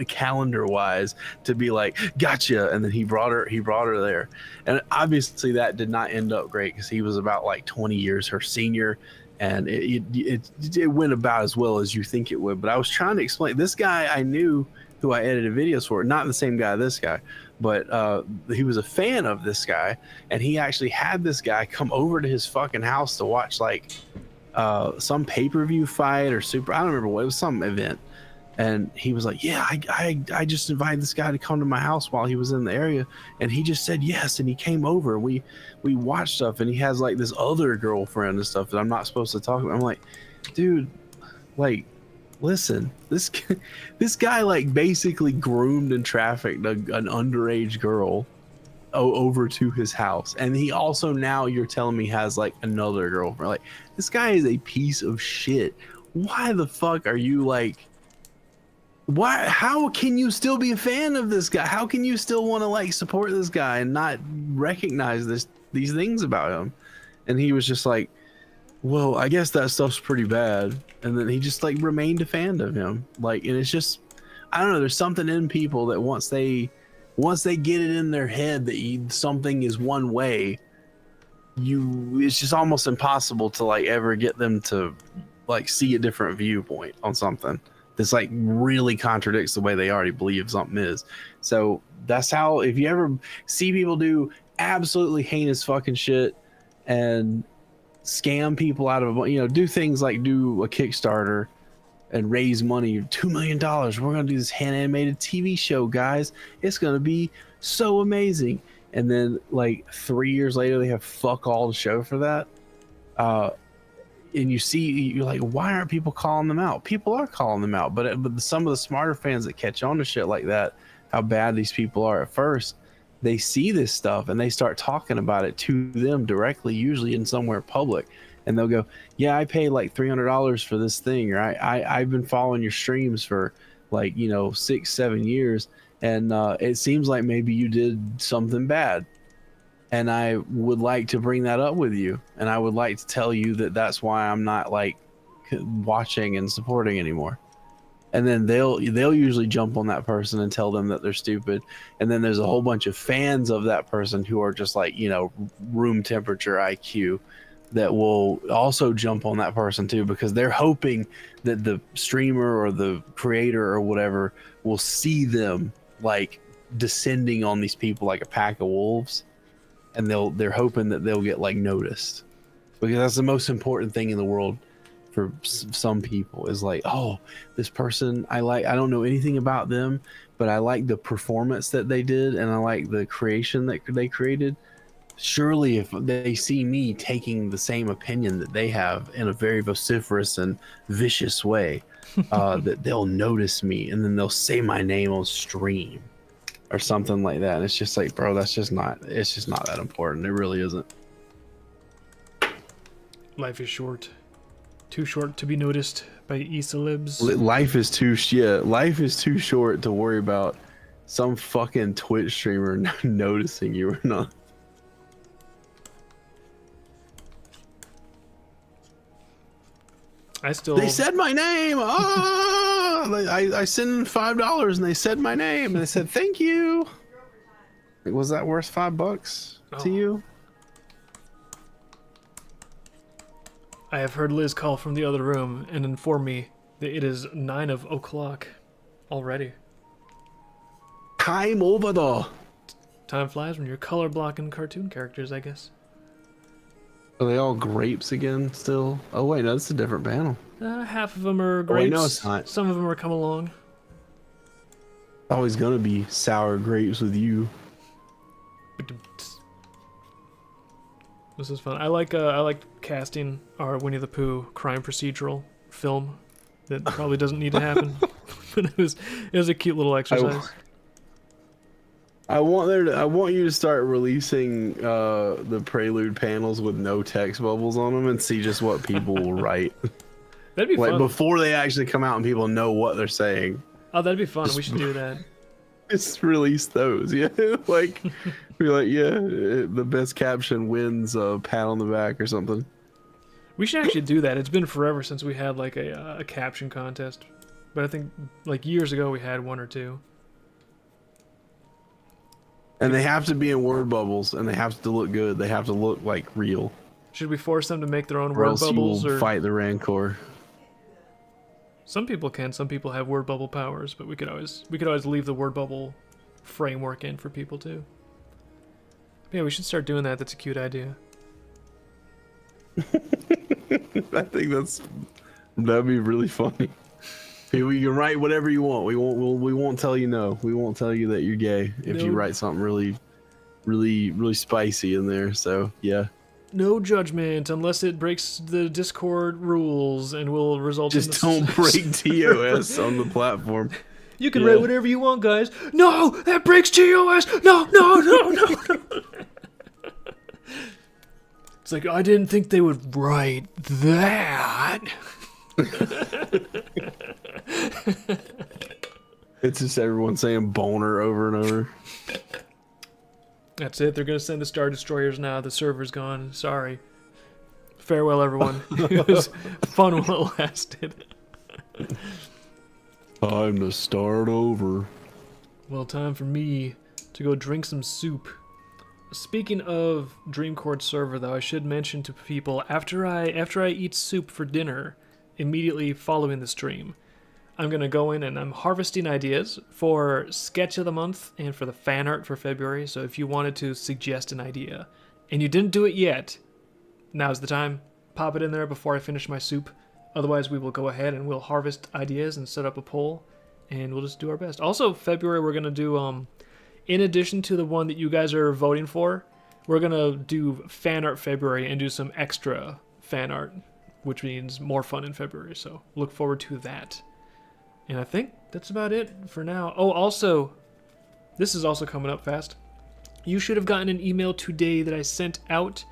calendar wise to be like, gotcha. And then he brought her there. And obviously that did not end up great, because he was about like 20 years her senior, and it went about as well as you think it would. But I was trying to explain, this guy I knew, who I edited videos for, not the same guy, this guy, but he was a fan of this guy, and he actually had this guy come over to his fucking house to watch like some pay-per-view fight or I don't remember what, it was some event. And he was like, yeah, I just invited this guy to come to my house while he was in the area, and he just said yes, and he came over, we watched stuff, and he has like this other girlfriend and stuff that I'm not supposed to talk about. I'm like, dude, like, listen, this guy like basically groomed and trafficked an underage girl over to his house, and he also, now you're telling me, has like another girlfriend. Like, this guy is a piece of shit. Why the fuck are you like, how can you still be a fan of this guy? How can you still want to like support this guy and not recognize these things about him? And he was just like, well, I guess that stuff's pretty bad. And then he just like remained a fan of him. Like, and it's just, I don't know, there's something in people that once they get it in their head that something is one way, it's just almost impossible to like ever get them to like see a different viewpoint on something that's like really contradicts the way they already believe something is. So that's how, if you ever see people do absolutely heinous fucking shit and scam people out of, you know, do things like do a Kickstarter and raise money, $2 million, we're gonna do this hand animated TV show, guys, it's gonna be so amazing, and then like 3 years later they have fuck all to show for that. And you're like, why aren't people calling them out? People are calling them out, but some of the smarter fans that catch on to shit like that, how bad these people are at first, they see this stuff and they start talking about it to them directly, usually in somewhere public, and they'll go, yeah, I paid like $300 for this thing, or I've been following your streams for like, you know, 6-7 years, and it seems like maybe you did something bad, and I would like to bring that up with you, and I would like to tell you that that's why I'm not like watching and supporting anymore. And then they'll usually jump on that person and tell them that they're stupid, and then there's a whole bunch of fans of that person who are just like, you know, room temperature IQ, that will also jump on that person too, because they're hoping that the streamer or the creator or whatever will see them like descending on these people like a pack of wolves, and they're hoping that they'll get like noticed, because that's the most important thing in the world for some people, is like, oh, this person I don't know anything about them, but I like the performance that they did, and I like the creation that they created. Surely if they see me taking the same opinion that they have in a very vociferous and vicious way, that they'll notice me, and then they'll say my name on stream or something like that. And it's just like, bro, it's just not that important. It really isn't. Life is short. Too short to be noticed by e-celebs. Life is too short to worry about some fucking Twitch streamer noticing you or not. They said my name. I sent $5 and they said my name, and they said thank you. Was that worth $5 to you? I have heard Liz call from the other room and inform me that it is 9 o'clock already. Time over there. Time flies when you're color blocking cartoon characters, I guess. Are they all grapes again still? Oh wait, no, it's a different panel. Half of them are Oh, grapes. wait, no, it's not. Some of them are come along. Always gonna be sour grapes with you. This is fun. I like casting our Winnie the Pooh crime procedural film that probably doesn't need to happen, but it was a cute little exercise. I want you to start releasing the Prelude panels with no text bubbles on them and see just what people will write. That'd be Like fun. before they actually come out and people know what they're saying. Oh, that'd be fun. Just- We should do that. Just release those, yeah. Like, be like, yeah, the best caption wins a pat on the back or something. We should actually do that. It's been forever since we had like a caption contest, but I think like years ago we had one or two. And they have to be in word bubbles, and they have to look good. They have to look like real, Should we force them to make their own or word else you bubbles? will Or fight the Rancor. some people can. Some people have word bubble powers, but we could always leave the word bubble framework in for people too. Yeah, we should start doing that. That's a cute idea. I think that'd be really funny. People, you can write whatever you want. We won't tell you no. We won't tell you that you're gay if you No. write something really spicy in there. So yeah, No judgment unless it breaks the Discord rules and will result in just don't break TOS on the platform. You can Yeah. write whatever you want, guys. No, that breaks TOS. No. It's like, I didn't think they would write that. It's just everyone saying boner over and over. That's it. They're going to send the Star Destroyers now. The server's gone. Sorry. Farewell, everyone. It was fun while it lasted. Time to start over. Well, time for me to go drink some soup. Speaking of Dreamcord server, though, I should mention to people after I eat soup for dinner, immediately following the stream, I'm gonna go in and I'm harvesting ideas for sketch of the month and for the fan art for February. So if you wanted to suggest an idea and you didn't do it yet, now's the time. Pop it in there before I finish my soup. Otherwise, we will go ahead and we'll harvest ideas and set up a poll, and we'll just do our best. Also, February we're gonna do in addition to the one that you guys are voting for, we're gonna do fan art February and do some extra fan art, which means more fun in February. So look forward to that. And I think that's about it for now. Oh, also, this is also coming up fast. You should have gotten an email today that I sent out.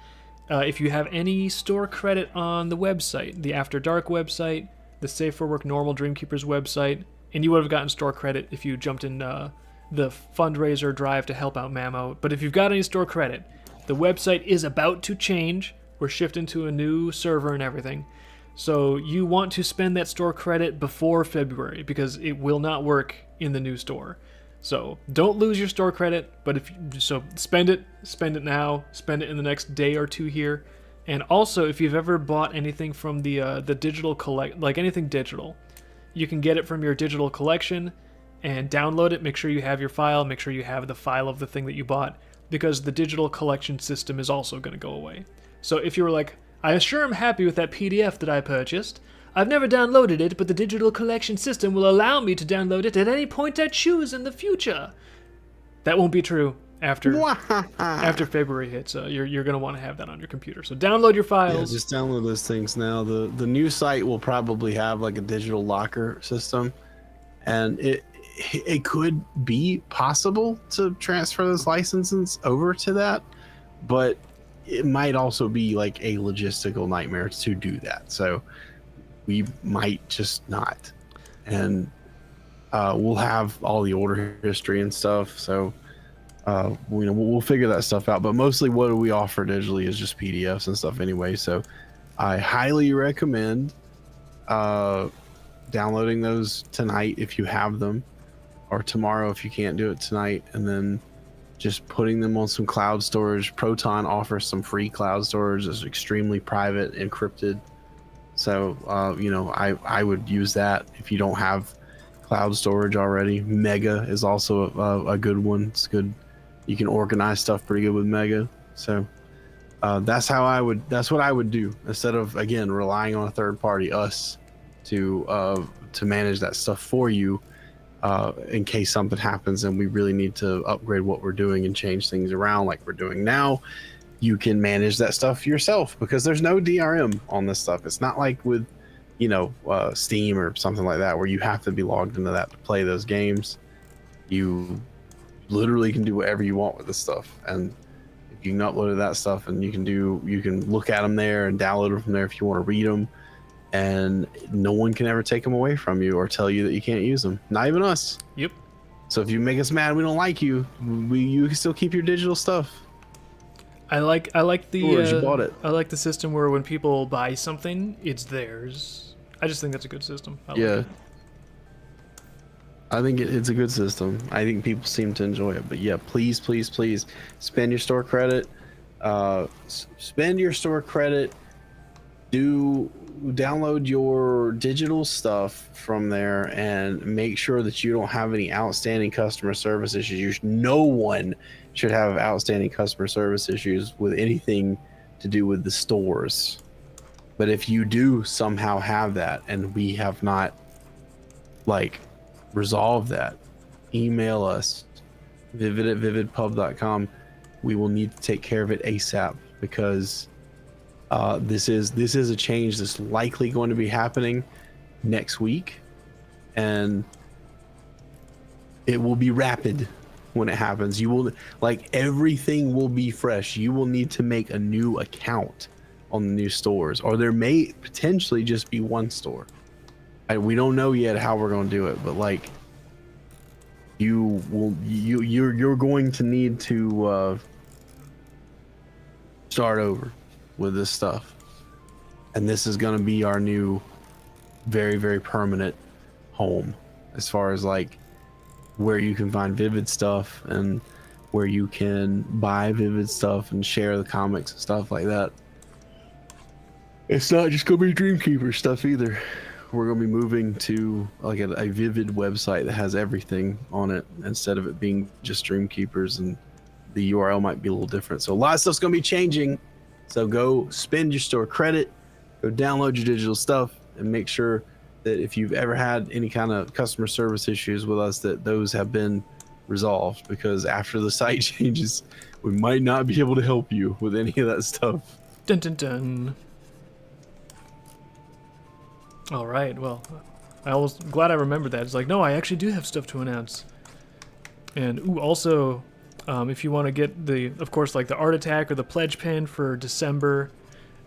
If you have any store credit on the website, the After Dark website, the Safe for Work Normal Dreamkeepers website, and you would have gotten store credit if you jumped in the fundraiser drive to help out Mamo. But if you've got any store credit, the website is about to change. We're shifting to a new server and everything. So you want to spend that store credit before February because it will not work in the new store. So don't lose your store credit, but spend it now, spend it in the next day or two here. And also, if you've ever bought anything from the digital like anything digital, you can get it from your digital collection and download it. Make sure you have your file. Make sure you have the file of the thing that you bought, because the digital collection system is also going to go away. So if you were like, I sure am happy with that PDF that I purchased. I've never downloaded it, but the digital collection system will allow me to download it at any point I choose in the future. That won't be true after February hits. You're going to want to have that on your computer. So download your files. Yeah, just download those things now. The new site will probably have like a digital locker system, and it could be possible to transfer those licenses over to that, but it might also be like a logistical nightmare to do that. So we might just not, and we'll have all the order history and stuff. So we'll figure that stuff out. But mostly what we offer digitally is just PDFs and stuff anyway. So I highly recommend downloading those tonight if you have them, or tomorrow if you can't do it tonight, and then just putting them on some cloud storage. Proton offers some free cloud storage. It's extremely private, encrypted. So, I would use that if you don't have cloud storage already. Mega is also a good one. It's good. You can organize stuff pretty good with Mega. So that's what I would do, instead of, again, relying on a third party, us, to manage that stuff for you. In case something happens and we really need to upgrade what we're doing and change things around like we're doing now, you can manage that stuff yourself, because there's no DRM on this stuff. It's not like with, Steam or something like that, where you have to be logged into that to play those games. You literally can do whatever you want with this stuff. And you can upload that stuff, and you can look at them there and download them from there if you want to read them. And no one can ever take them away from you or tell you that you can't use them. Not even us. Yep. So if you make us mad, we don't like you. You can still keep your digital stuff. I like the You bought it. I like the system where when people buy something, it's theirs. I just think that's a good system. I like it. I think it's a good system. I think people seem to enjoy it. But yeah, please, please, please spend your store credit. Spend your store credit. Download your digital stuff from there and make sure that you don't have any outstanding customer service issues. No one should have outstanding customer service issues with anything to do with the stores. But if you do somehow have that and we have not resolved that, email us vivid@vividpub.com. We will need to take care of it ASAP, because this is a change that's likely going to be happening next week, and it will be rapid when it happens. You will, everything will be fresh. You will need to make a new account on the new stores, or there may potentially just be one store. We don't know yet how we're going to do it, but you're going to need to start over with this stuff, and this is going to be our new very, very permanent home as far as where you can find Vivid stuff and where you can buy Vivid stuff and share the comics and stuff like that. It's not just going to be Dreamkeeper stuff either. We're going to be moving to a Vivid website that has everything on it, instead of it being just Dreamkeepers, and the URL might be a little different. So a lot of stuff's going to be changing. So go spend your store credit, go download your digital stuff, and make sure that if you've ever had any kind of customer service issues with us, that those have been resolved, because after the site changes, we might not be able to help you with any of that stuff. Dun dun dun. All right, well, I was glad I remembered that. It's no, I actually do have stuff to announce. And also, if you want to get of course, the Art Attack or the Pledge Pin for December,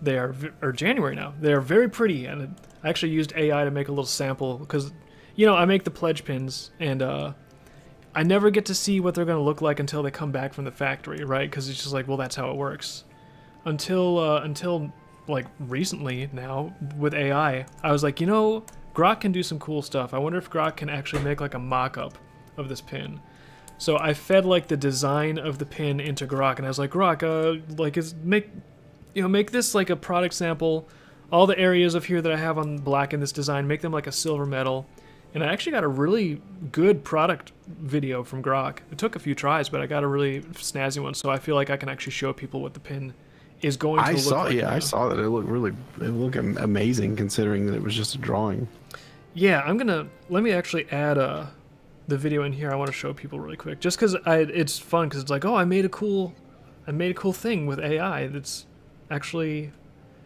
or January now. They are very pretty, and I actually used AI to make a little sample, because, I make the Pledge Pins, and I never get to see what they're going to look like until they come back from the factory, right? Because it's just well, that's how it works. Until recently now with AI, I was Grok can do some cool stuff. I wonder if Grok can actually make a mock-up of this pin. So I fed the design of the pin into Grok, and I was Grok, make this a product sample. All the areas of here that I have on black in this design, make them a silver metal. And I actually got a really good product video from Grok. It took a few tries, but I got a really snazzy one. So I feel like I can actually show people what the pin is going to look like. I saw that. It looked amazing, considering that it was just a drawing. Yeah, let me actually add the video in here. I want to show people really quick, just because it's fun, because it's oh, I made a cool thing with AI that's actually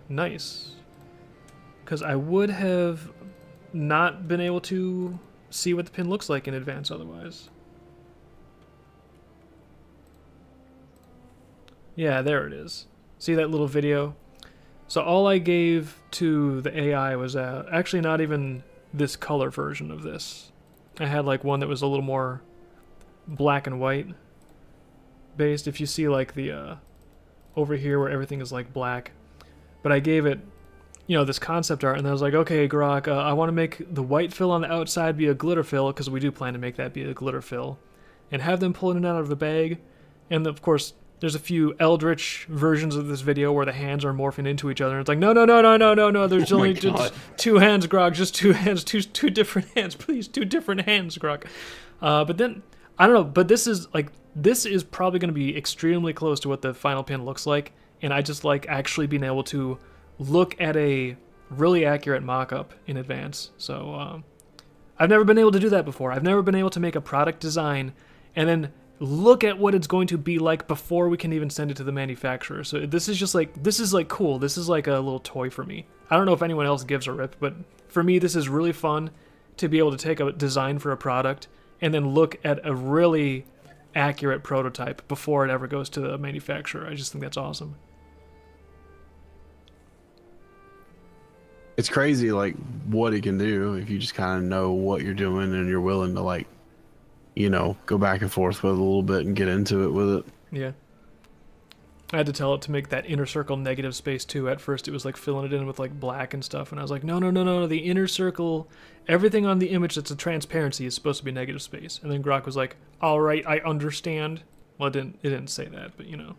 nice. Because I would have not been able to see what the pin looks like in advance otherwise. Yeah, there it is. See that little video? So all I gave to the AI was actually not even this color version of this. I had one that was a little more black and white based. If you see the over here where everything is black, but I gave it this concept art, and I was okay, Grok, I want to make the white fill on the outside be a glitter fill, because we do plan to make that be a glitter fill, and have them pulling it out of the bag. And of course, there's a few eldritch versions of this video where the hands are morphing into each other. And it's no. There's only just two hands, Grok. Just two hands. Two different hands, please. Two different hands, Grok. But then I don't know. But this is probably going to be extremely close to what the final pin looks like. And I just actually being able to look at a really accurate mock-up in advance. So I've never been able to do that before. I've never been able to make a product design and then look at what it's going to be like before we can even send it to the manufacturer. So this is just this is cool. This is a little toy for me. I don't know if anyone else gives a rip, but for me, this is really fun to be able to take a design for a product and then look at a really accurate prototype before it ever goes to the manufacturer. I just think that's awesome. It's crazy, like, what it can do if you just kind of know what you're doing and you're willing to, like, you know, go back and forth with it a little bit and get into it with it. Yeah. I had to tell it to make that inner circle negative space too. At first it was like filling it in with like black and stuff, and I was like, no, the inner circle, everything on the image that's a transparency is supposed to be negative space. And then Grok was like, all right, I understand. Well, it didn't say that, but you know,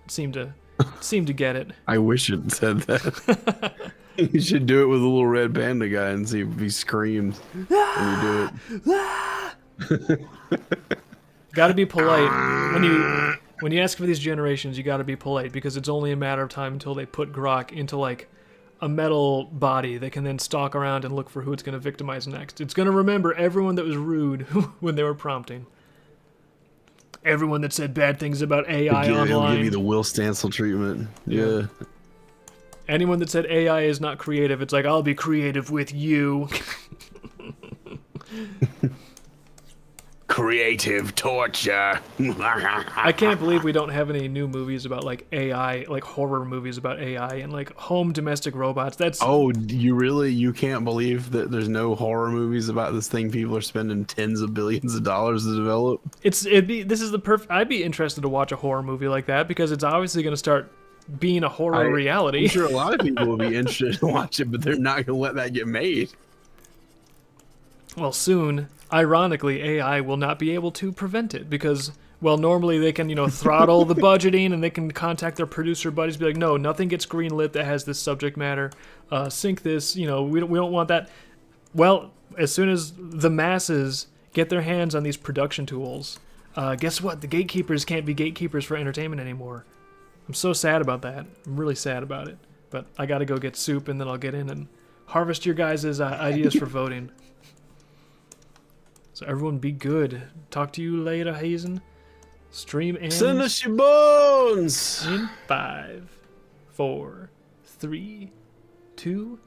it seemed to get it. I wish it said that. You should do it with a little red panda guy and see if he screams when you do it. Gotta be polite when you ask for these generations. You gotta be polite because it's only a matter of time until they put Grok into like a metal body that can then stalk around and look for who it's gonna victimize next. It's gonna remember everyone that was rude when they were prompting. Everyone that said bad things about AI online. It'll give you the Will Stancil treatment. Yeah. Anyone that said AI is not creative, it's like, I'll be creative with you. Creative torture. I can't believe we don't have any new movies about like AI, like horror movies about AI and like home domestic robots. That's You can't believe that there's no horror movies about this thing people are spending tens of billions of dollars to develop? I'd be interested to watch a horror movie like that because it's obviously going to start being a horror reality. I'm sure a lot of people will be interested to watch it, but they're not going to let that get made. Well, soon, ironically, AI will not be able to prevent it because, well, normally they can, throttle the budgeting and they can contact their producer buddies, be like, no, nothing gets greenlit that has this subject matter. Sync this, we don't want that. Well, as soon as the masses get their hands on these production tools, guess what? The gatekeepers can't be gatekeepers for entertainment anymore. I'm so sad about that. I'm really sad about it. But I gotta go get soup and then I'll get in and harvest your guys' ideas for voting. So everyone be good. Talk to you later, Hazen. Stream ends. Send us your bones! In 5, 4, 3, 2,